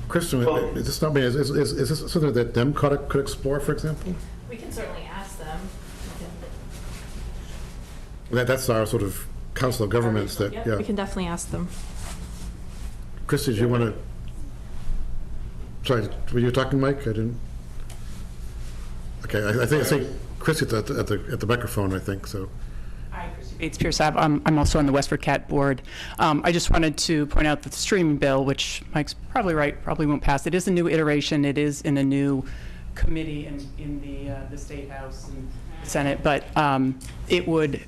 Kristen, is this something that DEMCOG could explore, for example? We can certainly ask them. That's our sort of council of governments that, yeah. We can definitely ask them. Kristen, do you want to? Sorry, were you talking, Mike? I didn't. Okay, I think Chrissy's at the microphone, I think, so. Hi, Chrissy Bates-Pierce. I'm also on the Westford CAT board. I just wanted to point out that the streaming bill, which Mike's probably right, probably won't pass. It is a new iteration. It is in a new committee in the State House and Senate, but it would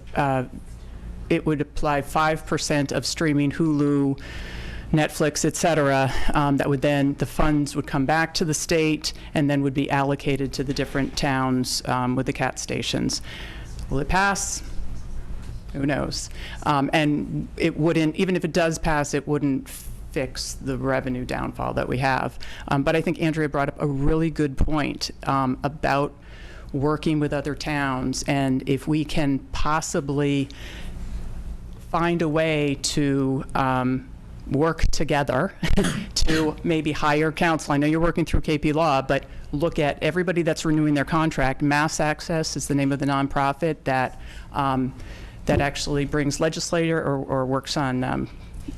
apply 5% of streaming, Hulu, Netflix, et cetera, that would then, the funds would come back to the state and then would be allocated to the different towns with the CAT stations. Will it pass? Who knows? And it wouldn't, even if it does pass, it wouldn't fix the revenue downfall that we have. But I think Andrea brought up a really good point about working with other towns, and if we can possibly find a way to work together to maybe hire counsel. I know you're working through KP Law, but look at everybody that's renewing their contract. Mass Access is the name of the nonprofit that that actually brings legislator or works on,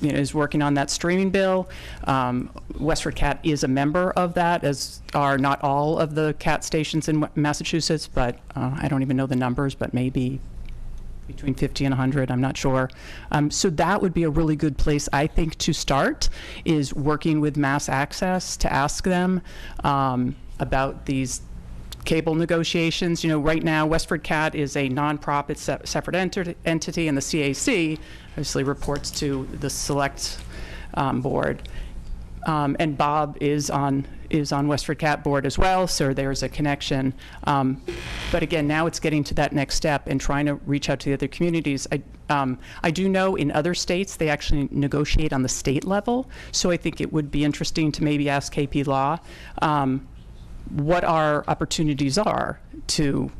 is working on that streaming bill. Westford CAT is a member of that, as are not all of the CAT stations in Massachusetts, but I don't even know the numbers, but maybe between 50 and 100, I'm not sure. So that would be a really good place, I think, to start, is working with Mass Access to ask them about these cable negotiations. You know, right now, Westford CAT is a nonprofit separate entity, and the CAC obviously reports to the select board. And Bob is on Westford CAT board as well, so there's a connection. But again, now it's getting to that next step and trying to reach out to the other communities. I do know in other states they actually negotiate on the state level, so I think it would be interesting to maybe ask KP Law what our opportunities are to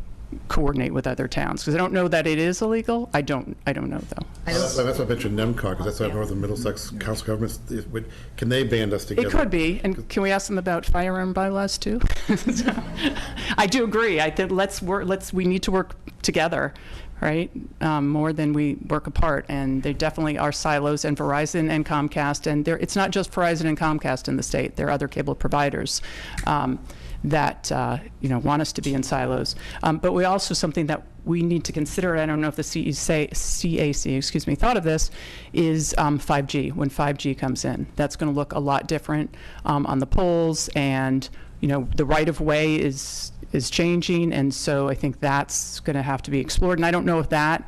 coordinate with other towns, because I don't know that it is illegal. I don't know though. That's why I mentioned NEMCOG, because that's our Northern Middlesex Council of Governments. Can they band us together? It could be, and can we ask them about firearm bylaws too? I do agree. I think we need to work together, right? More than we work apart, and they definitely are silos. And Verizon and Comcast, and it's not just Verizon and Comcast in the state. There are other cable providers that want us to be in silos. But we also, something that we need to consider, I don't know if the CAC, thought of this, is 5G. When 5G comes in, that's going to look a lot different on the poles, and the right-of-way is changing, and so I think that's going to have to be explored. And I don't know if that,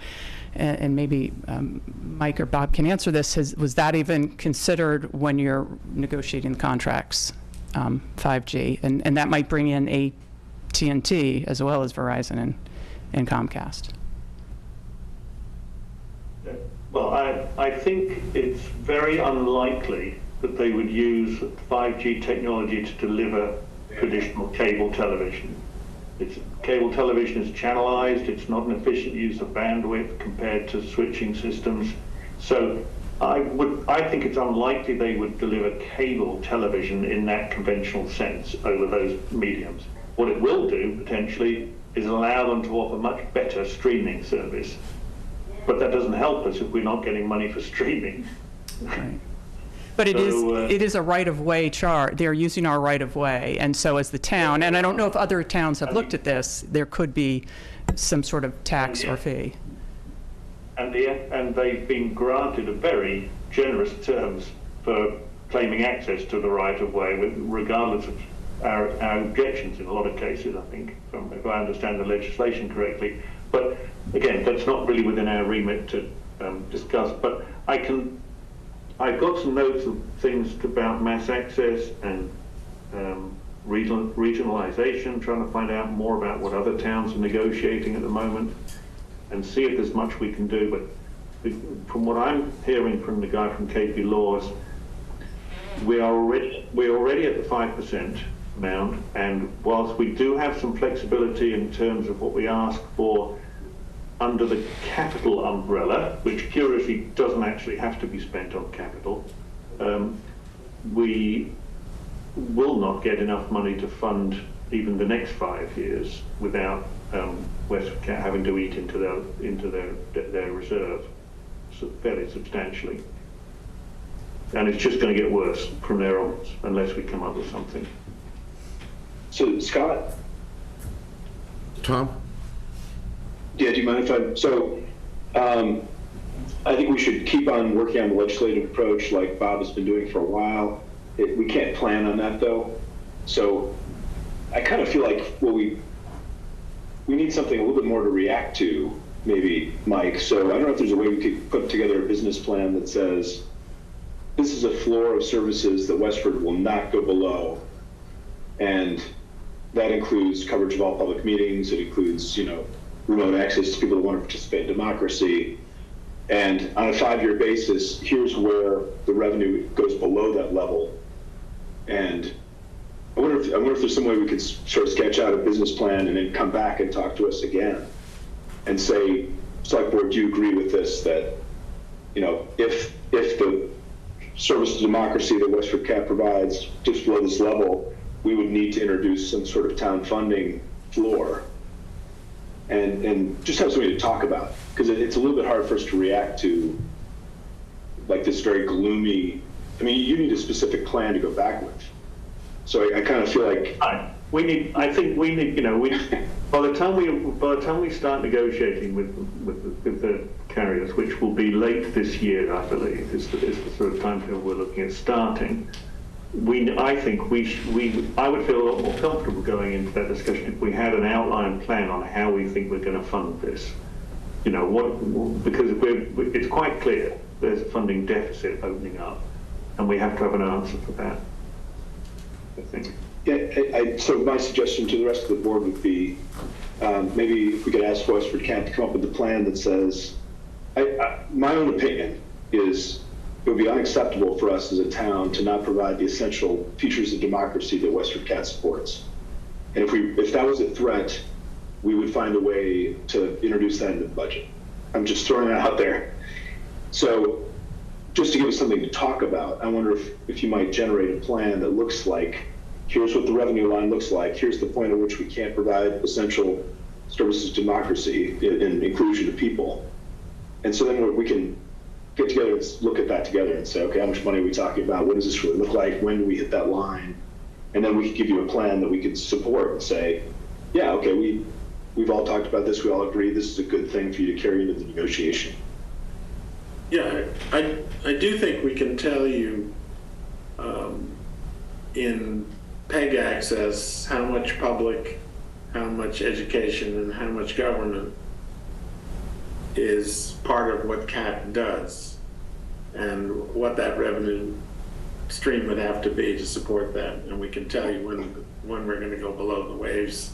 and maybe Mike or Bob can answer this, was that even considered when you're negotiating the contracts, 5G? And that might bring in AT&T as well as Verizon and Comcast. Well, I think it's very unlikely that they would use 5G technology to deliver traditional cable television. Cable television is channelized, it's not an efficient use of bandwidth compared to switching systems. So I think it's unlikely they would deliver cable television in that conventional sense over those mediums. What it will do, potentially, is allow them to offer much better streaming service. But that doesn't help us if we're not getting money for streaming. Right. But it is a right-of-way charge. They're using our right-of-way, and so as the town, and I don't know if other towns have looked at this, there could be some sort of tax or fee. And they've been granted a very generous terms for claiming access to the right-of-way, regardless of our objections in a lot of cases, I think, if I understand the legislation correctly. But again, that's not really within our remit to discuss. But I've got some notes of things about mass access and regionalization, trying to find out more about what other towns are negotiating at the moment and see if there's much we can do. But from what I'm hearing from the guy from KP Laws, we're already at the 5% amount, and whilst we do have some flexibility in terms of what we ask for under the capital umbrella, which curiously doesn't actually have to be spent on capital, we will not get enough money to fund even the next 5 years without Westford having to eat into their reserve fairly substantially. And it's just going to get worse from there on unless we come up with something. So, Scott? Tom? Yeah, do you mind if I think we should keep on working on the legislative approach like Bob has been doing for a while. We can't plan on that, though. So I kind of feel like, well, we need something a little bit more to react to, maybe, Mike. So I don't know if there's a way we could put together a business plan that says, this is a floor of services that Westford will not go below. And that includes coverage of all public meetings. It includes, remote access to people that want to participate in democracy. And on a 5-year basis, here's where the revenue goes below that level. And I wonder if there's some way we could sort of sketch out a business plan and then come back and talk to us again and say, Select Board, do you agree with this? That, if the service to democracy that Westford CAP provides dips below this level, we would need to introduce some sort of town funding floor and just have something to talk about, because it's a little bit hard for us to react to like this very gloomy, you need a specific plan to go back with. So I kind of feel like by the time we start negotiating with the carriers, which will be late this year, I believe, is the sort of timetable we're looking at starting. I would feel a lot more comfortable going into that discussion if we had an outline plan on how we think we're going to fund this. Because it's quite clear there's a funding deficit opening up, and we have to have an answer for that, I think. Yeah, so my suggestion to the rest of the board would be maybe if we could ask Westford CAP to come up with a plan that says, my own opinion is it would be unacceptable for us as a town to not provide the essential features of democracy that Westford CAT supports. And if that was a threat, we would find a way to introduce that into the budget. I'm just throwing that out there. So just to give us something to talk about, I wonder if you might generate a plan that looks like, here's what the revenue line looks like, here's the point at which we can't provide essential services to democracy and inclusion of people. And so then we can get together and look at that together and say, okay, how much money are we talking about? What does this really look like? When do we hit that line? And then we can give you a plan that we can support and say, yeah, okay, we've all talked about this. We all agree this is a good thing for you to carry into the negotiation. Yeah, I do think we can tell you in PEG access, how much public, how much education, and how much government is part of what CAT does, and what that revenue stream would have to be to support that. And we can tell you when we're going to go below the waves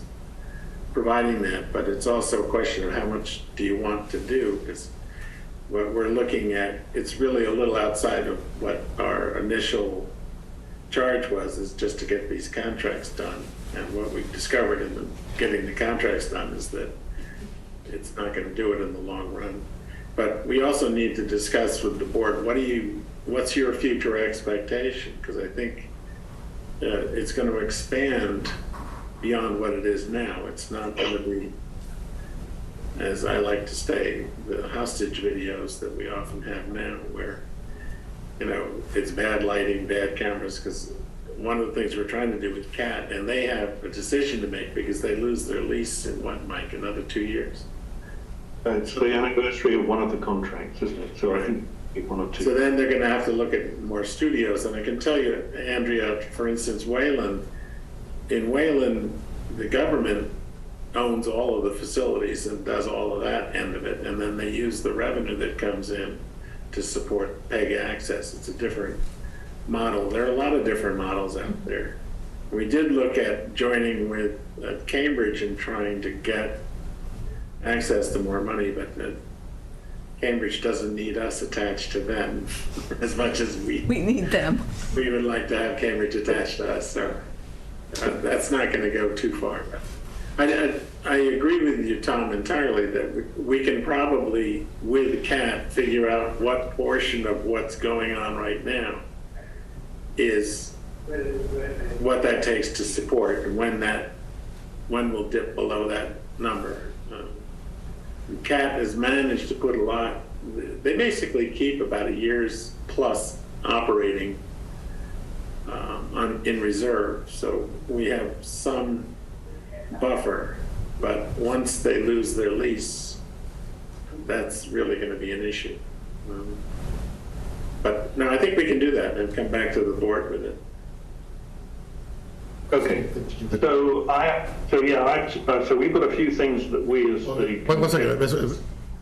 providing that, but it's also a question of how much do you want to do, because what we're looking at, it's really a little outside of what our initial charge was, is just to get these contracts done. And what we discovered in getting the contracts done is that it's not going to do it in the long run. But we also need to discuss with the board, what's your future expectation? Because I think it's going to expand beyond what it is now. It's not going to be, as I like to say, the hostage videos that we often have now, where, you know, it's bad lighting, bad cameras, because one of the things we're trying to do with CAT, and they have a decision to make because they lose their lease in what, Mike, another 2 years? It's the anniversary of one of the contracts, isn't it? So I think one or two. So then they're going to have to look at more studios. And I can tell you, Andrea, for instance, Wayland, in Wayland, the government owns all of the facilities and does all of that end of it. And then they use the revenue that comes in to support PEG access. It's a different model. There are a lot of different models out there. We did look at joining with Cambridge and trying to get access to more money, but Cambridge doesn't need us attached to them as much as we need them. We would like to have Cambridge attached to us, so that's not going to go too far. I agree with you, Tom, entirely that we can probably, with CAT, figure out what portion of what's going on right now is what that takes to support, and when we'll dip below that number. CAT has managed to put a lot, they basically keep about a year's plus operating in reserve, so we have some buffer, but once they lose their lease, that's really going to be an issue. But no, I think we can do that and come back to the board with it. Okay, so we've got a few things that we as the... One second,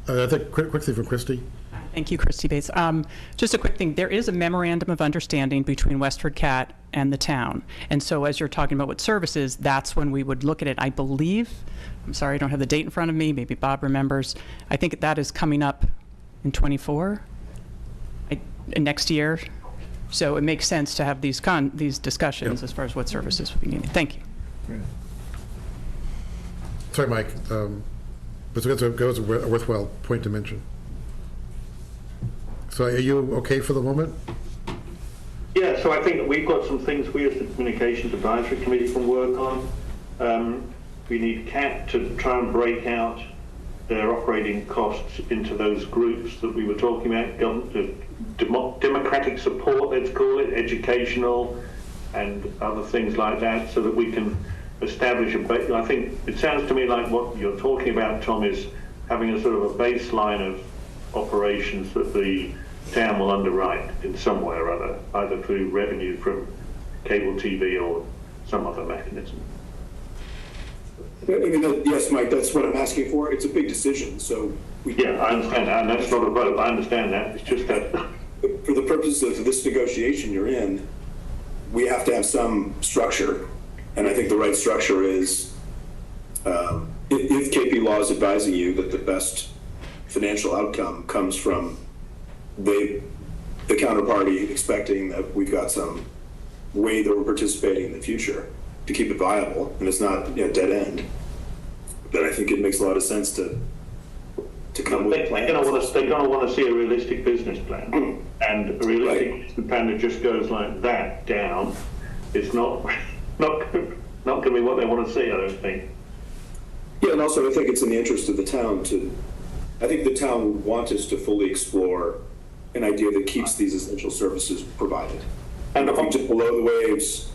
I think quickly from Christy. Thank you, Christy Bates. Just a quick thing. There is a memorandum of understanding between Westford CAT and the town. And so as you're talking about what services, that's when we would look at it. I believe, I'm sorry, I don't have the date in front of me. Maybe Bob remembers. I think that is coming up in '24, next year. So it makes sense to have these discussions as far as what services we need. Thank you. Sorry, Mike. But it was a worthwhile point to mention. So are you okay for the moment? Yeah, so I think we've got some things we as the Communications Advisory Committee can work on. We need CAT to try and break out their operating costs into those groups that we were talking about, democratic support, let's call it, educational and other things like that, so that we can establish I think it sounds to me like what you're talking about, Tom, is having a sort of a baseline of operations that the town will underwrite in some way or other, either through revenue from cable TV or some other mechanism. I mean, yes, Mike, that's what I'm asking for. It's a big decision, so yeah, I understand that, and that's not a vote. I understand that. It's just that for the purposes of this negotiation you're in, we have to have some structure, and I think the right structure is if KP Law is advising you that the best financial outcome comes from the counterparty expecting that we've got some way that we're participating in the future to keep it viable, and it's not dead end, then I think it makes a lot of sense to come with a plan. They're going to want to see a realistic business plan, and a realistic business plan that just goes like that down. It's not going to be what they want to see, I don't think. Yeah, and also I think it's in the interest of the town I think the town would want us to fully explore an idea that keeps these essential services provided. And if we dip below the waves,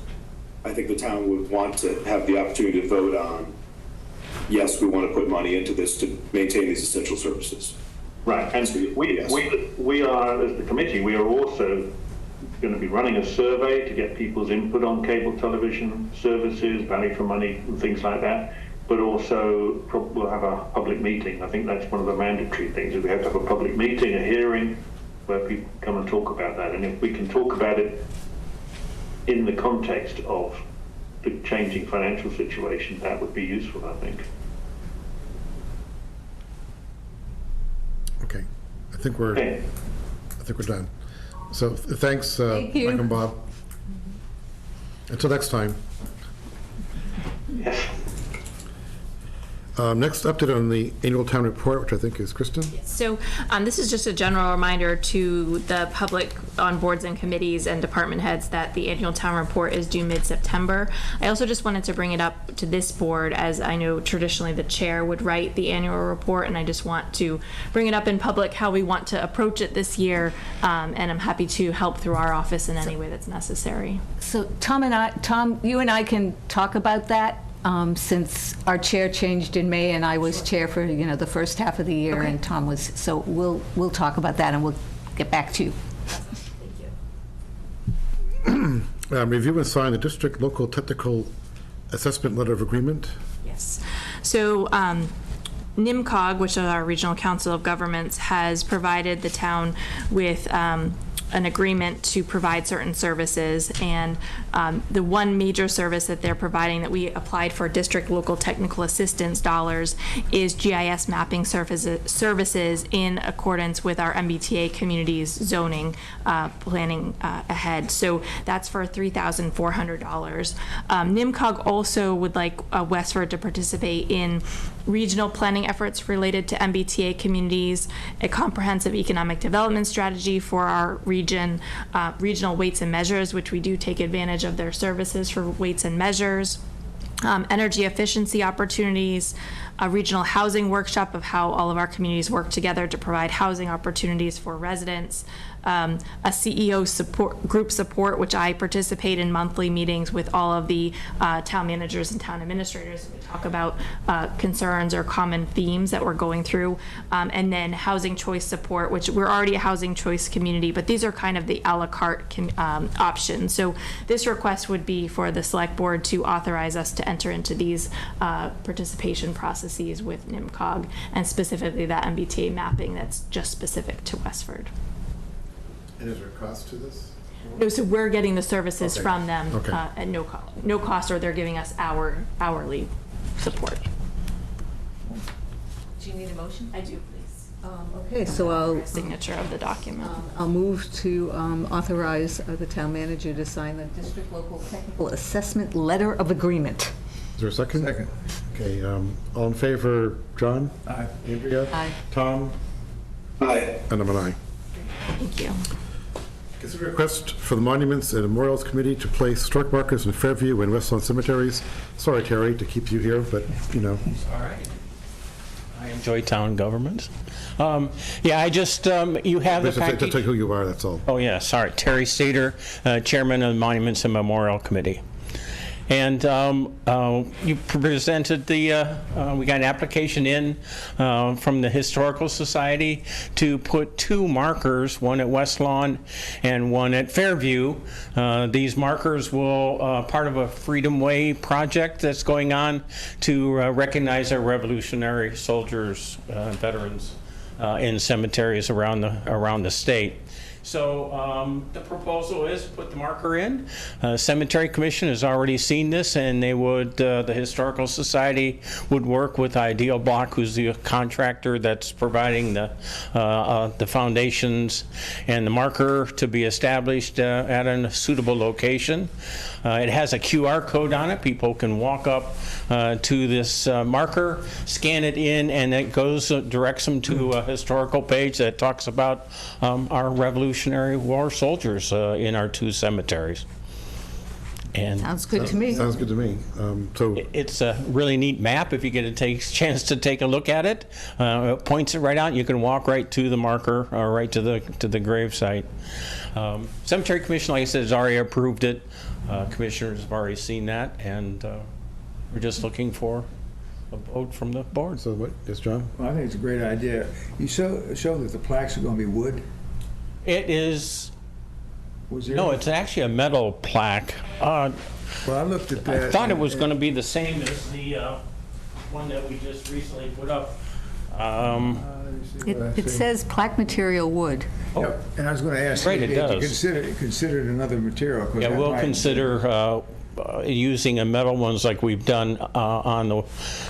I think the town would want to have the opportunity to vote on, yes, we want to put money into this to maintain these essential services. Right, and we are, as the committee, we are also going to be running a survey to get people's input on cable television services, value for money, and things like that. But also, we'll have a public meeting. I think that's one of the mandatory things, is we have to have a public meeting, a hearing, where people come and talk about that. And if we can talk about it in the context of the changing financial situation, that would be useful, I think. Okay, I think we're done. So thanks, Thank you. Mike and Bob. Until next time. Yes. Next update on the annual town report, which I think is Kristen. So this is just a general reminder to the public on boards and committees and department heads that the annual town report is due mid-September. I also just wanted to bring it up to this board, as I know traditionally the chair would write the annual report, and I just want to bring it up in public how we want to approach it this year, and I'm happy to help through our office in any way that's necessary. So Tom, you and I can talk about that. Since our chair changed in May and I was chair for, the first half of the year, and Tom was, so we'll talk about that and we'll get back to you. Review and sign the district local technical assessment letter of agreement. Yes. So NIMCOG, which is our Regional Council of Governments, has provided the town with an agreement to provide certain services, and the one major service that they're providing that we applied for district local technical assistance dollars is GIS mapping services in accordance with our MBTA communities zoning planning ahead. So that's for $3,400. NIMCOG also would like Westford to participate in regional planning efforts related to MBTA communities, a comprehensive economic development strategy for our region, regional weights and measures, which we do take advantage of their services for weights and measures, energy efficiency opportunities, a regional housing workshop of how all of our communities work together to provide housing opportunities for residents, a CEO group support, which I participate in monthly meetings with all of the town managers and town administrators. We talk about concerns or common themes that we're going through, and then housing choice support, which we're already a housing choice community, but these are kind of the a la carte options. So this request would be for the select board to authorize us to enter into these participation processes with NIMCOG, and specifically that MBTA mapping that's just specific to Westford. And is there a cost to this? No, so we're getting the services from them Okay. at no cost, or they're giving us hourly support. Do you need a motion? I do, please. Okay, so I'll signature of the document. I'll move to authorize the town manager to sign the district local technical assessment letter of agreement. Is there a second? Second. Okay, all in favor, John? Aye. Andrea? Aye. Tom? Aye. And I'm an aye. Thank you. Consider a request for the Monuments and Memorials Committee to place historic markers in Fairview and Westlawn cemeteries. Sorry, Terry, to keep you here, but, All right. I enjoy town government. Yeah, I just, you have the Just package. tell you who you are, that's all. Oh, yeah, sorry. Terry Sater, Chairman of the Monuments and Memorial Committee. And you presented the, we got an application in from the Historical Society to put two markers, one at West Lawn and one at Fairview. These markers will, part of a Freedom Way project that's going on to recognize our Revolutionary soldiers, veterans in cemeteries around the state. So the proposal is put the marker in. Cemetery Commission has already seen this, and they would, the Historical Society would work with Ideal Block, who's the contractor that's providing the foundations and the marker to be established at a suitable location. It has a QR code on it. People can walk up to this marker, scan it in, and it directs them to a historical page that talks about our Revolutionary War soldiers in our two cemeteries. And sounds good to me. Sounds good to me. So it's a really neat map. If you get a chance to take a look at it, it points it right out. You can walk right to the marker, right to the grave site. Cemetery Commission, like I said, has already approved it. Commissioners have already seen that, and we're just looking for a vote from the board. So what? Yes, John? Well, I think it's a great idea. You show that the plaques are going to be wood. It is Was there? No, it's actually a metal plaque. Well, I looked at that. I thought it was going to be the same as the one that we just recently put up. It says plaque material wood. Yep, and I was going to ask Right, you it if you does. considered another material. 'cause Yeah, that we'll might- consider using a metal ones like we've done on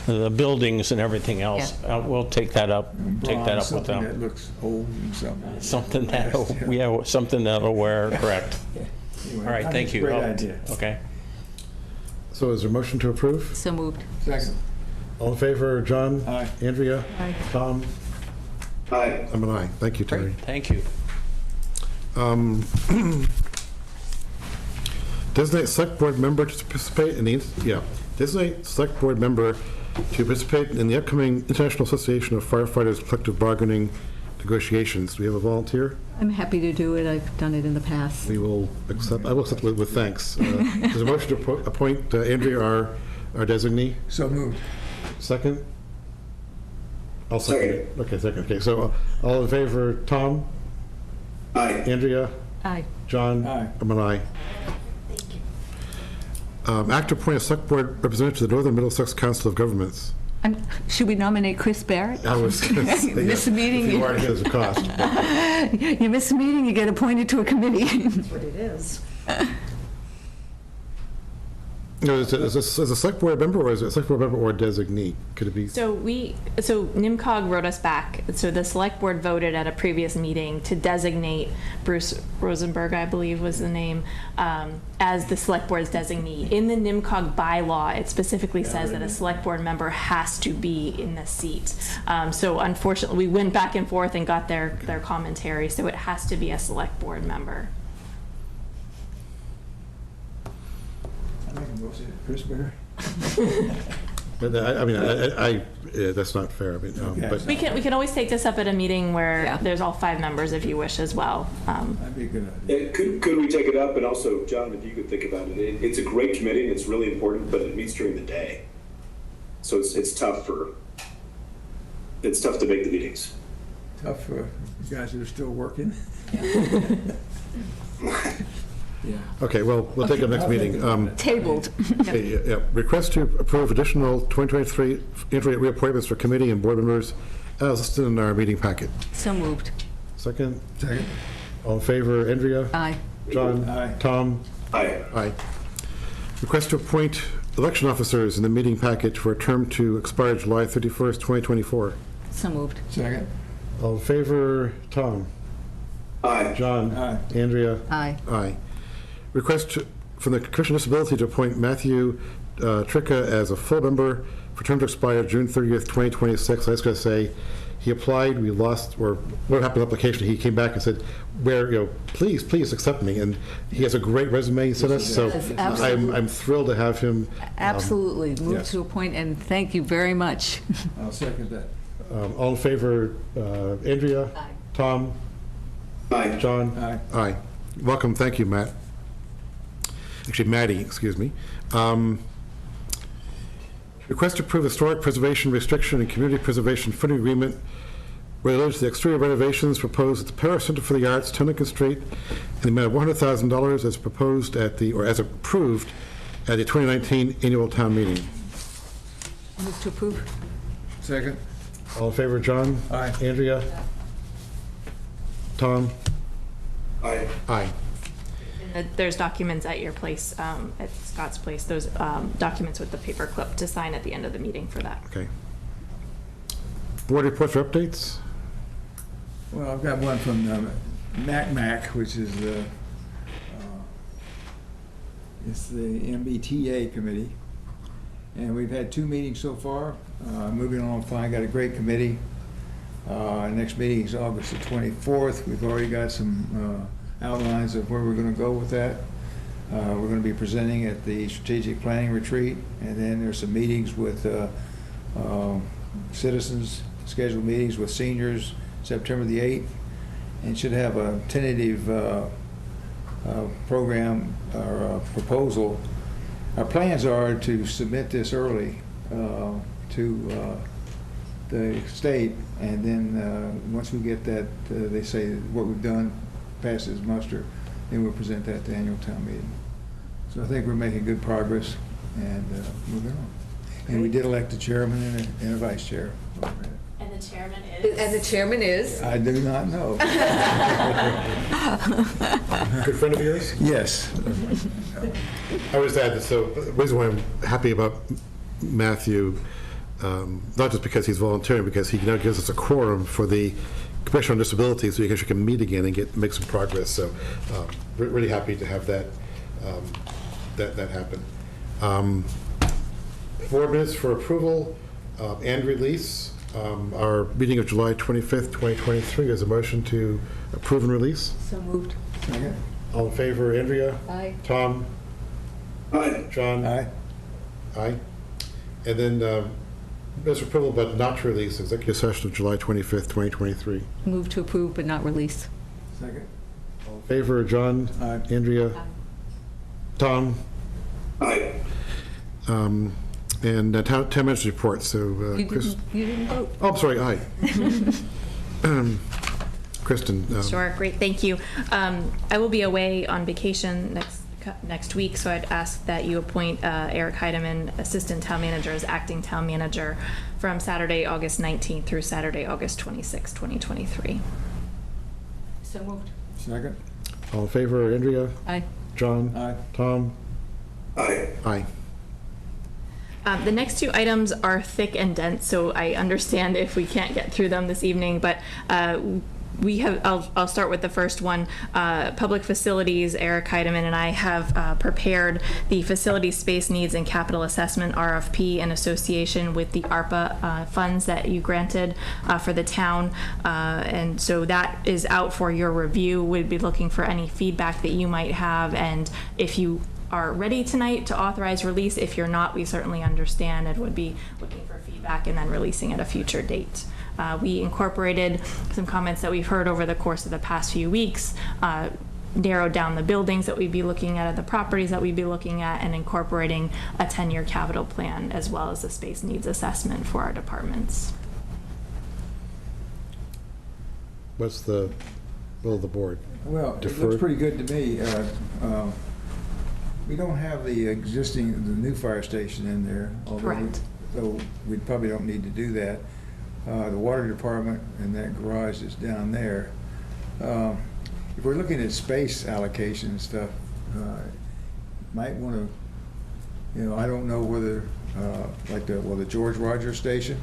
the buildings and everything else. We'll take that up. Take that up with Something them. that looks old and something. Something that'll, something that'll wear, correct. Anyway, All right, I thank think you. it's a great idea. Okay. So is there a motion to approve? So moved. Second. All in favor, John? Aye. Andrea? Aye. Tom? Aye. I'm an aye. Thank you, Terry. Thank you. Designate select board member to participate in the, designate select board member to participate in the upcoming International Association of Firefighters collective bargaining negotiations. Do we have a volunteer? I'm happy to do it. I've done it in the past. We will accept, I will accept with thanks. There's a motion to appoint Andrea, our designee. So moved. Second? I'll second it. Okay, second. Okay, so all in favor, Tom? Aye. Andrea? Aye. John? Aye. I'm an aye. Act to appoint a select board representative to the Northern Middlesex Council of Governments. Should we nominate Chris Barrett? I was going to say, Miss a meeting. if you are, there's a cost. You miss a meeting, you get appointed to a committee. That's what it is. No, is this a select board member, or is it a select board member or a designee? Could it be? So NIMCOG wrote us back. So the select board voted at a previous meeting to designate Bruce Rosenberg, I believe was the name, as the select board's designee. In the NIMCOG bylaw, it specifically says that a select board member has to be in the seat. So unfortunately, we went back and forth and got their commentary. So it has to be a select board member. I think we'll say Chris Barry. But that's not fair. I mean, but We can always take this up at a meeting where there's all 5 members if you wish as well. That'd be a good idea. Could we take it up? And also, John, if you could think about it, it's a great committee and it's really important, but it meets during the day. So it's tough to make the meetings. Tough for guys that are still working. Yeah. Okay, well, we'll take up next meeting. Tabled. Yeah. Request to approve additional 2023 interim reappointments for committee and board members as listed in our meeting packet. So moved. Second? Second. All in favor, Andrea? Aye. John? Aye. Tom? Aye. Aye. Request to appoint election officers in the meeting package for a term to expire July 31st, 2024. So moved. Second. All in favor, Tom? Aye. John? Aye. Andrea? Aye. Aye. Request from the Commission on Disability to appoint Matthew Tricca as a full member for term to expire June 30th, 2026. I was going to say, he applied, we lost, or what happened to the application? He came back and said, please accept me. And he has a great resume he sent us, so I'm thrilled to have him. Absolutely. Move yes. to appoint, and thank you very much. I'll second that. All in favor, Andrea? Aye. Tom? Aye. John? Aye. Aye. Welcome, thank you, Matt. Actually, Maddie, excuse me. Request to approve historic preservation restriction and community preservation funding agreement related to the exterior renovations proposed at the Paris Center for the Arts, Tennyson Street, in the amount of $100,000 as proposed as approved at the 2019 annual town meeting. Move to approve. Second. All in favor, John? Aye. Andrea? Tom? Aye. Aye. There's documents at your place, at Scott's place, those documents with the paper clip to sign at the end of the meeting for that. Okay. Board reports or updates? Well, I've got one from MAC, which is it's the MBTA committee. And we've had 2 meetings so far, moving along fine, got a great committee. Next meeting is August the 24th. We've already got some outlines of where we're going to go with that. We're going to be presenting at the strategic planning retreat, and then there's some meetings with citizens, scheduled meetings with seniors September the 8th, and should have a tentative program or proposal. Our plans are to submit this early to the state, and then once we get that, they say what we've done passes muster, then we'll present that to annual town meeting. So I think we're making good progress and moving on. And we did elect a chairman and a vice chair. And the chairman is? And the chairman is? I do not know. Good friend of yours? Yes. I would just add that, so the reason why I'm happy about Matthew, not just because he's volunteering, because he now gives us a quorum for the Commission on Disability, so you guys can meet again and make some progress. So really happy to have that that happen. Board minutes for approval and release. Our meeting of July 25th, 2023 is a motion to approve and release. So moved. Second. All in favor, Andrea? Aye. Tom? Aye. John? Aye. Aye. And then minutes for approval but not to release, executive session of July 25th, 2023. Move to approve but not release. Second. All in favor, John? Aye. Andrea? Aye. Tom? Aye. And town manager's report, so Chris. You didn't vote. Oh, I'm sorry, aye. Kristen. Sure, great, thank you. I will be away on vacation next week, so I'd ask that you appoint Eric Heidemann, Assistant Town Manager, as Acting Town Manager from Saturday, August 19th through Saturday, August 26th, 2023. So moved. Second. All in favor, Andrea? Aye. John? Aye. Tom? Aye. Aye. The next two items are thick and dense, so I understand if we can't get through them this evening, but I'll start with the first one. Public facilities, Eric Heidemann and I have prepared the facility space needs and capital assessment RFP in association with the ARPA funds that you granted for the town. And so that is out for your review. We'd be looking for any feedback that you might have, and if you are ready tonight to authorize release. If you're not, we certainly understand and would be looking for feedback and then releasing at a future date. We incorporated some comments that we've heard over the course of the past few weeks, narrowed down the buildings that we'd be looking at, the properties that we'd be looking at, and incorporating a 10-year capital plan as well as a space needs assessment for our departments. What's the will of the board? Well, it looks pretty good to me. We don't have the new fire station in there. Correct. So we probably don't need to do that. The water department and that garage is down there. If we're looking at space allocation and stuff, might want to, I don't know whether, like the George Rogers Station.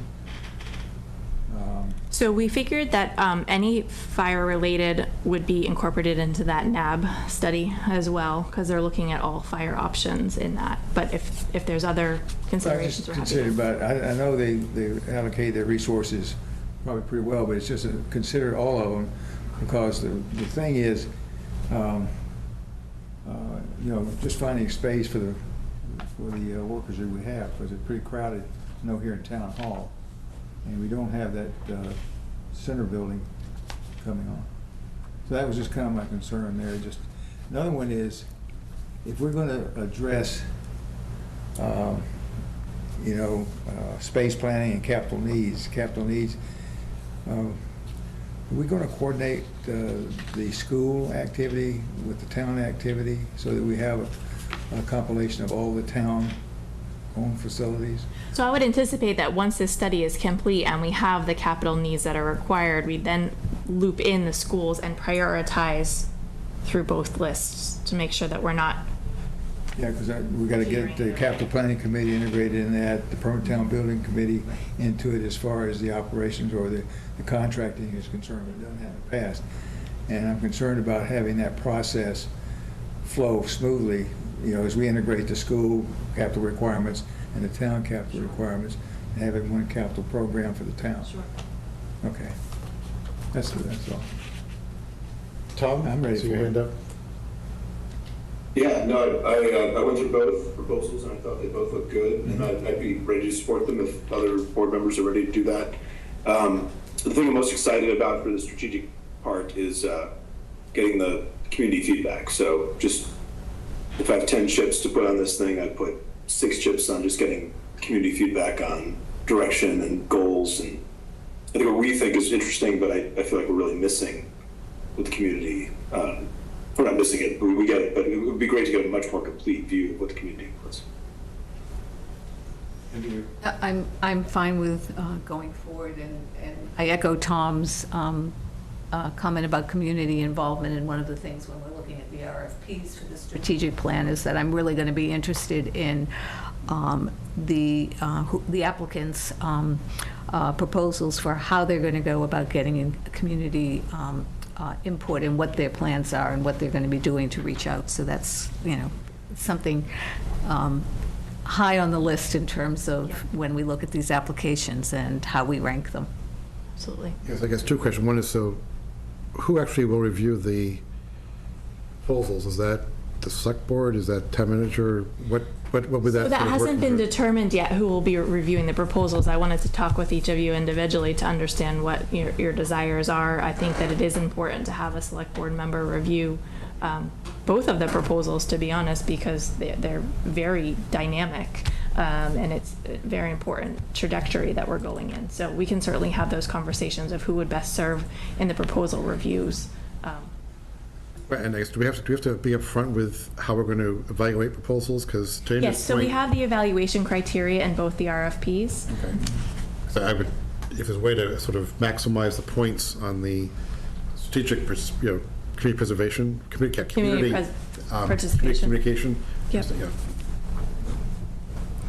So we figured that any fire-related would be incorporated into that NAB study as well, because they're looking at all fire options in that. But if there's other considerations, we're happy to. But I know they allocate their resources probably pretty well, but it's just consider all of them, because the thing is, just finding space for the workers that we have, because it's pretty crowded, here in Town Hall. And we don't have that center building coming on. So that was just kind of my concern there. Just another one is, if we're going to address, space planning and capital needs, are we going to coordinate the school activity with the town activity so that we have a compilation of all the town-owned facilities? So I would anticipate that once this study is complete and we have the capital needs that are required, we then loop in the schools and prioritize through both lists to make sure that we're not. Yeah, because we got to get the capital planning committee integrated in that, the permanent town building committee into it as far as the operations or the contracting is concerned. It doesn't have in the past. And I'm concerned about having that process flow smoothly, as we integrate the school capital requirements and the town capital requirements, and having one capital program for the town. Sure. Okay. That's all. Tom, I'm ready see for your it. hand up. Yeah, no, I went through both proposals and I thought they both looked good, and I'd be ready to support them if other board members are ready to do that. The thing I'm most excited about for the strategic part is getting the community feedback. So just if I have 10 chips to put on this thing, I'd put 6 chips on just getting community feedback on direction and goals. And I think what we think is interesting, but I feel like we're really missing with the community we're not missing it, but we get it. But it would be great to get a much more complete view of what the community wants. I'm fine with going forward, and I echo Tom's comment about community involvement, and one of the things when we're looking at the RFPs for the strategic plan is that I'm really going to be interested in the applicants' proposals for how they're going to go about getting in community input and what their plans are and what they're going to be doing to reach out. So that's, something high on the list in terms of when we look at these applications and how we rank them. Absolutely. Yes, I guess two questions. One is, so who actually will review the proposals? Is that the select board? Is that town manager? What would that? So that hasn't been determined yet who will be reviewing the proposals. I wanted to talk with each of you individually to understand what your desires are. I think that it is important to have a select board member review both of the proposals, to be honest, because they're very dynamic. And it's a very important trajectory that we're going in. So we can certainly have those conversations of who would best serve in the proposal reviews. Right, and I guess, do we have to be upfront with how we're going to evaluate proposals? Because yes, so we have the evaluation criteria in both the RFPs. Okay. So I would, if there's a way to sort of maximize the points on the strategic, community preservation, community participation, communication. Yep. Yeah.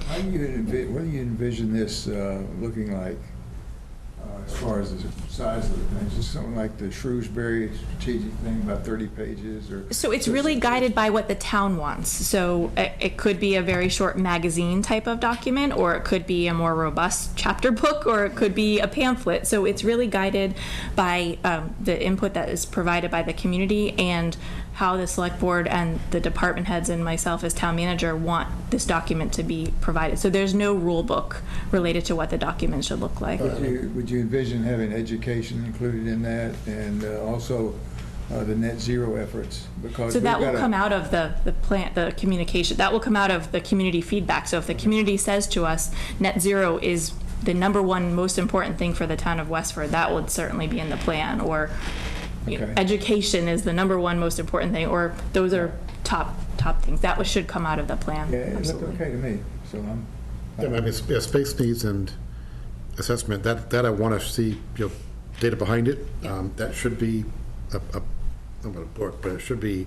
What do you envision this looking like as far as the size of the thing? Is this something like the Shrewsbury strategic thing, about 30 pages? Or so it's really guided by what the town wants. So it could be a very short magazine type of document, or it could be a more robust chapter book, or it could be a pamphlet. So it's really guided by the input that is provided by the community and how the select board and the department heads and myself as town manager want this document to be provided. So there's no rule book related to what the document should look like. Would you envision having education included in that, and also the net zero efforts? Because so that will come out of the communication. That will come out of the community feedback. So if the community says to us, net zero is the #1 most important thing for the town of Westford, that would certainly be in the plan. Or education is the #1 most important thing, or those are top things. That should come out of the plan. Yeah, it looked okay to me. So I mean, space needs and assessment. That I want to see, data behind it. That should be not a book, but it should be,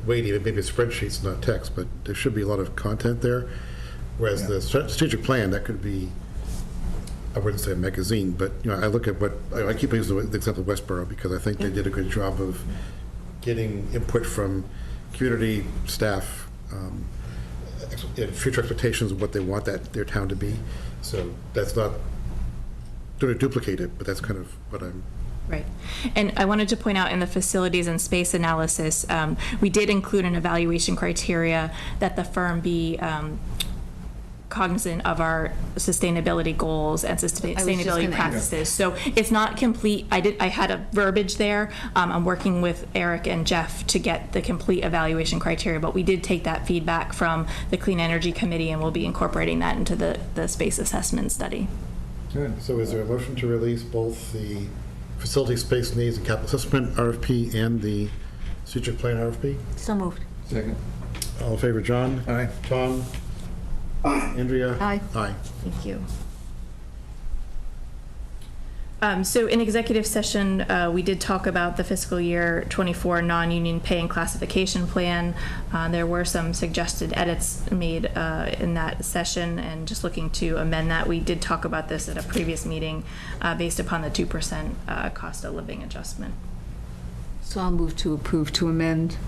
weighty. Maybe spreadsheets, not text, but there should be a lot of content there. Whereas the strategic plan, that could be, I wouldn't say a magazine, but I look at I keep using the example of Westboro because I think they did a good job of getting input from community staff, future expectations of what they want their town to be. So that's not doing duplicate it, but that's kind of what I'm. Right. And I wanted to point out in the facilities and space analysis, we did include an evaluation criteria that the firm be cognizant of our sustainability goals and sustainability practices. So it's not complete. I had a verbiage there. I'm working with Eric and Jeff to get the complete evaluation criteria, but we did take that feedback from the Clean Energy Committee, and we'll be incorporating that into the space assessment study. Good. So is there a motion to release both the facility space needs and capital assessment RFP and the strategic plan RFP? So moved. Second. All in favor, John? Aye. Tom? Aye. Andrea? Aye. Aye. Thank you. So in executive session, we did talk about the fiscal year 24 non-union pay and classification plan. There were some suggested edits made in that session, and just looking to amend that. We did talk about this at a previous meeting based upon the 2% cost of living adjustment. So I'll move to approve to amend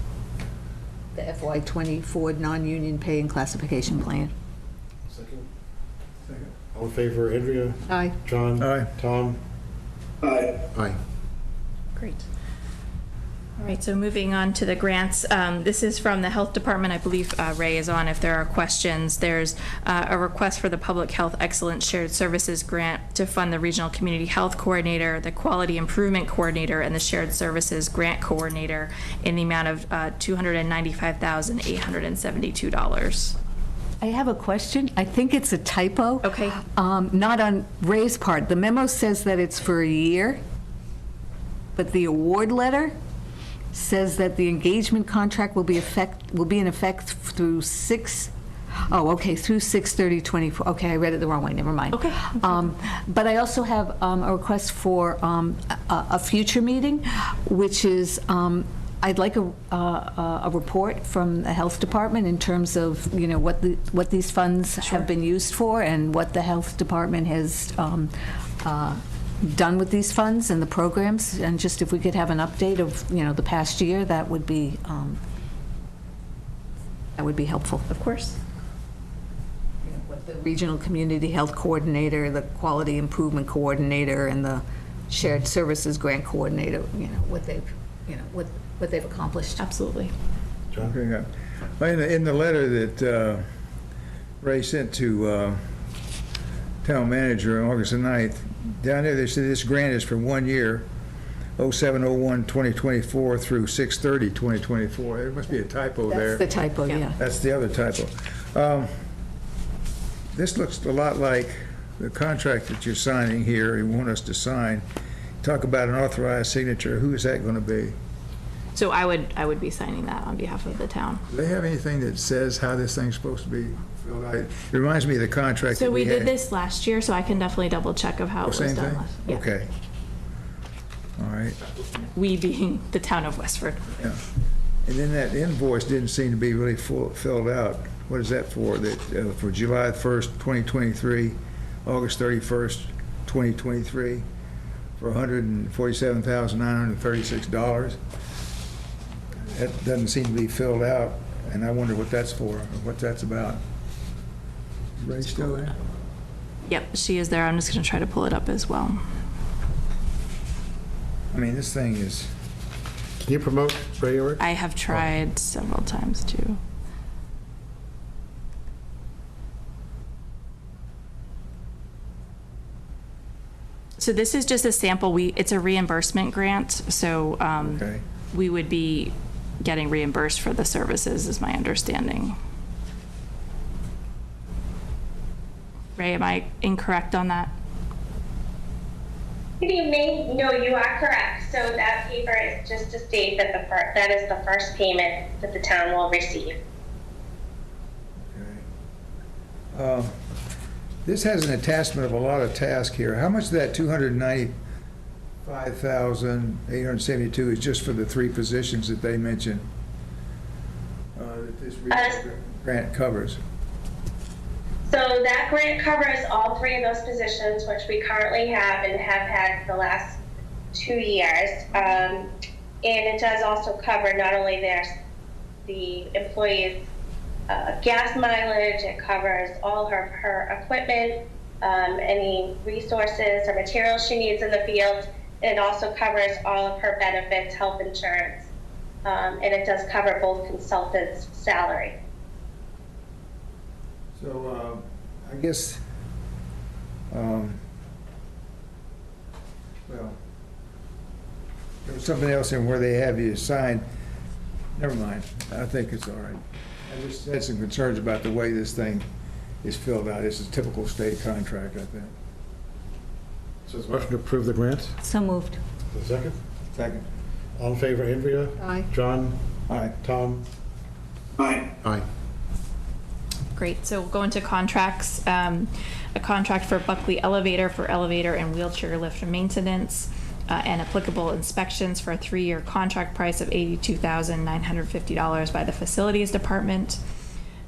the FY24 non-union pay and classification plan. Second. All in favor, Andrea? Aye. John? Aye. Tom? Aye. Aye. Great. All right, so moving on to the grants. This is from the Health Department. I believe Ray is on if there are questions. There's a request for the Public Health Excellence Shared Services Grant to fund the Regional Community Health Coordinator, the Quality Improvement Coordinator, and the Shared Services Grant Coordinator in the amount of $295,872. I have a question. I think it's a typo. Okay. Not on Ray's part. The memo says that it's for a year, but the award letter says that the engagement contract will be in effect through 6/30/24. Okay, I read it the wrong way, never mind. Okay. But I also have a request for a future meeting, which is, I'd like a report from the Health Department in terms of, what these funds have been used for and what the Health Department has done with these funds and the programs, and just if we could have an update of, the past year, that would be helpful. Of course. What the Regional Community Health Coordinator, the Quality Improvement Coordinator, and the Shared Services Grant Coordinator, what they've accomplished. Absolutely. John? In the letter that Ray sent to town manager on August the 9th, down there they said this grant is for 1 year, 07/01/2024 through 6/30/2024. There must be a typo there. That's the typo, yeah. That's the other typo. This looks a lot like the contract that you're signing here, you want us to sign. Talk about an authorized signature. Who is that going to be? So I would be signing that on behalf of the town. Do they have anything that says how this thing's supposed to be filled out? It reminds me of the contract So that we had. did this last year, so I can definitely double check of how it was Same done thing? last. Yeah. Okay. All right. We being the town of Westford. Yeah. And then that invoice didn't seem to be really filled out. What is that for? That for July 1st, 2023, August 31st, 2023, for $147,936. That doesn't seem to be filled out, and I wonder what that's for, or what that's about. Ray still there? Yep, she is there. I'm just going to try to pull it up as well. I mean, this thing is. Can you promote Ray Eric? I have tried several times too. So this is just a sample. It's a reimbursement grant, so Okay. we would be getting reimbursed for the services, is my understanding. Ray, am I incorrect on that? Good evening. No, you are correct. So that paper is just to state that that is the first payment that the town will receive. This has an attachment of a lot of tasks here. How much of that 295,872 is just for the 3 positions that they mentioned that this grant covers? So that grant covers all 3 of those positions, which we currently have and have had for the last 2 years. And it does also cover not only the employees' gas mileage, it covers all her equipment, any resources or materials she needs in the field. It also covers all of her benefits, health insurance, and it does cover both consultants' salary. So I guess, well, there was something else in where they have you sign. Never mind. I think it's all right. I just had some concerns about the way this thing is filled out. This is a typical state contract, I think. So is motion to approve the grant? So moved. Is there a second? Second. All in favor, Andrea? Aye. John? Aye. Tom? Aye. Aye. Great, so we'll go into contracts. A contract for Buckley Elevator for elevator and wheelchair lift maintenance and applicable inspections for a 3-year contract price of $82,950 by the Facilities Department.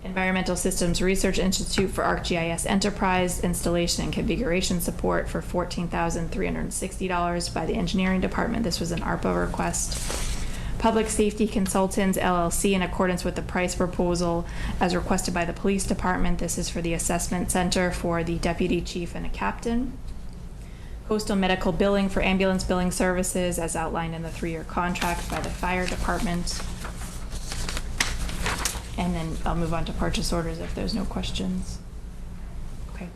Environmental Systems Research Institute for ArcGIS Enterprise installation and configuration support for $14,360 by the Engineering Department. This was an ARPA request. Public Safety Consultants LLC in accordance with the price proposal as requested by the Police Department. This is for the assessment center for the deputy chief and a captain. Coastal Medical Billing for ambulance billing services as outlined in the 3-year contract by the Fire Department. And then I'll move on to purchase orders if there's no questions. Okay.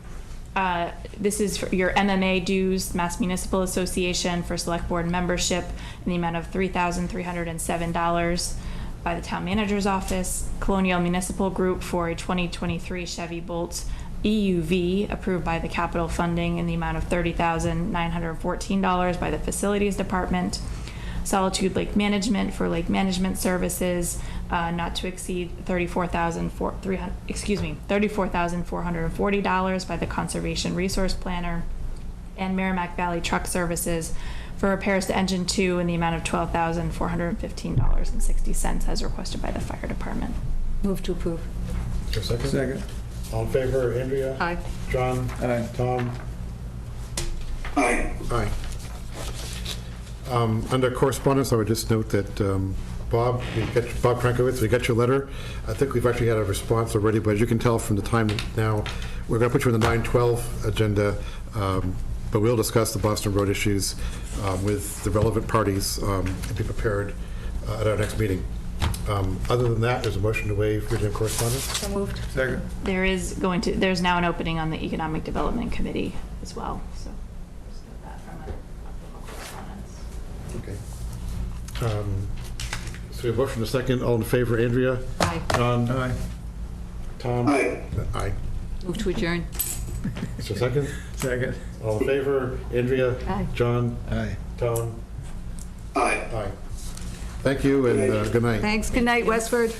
This is for your MMA dues, Mass Municipal Association for Select Board membership in the amount of $3,307 by the Town Manager's Office. Colonial Municipal Group for a 2023 Chevy Bolt EUV approved by the capital funding in the amount of $30,914 by the Facilities Department. Solitude Lake Management for lake management services, not to exceed $34,440 by the Conservation Resource Planner, and Merrimack Valley Truck Services for repairs to engine 2 in the amount of $12,415.60 as requested by the fire department. Move to approve. Is there a second? Second. All in favor, Andrea? Aye. John? Aye. Tom? Aye. Aye. Under correspondence, I would just note that Bob Krankowitz, we got your letter. I think we've actually had a response already, but as you can tell from the time now, we're going to put you on the 9/12 agenda, but we'll discuss the Boston Road issues with the relevant parties and be prepared at our next meeting. Other than that, there's a motion to waive reading of correspondence. So moved. Second. There's now an opening on the Economic Development Committee as well, so. just note that from a correspondence. Okay. So we have a motion to second. All in favor, Andrea? Aye. John? Aye. Tom? Aye. Aye. Move to adjourn. Is there a second? Second. All in favor, Andrea? Aye. John? Aye. Tom? Aye. Aye. Thank you, and good night. Thanks. Good night, Westford.